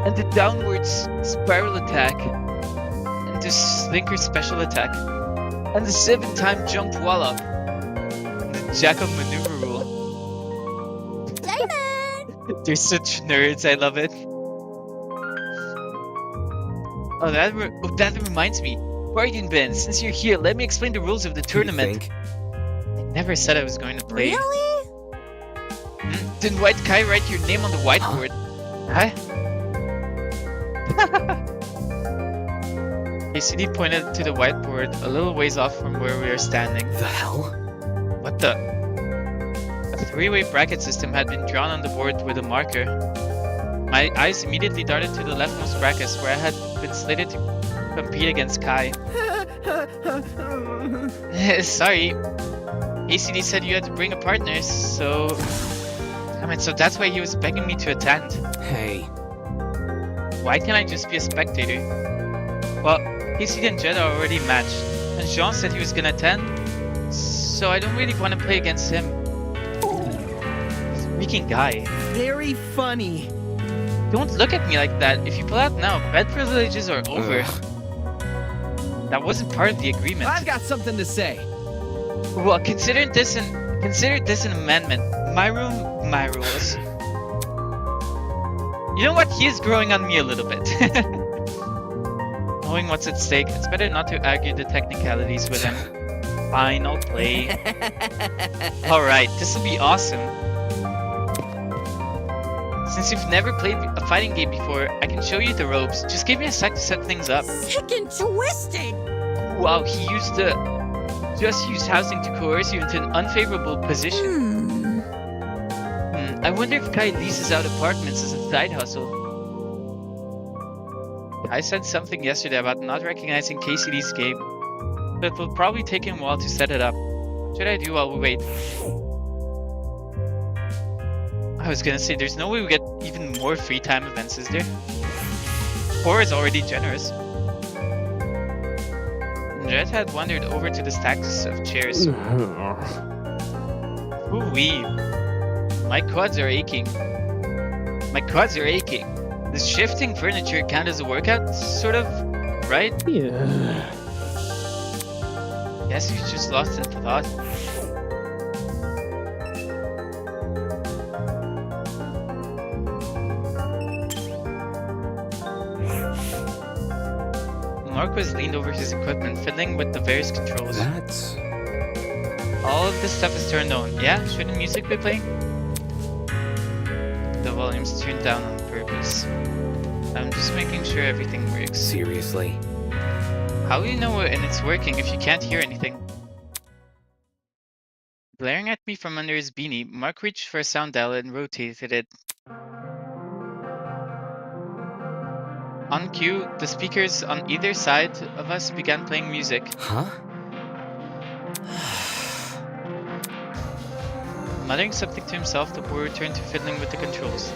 And the downwards spiral attack. And the slinker special attack. And the 7-time jump wallop. And the jack of maneuver rule. David! They're such nerds, I love it. Oh, that reminds me. Guardian Ben, since you're here, let me explain the rules of the tournament. I never said I was going to play. Really? Didn't White Kai write your name on the whiteboard? Huh? KCD pointed to the whiteboard a little ways off from where we are standing. The hell? What the? A 3-way bracket system had been drawn on the board with a marker. My eyes immediately darted to the leftmost brackets where I had been slated to compete against Kai. Sorry. KCD said you had to bring a partner, so... so that's why he was begging me to attend. Hey. Why can't I just be a spectator? Well, KCD and Jed are already matched, and Jean said he was gonna attend, so I don't really want to play against him. Freaking guy. Very funny. Don't look at me like that. If you pull out now, bed privileges are over. That wasn't part of the agreement. I've got something to say. Well, consider this an amendment. My room, my rules. You know what? He is growing on me a little bit. Knowing what's at stake, it's better not to argue the technicalities with him. Fine, I'll play. Alright, this will be awesome. Since you've never played a fighting game before, I can show you the ropes. Just give me a sec to set things up. Sick and twisted! Wow, he just used housing to coerce you into an unfavorable position. I wonder if Kai leases out apartments as a side hustle. I said something yesterday about not recognizing KCD's game, but it will probably take him a while to set it up. What should I do while we wait? I was gonna say, there's no way we get even more free time events, is there? 4 is already generous. Jet had wandered over to the stacks of chairs. Ooh-wee. My quads are aching. Does shifting furniture count as a workout? Sort of, right? Yeah. Guess he's just lost in thought. Marquez leaned over his equipment, fiddling with the various controls. That's... All of this stuff is turned on. Yeah? Shouldn't music be playing? The volume's turned down on purpose. I'm just making sure everything works. Seriously? How do you know when it's working if you can't hear anything? Glaring at me from under his beanie, Mark reached for a sound dial and rotated it. On cue, the speakers on either side of us began playing music. Huh? Muttering something to himself, the boy returned to fiddling with the controls.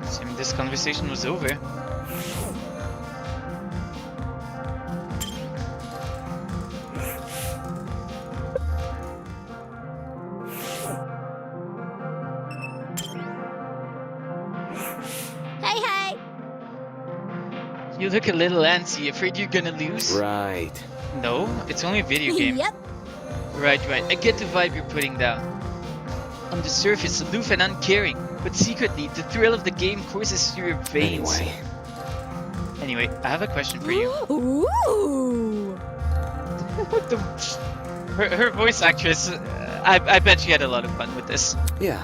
Assuming this conversation was over. Hey! You look a little antsy, afraid you're gonna lose? Right. No, it's only a video game. Yep. Right. I get the vibe you're putting down. On the surface, aloof and uncaring, but secretly, the thrill of the game courses through your veins. Anyway, I have a question for you. Ooh. Her voice actress, I bet she had a lot of fun with this. Yeah.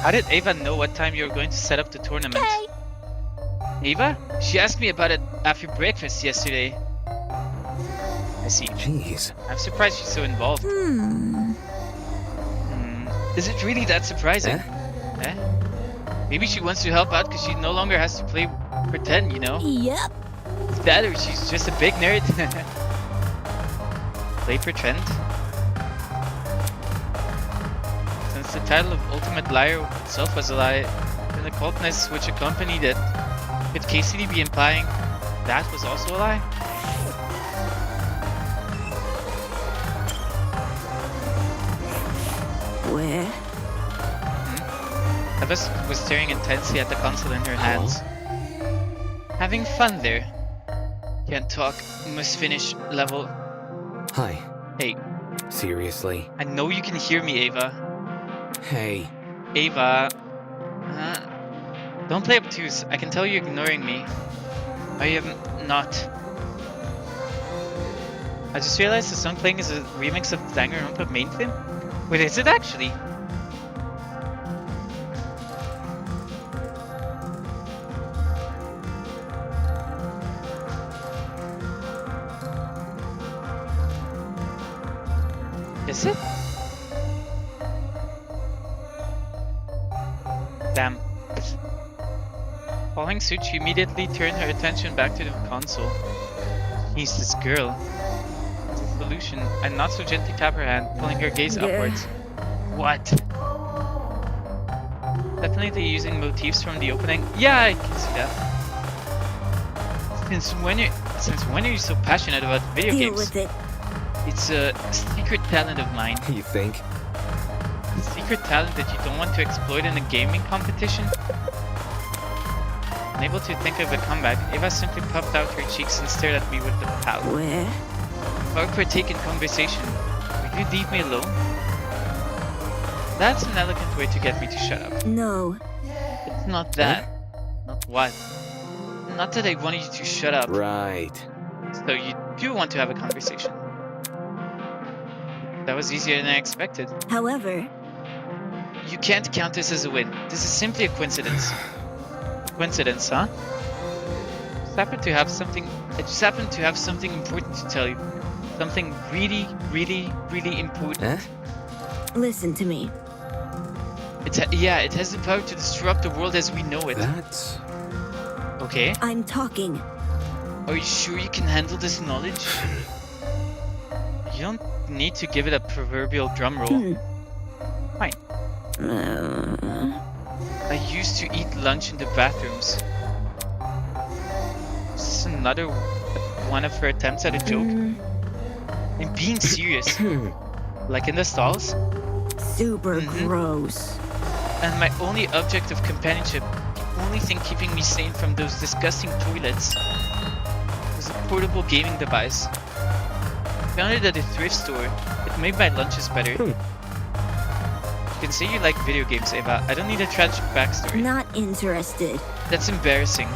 How did Ava know what time you were going to set up the tournament? Hey. Ava? She asked me about it after breakfast yesterday. I see. Jeez. I'm surprised she's so involved. Is it really that surprising? Eh? Maybe she wants to help out because she no longer has to play pretend, you know? Yep. That or she's just a big nerd. Play pretend? Since the title of Ultimate Liar itself was a lie, then the cultness which accompanied it, could Cassidy be implying that was also a lie? Where? Ava was staring intensely at the console in her hands. Having fun there. Can't talk, must finish level. Hi. Hey. Seriously? I know you can hear me, Ava. Hey. Ava. Don't play obtuse. I can tell you're ignoring me. I am not. I just realized the song playing is a remix of Danganronpa main theme. Wait, is it actually? Is it? Damn. Following suit, she immediately turned her attention back to the console. He's this girl. Solution, and not so gently tap her hand, pulling her gaze upwards. What? Definitely using motifs from the opening. Yeah, I can see that. Since when are you so passionate about video Deal games? with it. It's a secret talent of mine. You think? A secret talent that you don't want to exploit in a gaming competition? Unable to think of a comeback, Ava simply puffed out her cheeks and stared at me with a pout. Where? Or partake in conversation. Will you leave me alone? That's an elegant way to get me to shut up. No. It's not that. Not what? Not that I wanted you to shut up. Right. So you do want to have a conversation. That was easier than I expected. However, you can't count this as a win. This is simply a coincidence. Coincidence, huh? I just happen to have something important to tell you. Something really, really, really important. listen to me. It has the power to disrupt the world as we know it. That's... Okay. I'm talking. Are you sure you can handle this knowledge? You don't need to give it a proverbial drum roll. Fine. I used to eat lunch in the bathrooms. Is this another one of her attempts at a joke? I'm being serious. Like in the stalls? Super gross. And my only object of companionship, the only thing keeping me sane from those disgusting toilets, was a portable gaming device. Found it at a thrift store. It made my lunches better. You can say you like video games, Ava. I don't need a tragic backstory. Not interested. That's embarrassing.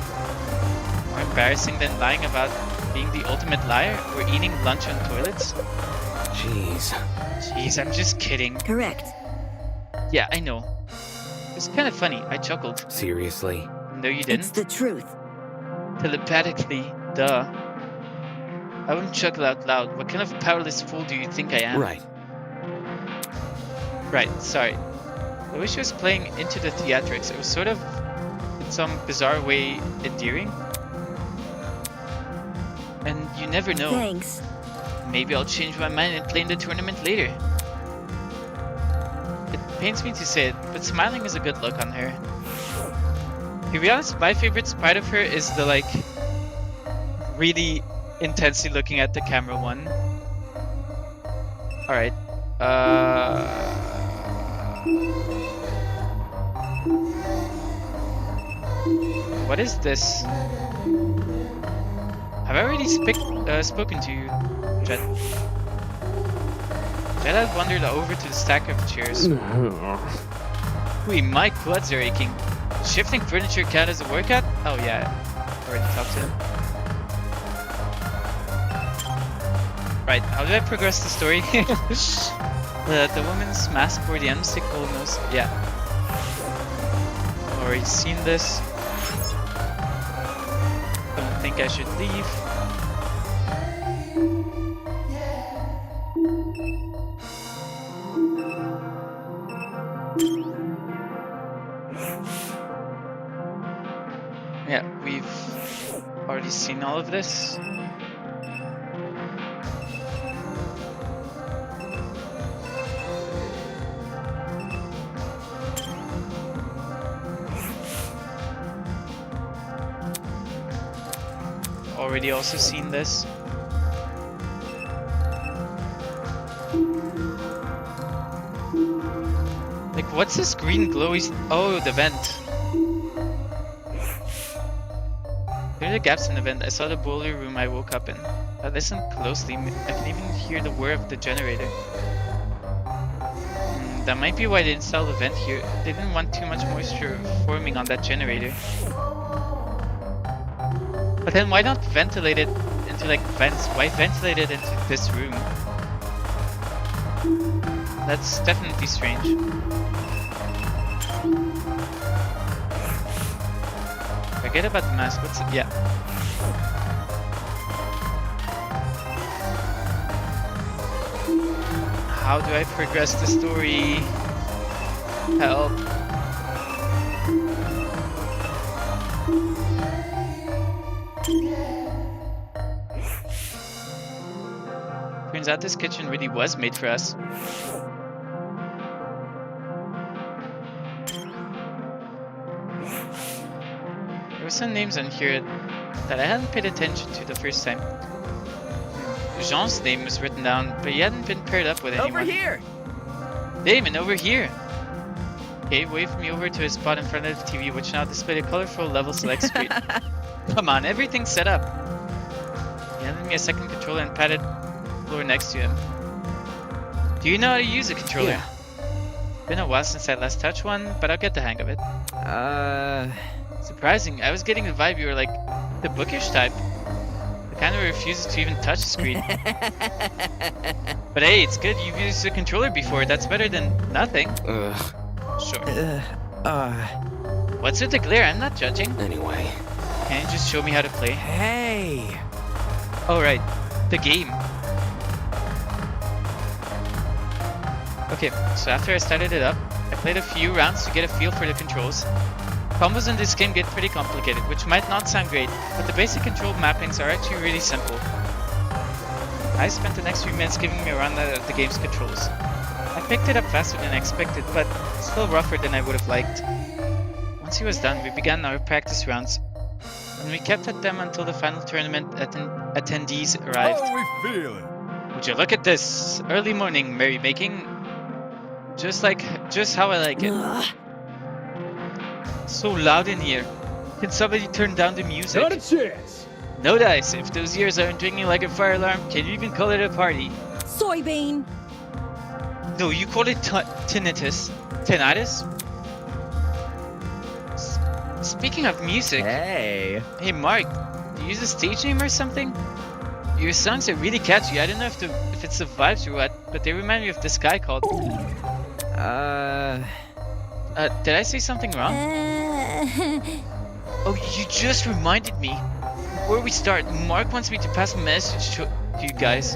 More embarrassing than lying about being the ultimate liar or eating lunch on toilets? Jeez, I'm just kidding. Correct. Yeah, I know. It's kind of funny. I chuckled. seriously. No, you didn't. It's the truth. Telepathically, duh. I wouldn't chuckle out loud. What kind of powerless fool do you think I am? Right, sorry. I wish I was playing into the theatrics. It was sort of, in some bizarre way, endearing. And you never know. Thanks. Maybe I'll change my mind and play in the tournament later. It pains me to say it, but smiling is a good look on her. To be honest, my favorite part of her is the really intensely looking at the camera one. Alright. What is this? Have I already spoken to you, Jet? Then I wandered over to the stack of chairs. Wait, my quads are aching. Shifting furniture count as a workout? Oh yeah, I already talked to him. Right, how do I progress the story? The woman's mask for the unmistakable nose. Yeah. Already seen this. Don't think I should leave. Yeah, we've already seen all of this. Already also seen this. Like, what's this green glowy? Oh, the vent. There are the gaps in the vent. I saw the boiler room I woke up in. I listened closely. I can even hear the whir of the generator. That might be why they installed the vent here. They didn't want too much moisture forming on that generator. But then why not ventilate it into like vents? Why ventilate it into this room? That's definitely strange. Forget about the mask. What's it? Yeah. How do I progress the story? Help. Turns out this kitchen really was made for us. There were some names on here that I hadn't paid attention to the first time. Jean's name was written down, but he hadn't been paired up with anyone. Over here! Damon, over here! Okay, waved me over to his spot in front of the TV, which now displayed a colorful level select screen. Come on, everything's set up! He handed me a second controller and patted the floor next to him. Do you know how to use a controller? Yeah. Been a while since I last touched one, but I'll get the hang of it. Surprising, I was getting the vibe you were like the bookish type. The kind who refuses to even touch the screen. But hey, it's good you've used a controller before, that's better than nothing. Sure. What's with the glare? I'm not judging. Anyway. Can you just show me how to play? Hey! Oh right, the game. Okay, so after I started it up, I played a few rounds to get a feel for the controls. Combos in this game get pretty complicated, which might not sound great, but the basic control mappings are actually really simple. I spent the next few minutes giving me a rundown of the game's controls. I picked it up faster than I expected, but still rougher than I would have liked. Once he was done, we began our practice rounds, and we kept at them until the final tournament attendees arrived. How are we feeling? Would you look at this? Early morning merrymaking. Just how I like it. So loud in here. Can somebody turn down the music? Not a chance. No dice. If those ears aren't ringing like a fire alarm, can you even call it a party? Soybean. No, you call it tinnitus. Tinnitus? Speaking of music. Hey. Hey Mark, do you use a stage name or something? Your songs are really catchy. I don't know if it's the vibes or what, but they remind me of this guy called... did I say something wrong? Oh, you just reminded me. Before we start, Mark wants me to pass a message to you guys.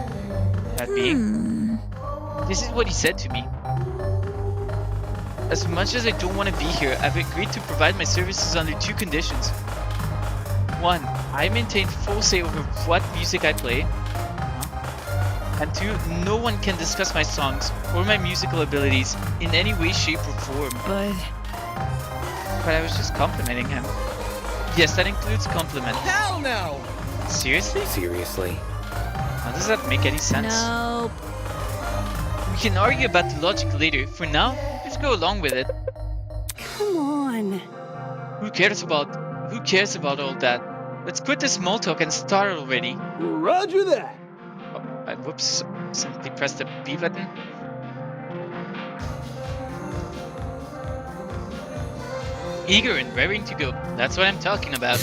That being, this is what he said to me. As much as I don't want to be here, I've agreed to provide my services under two conditions. 1. I maintain full say over what music I play. And 2. No one can discuss my songs or my musical abilities in any way, shape, or form. But I was just complimenting him. Yes, that includes compliment. Hell no! Seriously? Seriously. How does that make any sense? Nope. We can argue about the logic later. For now, let's go along with it. Come on. Who cares about all that? Let's quit the small talk and start already. Roger that. Oh, whoops. Simply pressed the B button. eager and raring to go. That's what I'm talking about.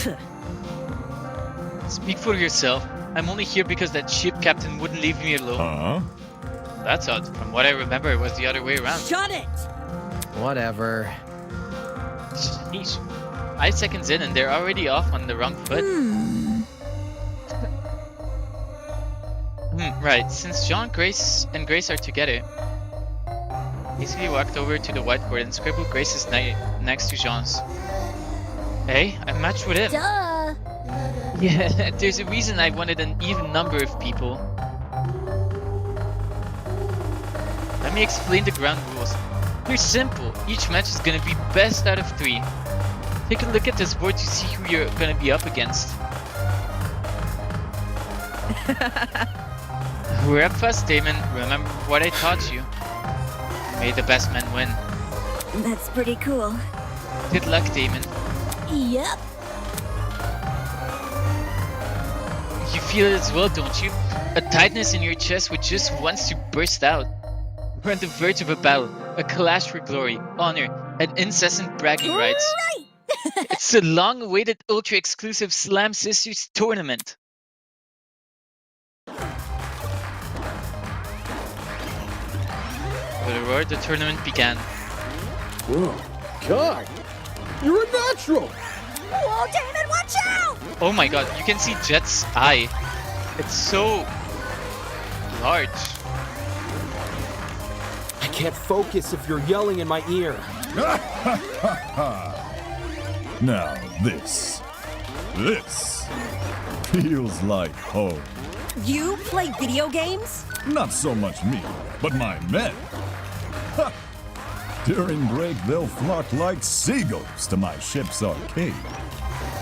Speak for yourself. I'm only here because that ship captain wouldn't leave me alone. Huh? That's odd. From what I remember, it was the other way around. Shut it! Whatever. Sheesh. 5 seconds in and they're already off on the wrong foot. Right, since Jean, Grace, and Grace are together, basically walked over to the whiteboard and scribbled Grace's name next to Jean's. Hey, I matched with him. Duh. Yeah, there's a reason I wanted an even number of people. Let me explain the ground rules. They're simple. Each match is gonna be best out of 3. Take a look at this board to see who you're gonna be up against. We're up first, Damon. Remember what I taught you. May the best man win. That's pretty cool. Good luck, Damon. Yep. You feel it as well, don't you? A tightness in your chest which just wants to burst out. We're on the verge of a battle, a clash for glory, honor, and incessant bragging rights. Right! It's a long-awaited, ultra-exclusive Slam Sisters tournament. With a roar, the tournament began. Whoa, God, you're a natural. Whoa, Damon, watch out! Oh my god, you can see Jet's eye. It's so large. I can't focus if you're yelling in my ear. Now this feels like home. You play video games? Not so much me, but my men. Ha! During break, they'll flock like seagulls to my ship's arcade.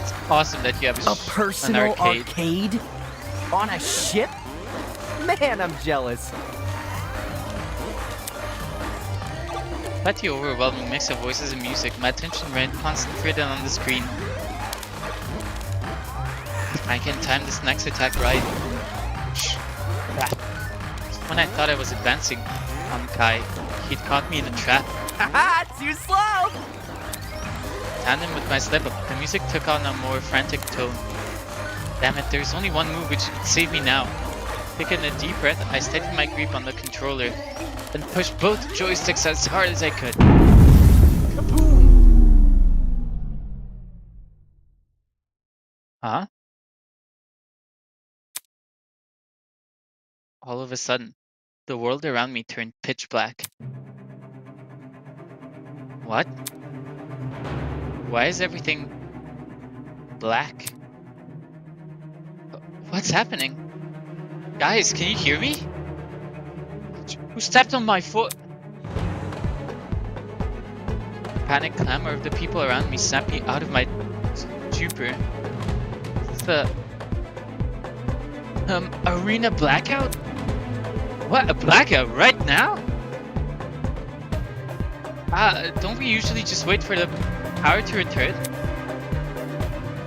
It's awesome that you have A personal an arcade. arcade? On a ship? Man, I'm jealous. At the overwhelming mix of voices and music, my attention ran concentrated on the screen. I can time this next attack right. When I thought I was advancing on Kai, he'd caught me in a trap. Haha, too slow! Tandem with my slip up, the music took on a more frantic tone. Damn it, there's only one move which could save me now. Taking a deep breath, I steadied my grip on the controller and pushed both joysticks as hard as I could. Kaboom! Huh? All of a sudden, the world around me turned pitch black. What? Why is everything black? What's happening? Guys, can you hear me? Who stepped on my foot? Panic clamor of the people around me snapped me out of my stupor. The arena blackout? What, a blackout right now? Don't we usually just wait for the power to return?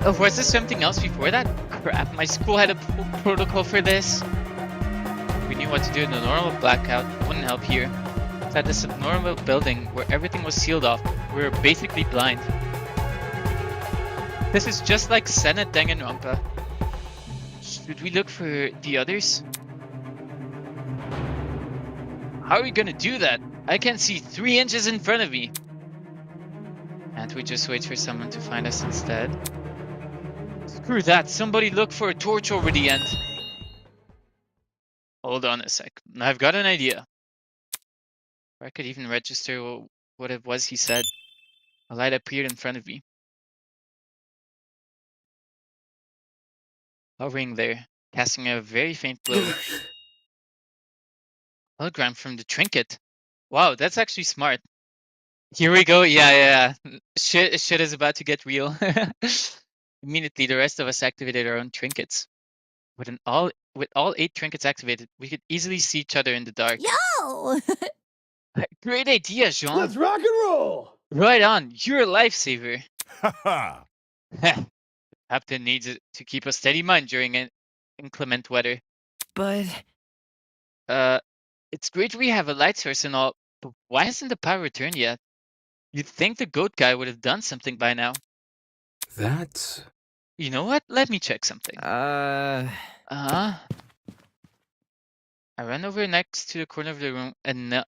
Oh, was there something else before that? Crap, my school had a protocol for this. We knew what to do in a normal blackout. It wouldn't help here. It's at this abnormal building where everything was sealed off. We were basically blind. This is just like Senate Danganronpa. Should we look for the others? How are we gonna do that? I can't see 3 inches in front of me. Can't we just wait for someone to find us instead? Screw that, somebody look for a torch over the end. Hold on a sec, I've got an idea. Or I could even register what it was he said. A light appeared in front of me. Hovering there, casting a very faint glow. Hologram from the trinket. Wow, that's actually smart. Here we go. Yeah. Shit is about to get real. Immediately, the rest of us activated our own trinkets. With all 8 trinkets activated, we could easily see each other in the dark. Yo! Great idea, Jean. Let's rock and roll. Right on. You're a lifesaver. Ha Captain needs it to keep a steady mind during inclement weather. But It's great we have a light source and all, but why hasn't the power returned yet? You'd think the goat guy would have done something by now. That... You know what? Let me check something. I ran over next to the corner of the room and knelt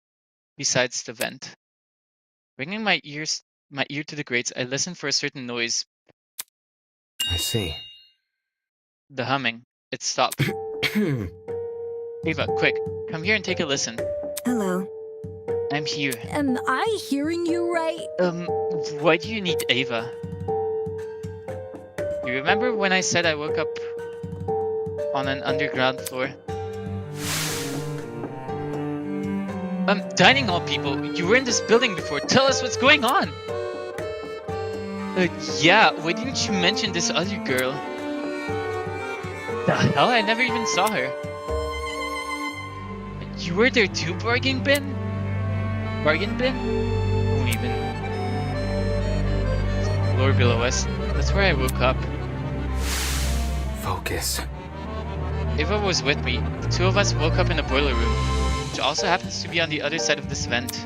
besides the vent. Bringing my ear to the grates, I listened for a certain noise. I see. The humming. It stopped. Ava, quick, come here and take a listen. Hello. I'm here. Am I hearing you right? Why do you need Ava? You remember when I said I woke up on an underground floor? Dining hall people, you were in this building before. Tell us what's going on. Yeah, why didn't you mention this other girl? The hell, I never even saw her. You were there too, Bargain Bin? Bargain Bin? Won't even. Floor below us. That's where I woke up. Focus. Ava was with me. The two of us woke up in the boiler room, which also happens to be on the other side of this vent.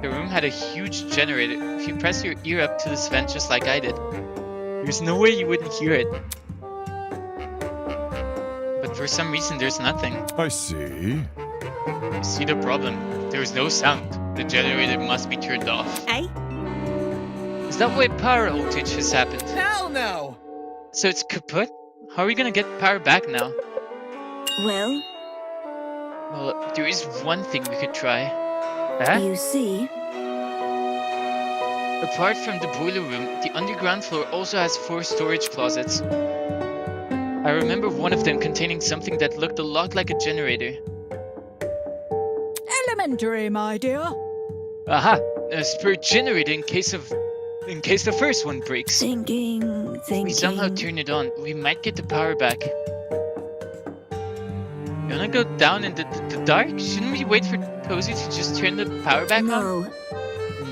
The room had a huge generator. If you press your ear up to this vent just like I did, there's no way you wouldn't hear it. But for some reason, there's nothing. I see. You see the problem? There's no sound. The generator must be turned off. Hey? Is that why power outage has happened? Hell no! So it's kaput? How are we gonna get power back now? Well, Well, there is one thing we could try. Huh? you see, Apart from the boiler room, the underground floor also has 4 storage closets. I remember one of them containing something that looked a lot like a generator. Elementary, my dear. Aha! A spare generator in case the first one breaks. thinking. If we somehow turn it on, we might get the power back. You wanna go down in the dark? Shouldn't we wait for Cozy to just turn the power back on? No,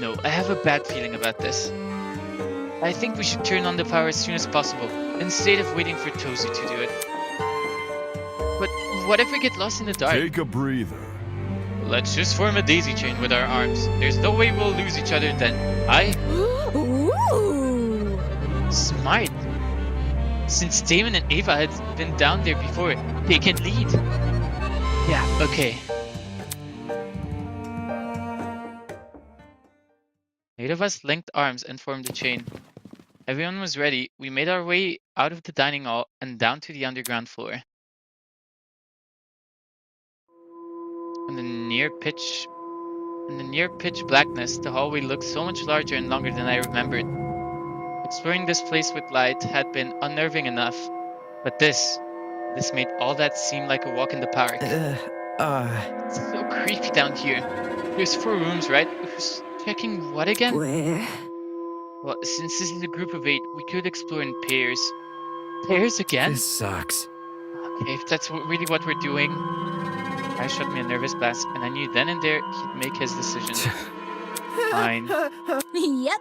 No, I have a bad feeling about this. I think we should turn on the power as soon as possible, instead of waiting for Tozy to do it. But what if we get lost in the dark? Take a breather. Let's just form a daisy chain with our arms. There's no way we'll lose each other then. Ooh. Smart. Since Damon and Ava had been down there before, they can lead. Yeah, okay. 8 of us linked arms and formed a chain. Everyone was ready. We made our way out of the dining hall and down to the underground floor. In the near pitch blackness, the hallway looked so much larger and longer than I remembered. Exploring this place with light had been unnerving enough, but this made all that seem like a walk in the park. It's so creepy down here. There's 4 rooms, right? Who's checking what again? where? Well, since this is a group of 8, we could explore in pairs. Pairs again? This sucks. Okay, if that's really what we're doing. I shot me a nervous blast, and I knew then and there he'd make his decision. Fine. Yep.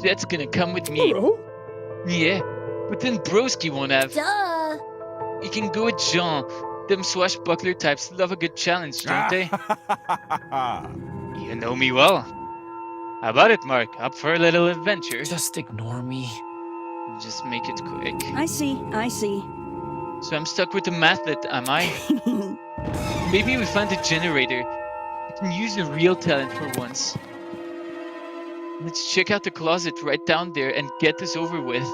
That's gonna come with me. Bro? Yeah, but then Broski won't have. Duh. You can go with Jean. Them swashbuckler types love a good challenge, don't they? You know me well. How about it, Mark? Up for a little adventure? Just ignore me. Just make it quick. I see. So I'm stuck with the mathlet, am I? Maybe we find a generator. We can use a real talent for once. Let's check out the closet right down there and get this over with.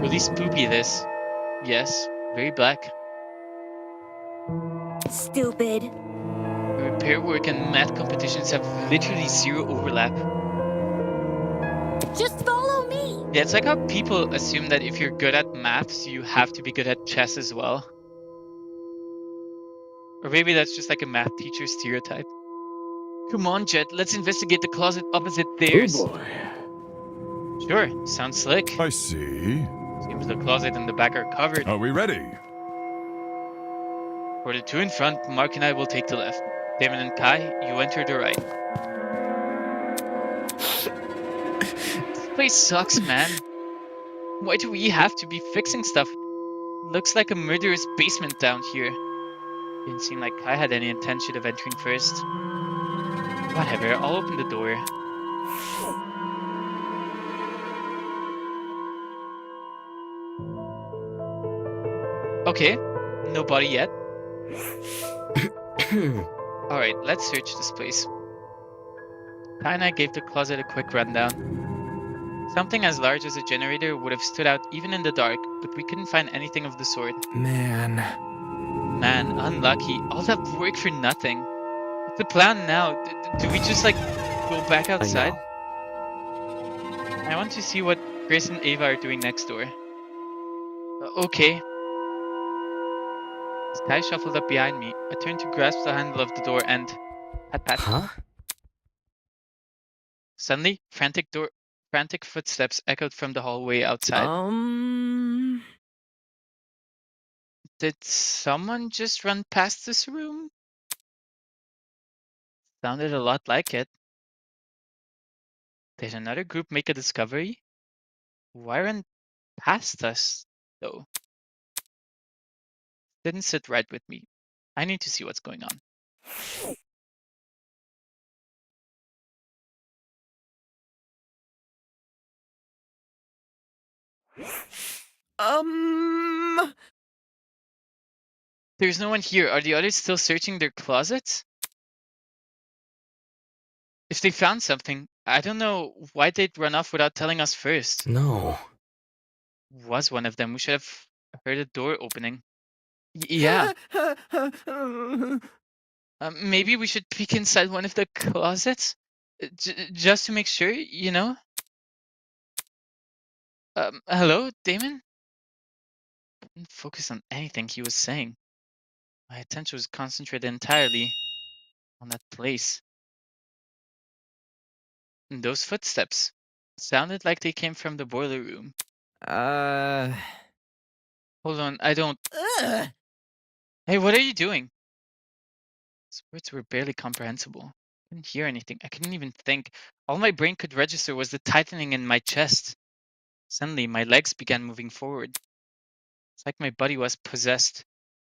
Really spoopy this. Yes, very black. Stupid. Repair work and math competitions have literally 0 overlap. Just follow me. Yeah, it's like how people assume that if you're good at maths, you have to be good at chess as well. Or maybe that's just like a math teacher stereotype. Come on, Jet, let's investigate the closet opposite theirs. Oh boy. Sure, sounds slick. I see. Seems the closet and the back are covered. Are we ready? For the 2 in front, Mark and I will take the left. Damon and Kai, you enter the right. This place sucks, man. Why do we have to be fixing stuff? Looks like a murderous basement down here. Didn't seem like I had any intention of entering first. Whatever, I'll open the door. Okay, nobody yet. Alright, let's search this place. Ty and I gave the closet a quick rundown. Something as large as a generator would have stood out even in the dark, but we couldn't find anything of the sort. Man. Man, unlucky. All that work for nothing. What's the plan now? Do we just, like, go back outside? I want to see what Chris and Ava are doing next door. Okay. As Ty shuffled up behind me, I turned to grasp the handle of the door and... Pat. Huh? Suddenly, frantic footsteps echoed from the hallway outside. Did someone just run past this room? Sounded a lot like it. Did another group make a discovery? Why run past us, though? Didn't sit right with me. I need to see what's going on. There's no one here. Are the others still searching their closets? If they found something, I don't know why they'd run off without telling us first. No. Was one of them. We should have heard a door opening. Yeah. Maybe we should peek inside one of the closets? Just to make sure, you know? Hello, Damon? I didn't focus on anything he was saying. My attention was concentrated entirely on that place. And those footsteps sounded like they came from the boiler room. Hold on, I don't... Hey, what are you doing? His words were barely comprehensible. I couldn't hear anything. I couldn't even think. All my brain could register was the tightening in my chest. Suddenly, my legs began moving forward. It's like my body was possessed,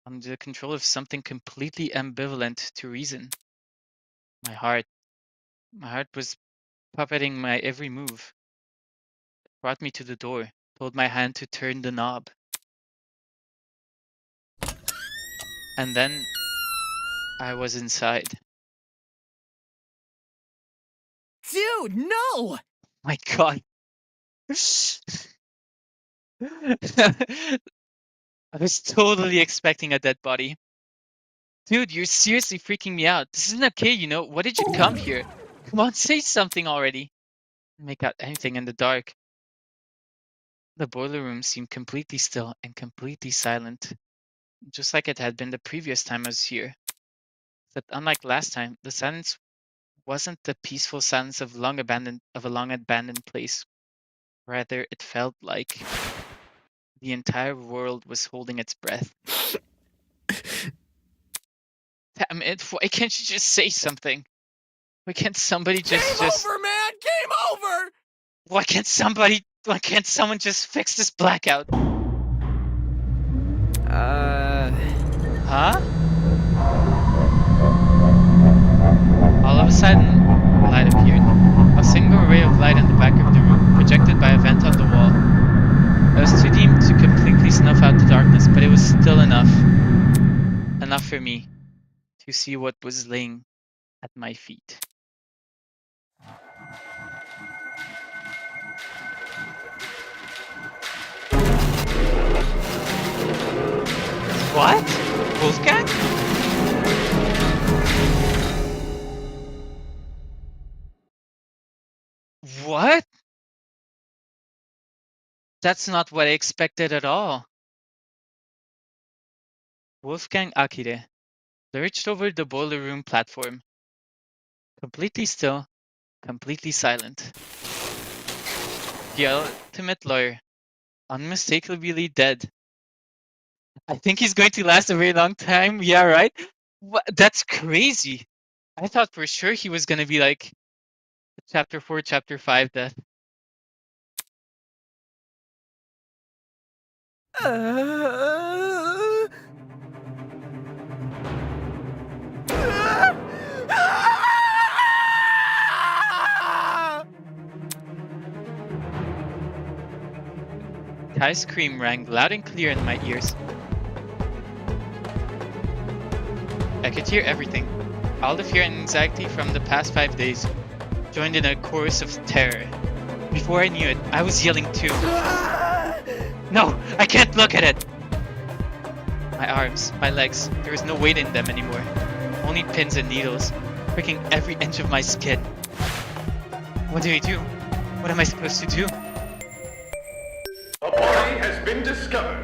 under the control of something completely ambivalent to reason. My heart was puppeting my every move. It brought me to the door, told my hand to turn the knob. And then I was inside. Dude, no! My God. I was totally expecting a dead body. Dude, you're seriously freaking me out. This isn't okay, you know? Why did you come here? Come on, say something already. Make out anything in the dark. The boiler room seemed completely still and completely silent, just like it had been the previous time I was here. But unlike last time, the silence wasn't the peaceful silence of a long abandoned place. Rather, it felt like the entire world was holding its breath. Damn it, why can't you just say something? Why can't somebody just... Game over, man! Game over! Why can't someone just fix this blackout? Huh? All of a sudden, light appeared. A single ray of light in the back of the room, projected by a vent on the wall. I was too deep to completely snuff out the darkness, but it was still enough. Enough for me to see what was laying at my feet. What? Wolfgang? What? That's not what I expected at all. Wolfgang Akire lurched over the boiler room platform. Completely still, completely silent. The ultimate lawyer, unmistakably dead. I think he's going to last a very long time. Yeah, right? What? That's crazy. I thought for sure he was going to be like Chapter 4, Chapter 5 death. Kai's scream rang loud and clear in my ears. I could hear everything. All the fear and anxiety from the past 5 days joined in a chorus of terror. Before I knew it, I was yelling too. No, I can't look at it! My arms, my legs, there was no weight in them anymore. Only pins and needles, pricking every inch of my skin. What do I do? What am I supposed to do? A body has been discovered.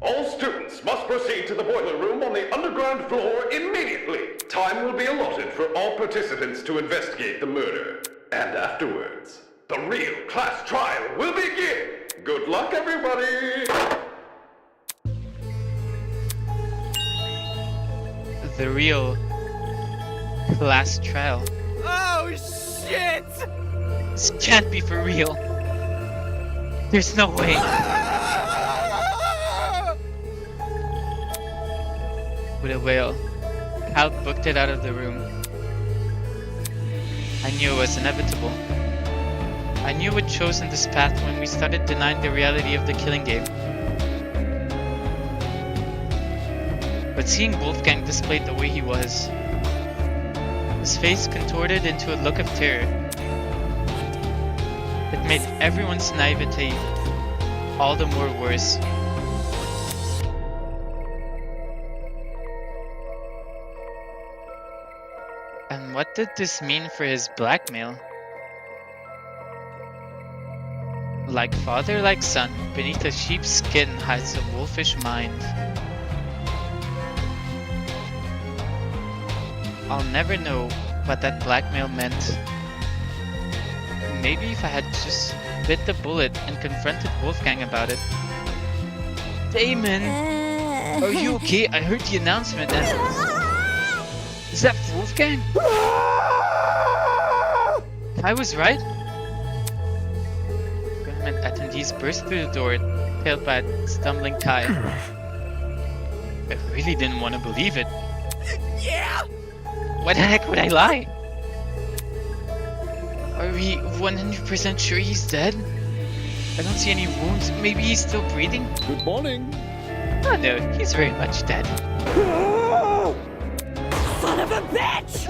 All students must proceed to the boiler room on the underground floor immediately. Time will be allotted for all participants to investigate the murder. And afterwards, the real class trial will begin. Good luck, everybody! The real class trial. Oh, shit! This can't be for real. There's no way. With a wail, Cal booked it out of the room. I knew it was inevitable. I knew we'd chosen this path when we started denying the reality of the killing game. But seeing Wolfgang displayed the way he was, his face contorted into a look of terror, it made everyone's naivete all the more worse. And what did this mean for his blackmail? Like father, like son, beneath a sheep's skin hides a wolfish mind. I'll never know what that blackmail meant. Maybe if I had just bit the bullet and confronted Wolfgang about it. Damon! Are you okay? I heard the announcement and... Is that Wolfgang? I was right. Government attendees burst through the door, tailed by a stumbling Kai. I really didn't want to believe it. Yeah! Why the heck would I lie? Are we 100% sure he's dead? I don't see any wounds. Maybe he's still breathing? Good morning. Oh no, he's very much dead. Son of a bitch!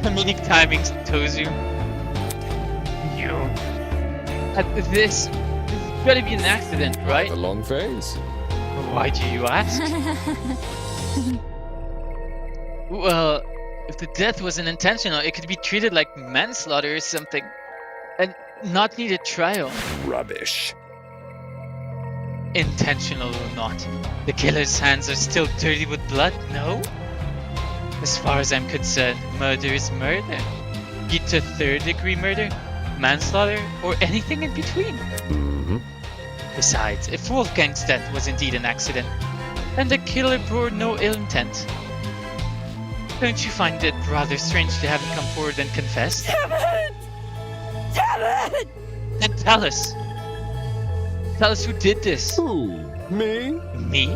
Comedic timings, Tozu. You. This gotta be an accident, right? A long face. Why do you ask? Well, if the death wasn't intentional, it could be treated like manslaughter or something. And not need a trial. Rubbish. Intentional or not, the killer's hands are still dirty with blood, no? As far as I'm concerned, murder is murder. Be it a third-degree murder, manslaughter, or anything in between. Mm-hmm. Besides, if Wolfgang's death was indeed an accident, then the killer bore no ill intent. Don't you find it rather strange to have him come forward and confess? Damn it! Damn it! Then tell us. Tell us who did this. Who? Me? Me?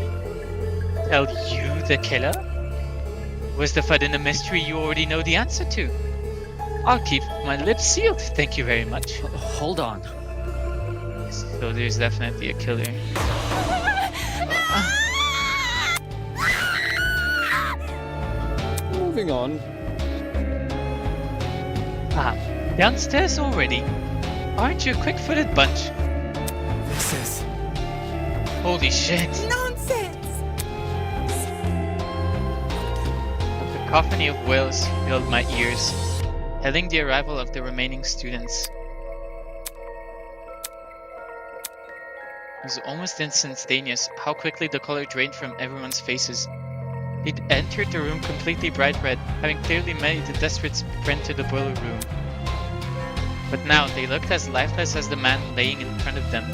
Tell you the killer? Was the FUD in a mystery you already know the answer to? I'll keep my lips sealed, thank you very much. Hold on. So there's definitely a killer. Moving on. Ah, downstairs already? Aren't you a quick-footed bunch? This is... Holy shit. Nonsense! A cacophony of wails filled my ears, heralding the arrival of the remaining students. It was almost instantaneous how quickly the color drained from everyone's faces. They'd entered the room completely bright red, having clearly made a desperate sprint to the boiler room. But now they looked as lifeless as the man laying in front of them.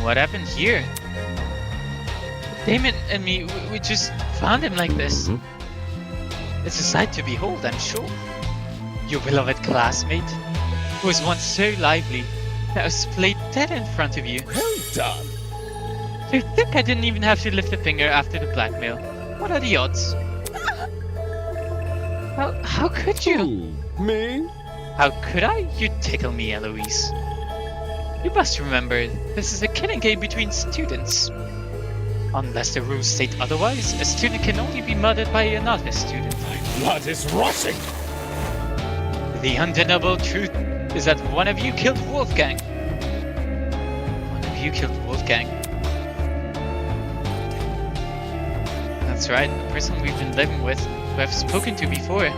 What happened here? Damon and me, we just found him like this. Mm-hmm. It's a sight to behold, I'm sure. Your beloved classmate, who was once so lively, was played dead in front of you. Well done. To think I didn't even have to lift a finger after the blackmail. What are the odds? How could you? Me? How could I? You tickle me, Eloise. You must remember, this is a killing game between students. Unless the rules state otherwise, a student can only be murdered by another student. My blood is rushing. The undeniable truth is that one of you killed Wolfgang. One of you killed Wolfgang. That's right, the person we've been living with, who I've spoken to before.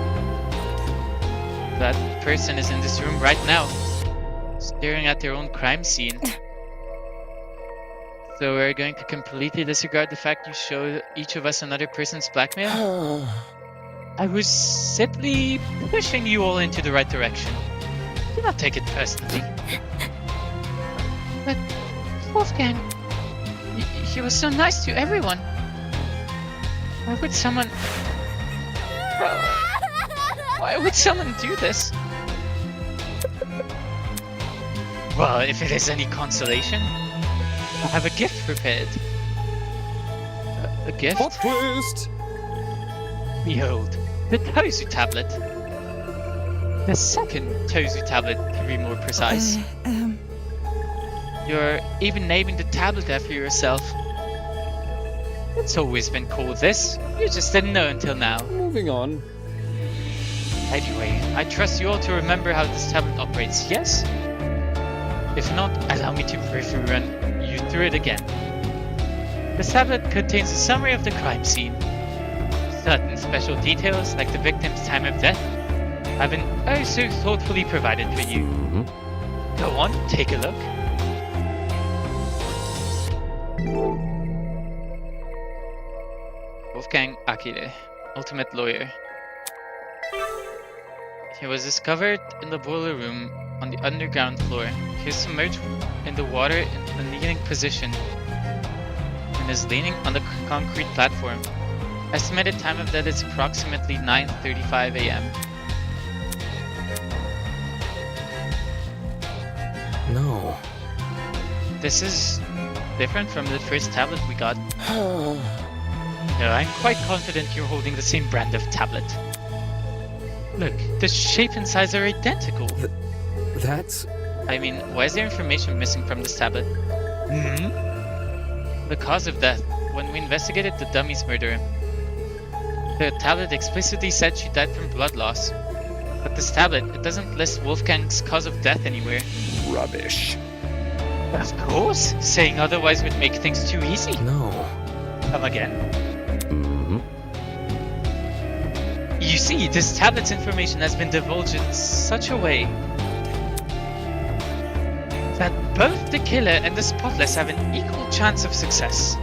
That person is in this room right now, staring at their own crime scene. So we're going to completely disregard the fact you showed each of us another person's blackmail? I was simply pushing you all into the right direction. Do not take it personally. But Wolfgang, he was so nice to everyone. Why would someone... Why would someone do this? Well, if it is any consolation, I have a gift prepared. A gift? Plot twist! Behold, the Tozu tablet. The second Tozu tablet, to be more precise. You're even naming the tablet after yourself. It's always been called this. You just didn't know until now. Moving on. Anyway, I trust you all to remember how this tablet operates, yes? If not, allow me to briefly run you through it again. This tablet contains a summary of the crime scene. Certain special details, like the victim's time of death, have been oh so thoughtfully provided for you. Go on, take a look. Wolfgang Akire, Ultimate Lawyer. He was discovered in the boiler room on the underground floor. He is submerged in the water in a kneeling position and is leaning on the concrete platform. Estimated time of death is approximately 9:35 a.m. No. This is different from the first tablet we got. No, I'm quite confident you're holding the same brand of tablet. Look, the shape and size are identical. That's... I mean, why is there information missing from this tablet? The cause of death. When we investigated the dummy's murder, the tablet explicitly said she died from blood loss. But this tablet, it doesn't list Wolfgang's cause of death anywhere. Rubbish. Of course! Saying otherwise would make things too easy. No. Come again? You see, this tablet's information has been divulged in such a way that both the killer and the spotless have an equal chance of success.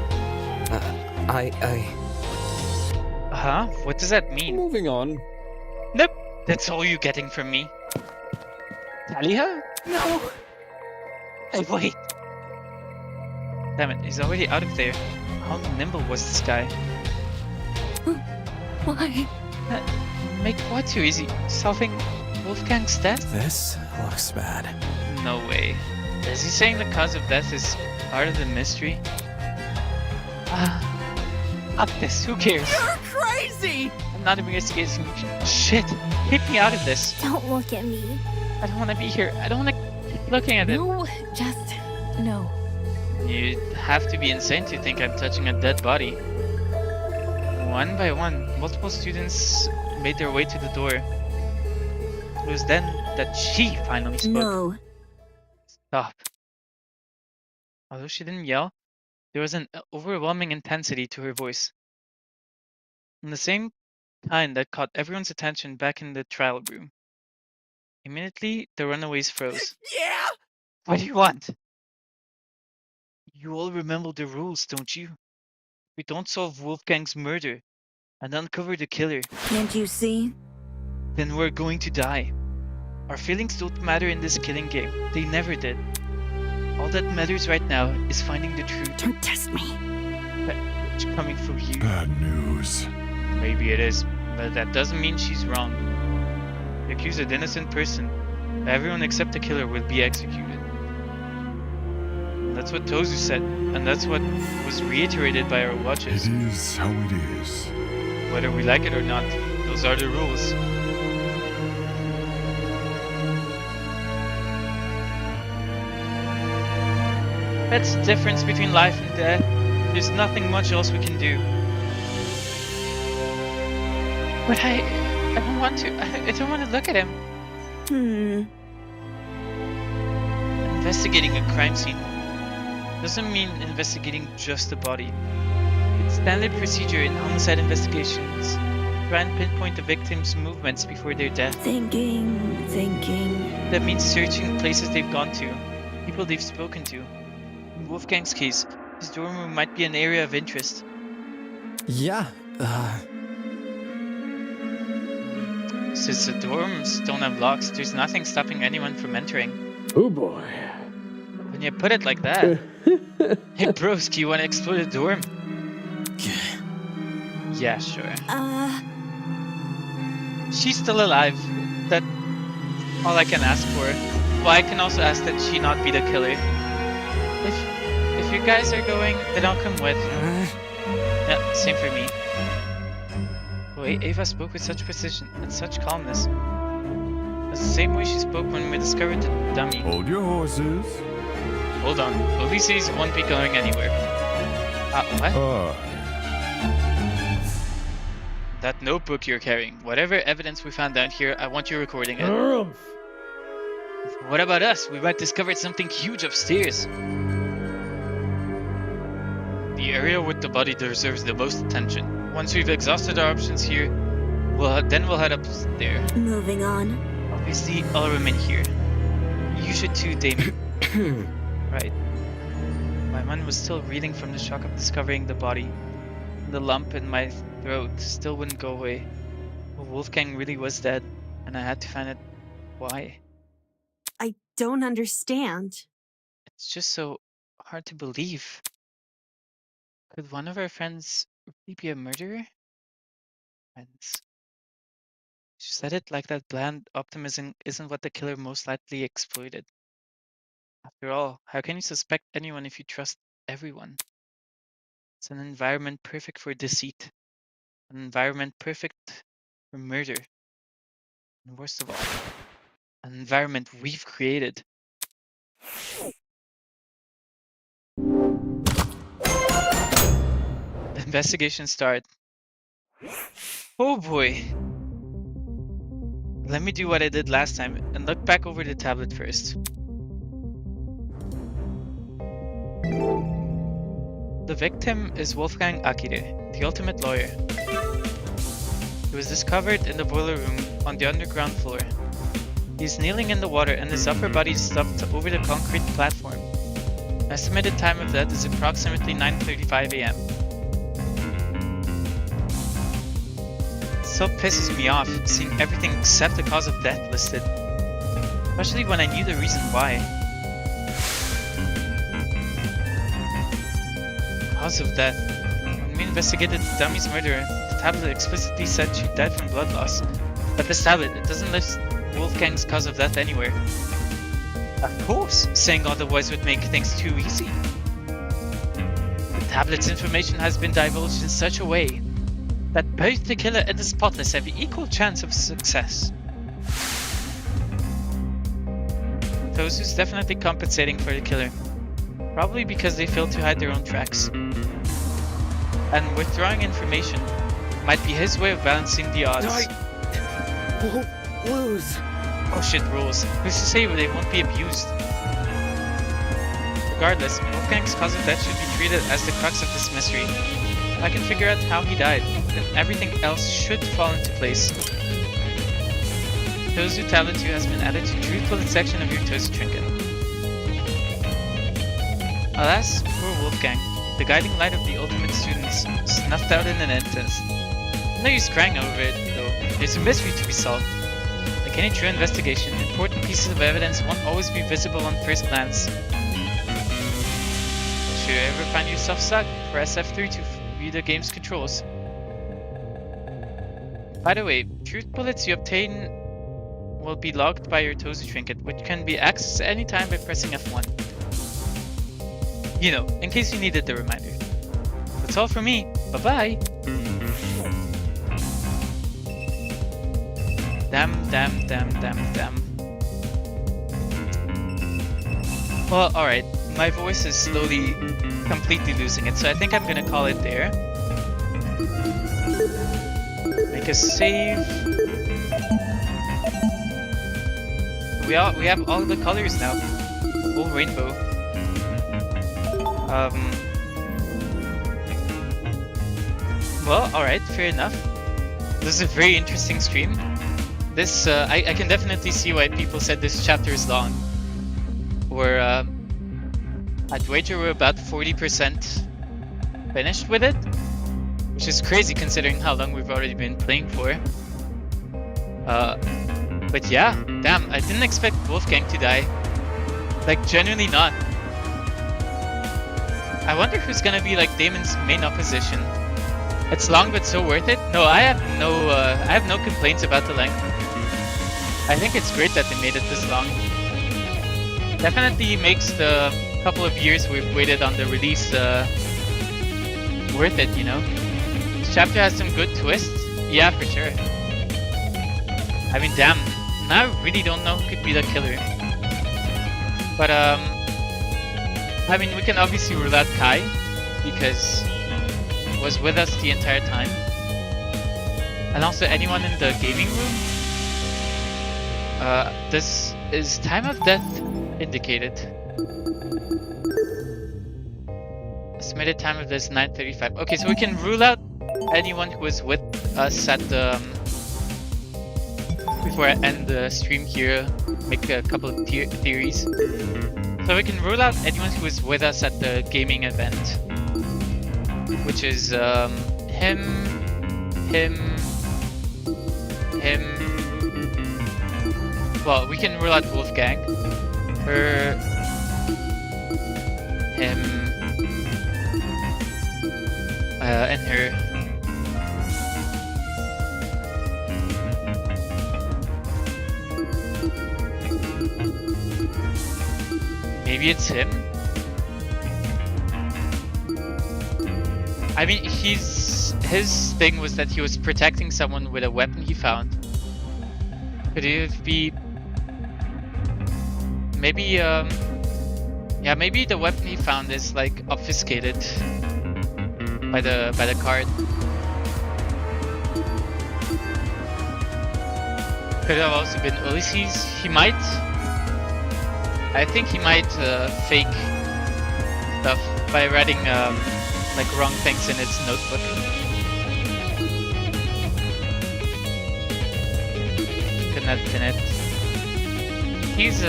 Huh? What does that mean? Moving on. Nope, that's all you're getting from me. Talia? No. Hey, wait! Damn it, he's already out of there. How nimble was this guy? Why? Make what too easy? Solving Wolfgang's death? This looks bad. No way. Is he saying the cause of death is part of the mystery? Fuck this, who cares? You're crazy! I'm not investigating shit. Keep me out of this. Don't look at me. I don't want to be here. I don't want to keep looking at it. No, just... no. You'd have to be insane to think I'm touching a dead body. One by one, multiple students made their way to the door. It was then that she finally spoke. No. Stop. Although she didn't yell, there was an overwhelming intensity to her voice. And the same kind that caught everyone's attention back in the trial room. Immediately, the runaways froze. Yeah! What do you want? You all remember the rules, don't you? We don't solve Wolfgang's murder and uncover the killer, Can't you see? then we're going to die. Our feelings don't matter in this killing game. They never did. All that matters right now is finding the truth. Don't test me. It's coming from you. Bad news. Maybe it is, but that doesn't mean she's wrong. The accused innocent person. Everyone except the killer will be executed. That's what Tozu said, and that's what was reiterated by our watches. It is how it is. Whether we like it or not, those are the rules. That's the difference between life and death. There's nothing much else we can do. But I don't want to. I don't want to look at him. Investigating a crime scene doesn't mean investigating just the body. It's standard procedure in homicide investigations. Try and pinpoint the victim's movements before their death. Thinking. That means searching places they've gone to, people they've spoken to. In Wolfgang's case, his dorm room might be an area of interest. Yeah, Since the dorms don't have locks, there's nothing stopping anyone from entering. Oh boy. When you put it like that. Hey broski, you wanna explore the dorm? Yeah, sure. She's still alive. That's all I can ask for. Well, I can also ask that she not be the killer. If you guys are going, then I'll come with. Yeah, same for me. Wait, Ava spoke with such precision and such calmness. That's the same way she spoke when we discovered the dummy. Hold your horses. Hold on, Ulysses won't be going anywhere. What? That notebook you're carrying, whatever evidence we found down here, I want you recording it. What about us? We might discover something huge upstairs. The area with the body deserves the most attention. Once we've exhausted our options here, we'll head up there. Moving on. Obviously, I'll remain here. You should too, Damien. Right. My mind was still reeling from the shock of discovering the body. The lump in my throat still wouldn't go away. Wolfgang really was dead, and I had to find out why. I don't understand. It's just so hard to believe. Could one of our friends really be a murderer? Friends. She said it like that bland optimism isn't what the killer most likely exploited. After all, how can you suspect anyone if you trust everyone? It's an environment perfect for deceit. An environment perfect for murder. And worst of all, an environment we've created. The investigation started. Oh boy. Let me do what I did last time and look back over the tablet first. The victim is Wolfgang Akire, the ultimate lawyer. He was discovered in the boiler room on the underground floor. He is kneeling in the water and his upper body is stuffed over the concrete platform. Estimated time of death is approximately 9:35 AM. It so pisses me off seeing everything except the cause of death listed, especially when I knew the reason why. Cause of death. When we investigated the dummy's murder, the tablet explicitly said she died from blood loss. But this tablet, it doesn't list Wolfgang's cause of death anywhere. Of course, saying otherwise would make things too easy. The tablet's information has been divulged in such a way that both the killer and the spotless have an equal chance of success. Tozu's definitely compensating for the killer. Probably because they failed to hide their own tracks. And withdrawing information might be his way of balancing the odds. Won't lose. Oh shit, rules. Who's to say they won't be abused? Regardless, Wolfgang's cause of death should be treated as the crux of this mystery. If I can figure out how he died, then everything else should fall into place. Tozu Tablet 2 has been added to Truth Bullet section of your Tozu Trinket. Alas, poor Wolfgang, the guiding light of the ultimate students, snuffed out in an instant. No use crying over it, though. There's a mystery to be solved. Like any true investigation, important pieces of evidence won't always be visible on first glance. Should you ever find yourself stuck, press F3 to view the game's controls. By the way, truth bullets you obtain will be logged by your Tozu Trinket, which can be accessed anytime by pressing F1. you know, in case you needed the reminder. That's all for me. Bye-bye. Damn. Well, alright. My voice is slowly, completely losing it, so I think I'm gonna call it there. Make a save. We have all the colors now. Whole rainbow. Well, alright, fair enough. This is a very interesting stream. This, I can definitely see why people said this chapter is long. I'd wager we're about 40% finished with it, which is crazy considering how long we've already been playing for. But yeah, damn, I didn't expect Wolfgang to die. Like, genuinely not. I wonder who's gonna be like Damon's main opposition. It's long but so worth it. No, I have no complaints about the length. I think it's great that they made it this long. Definitely makes the couple of years we've waited on the release worth it, you know? This chapter has some good twists. Yeah, for sure. I mean, damn. Now I really don't know who could be the killer. But, I mean, we can obviously rule out Kai, because he was with us the entire time. And also anyone in the gaming room. This is time of death indicated. Estimated time of this 9:35. Okay, so we can rule out anyone who was with us at the before I end the stream here, make a couple of theories. So we can rule out anyone who was with us at the gaming event, which is him. Well, we can rule out Wolfgang, her, him, and her. Maybe it's him? I mean, his thing was that he was protecting someone with a weapon he found. Could it be... Maybe, yeah, maybe the weapon he found is like obfuscated by the card. Could have also been Ulysses. He might. I think he might fake stuff by writing like wrong things in his notebook. Could not pin it. He's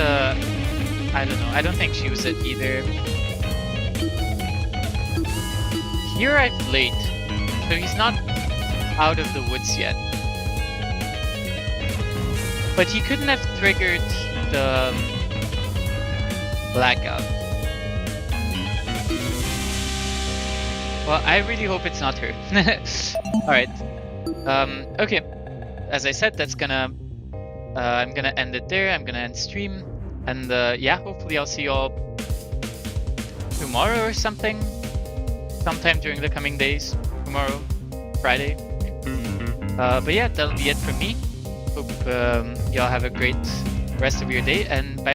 I don't know. I don't think she was it either. He arrived late, so he's not out of the woods yet. But he couldn't have triggered the blackout. Well, I really hope it's not her. Alright. Okay. As I said, that's gonna... I'm gonna end it there. I'm gonna end stream. And yeah, hopefully I'll see you all tomorrow or something. Sometime during the coming days. Tomorrow. Friday. But yeah, that'll be it from me. Hope y'all have a great rest of your day, and bye.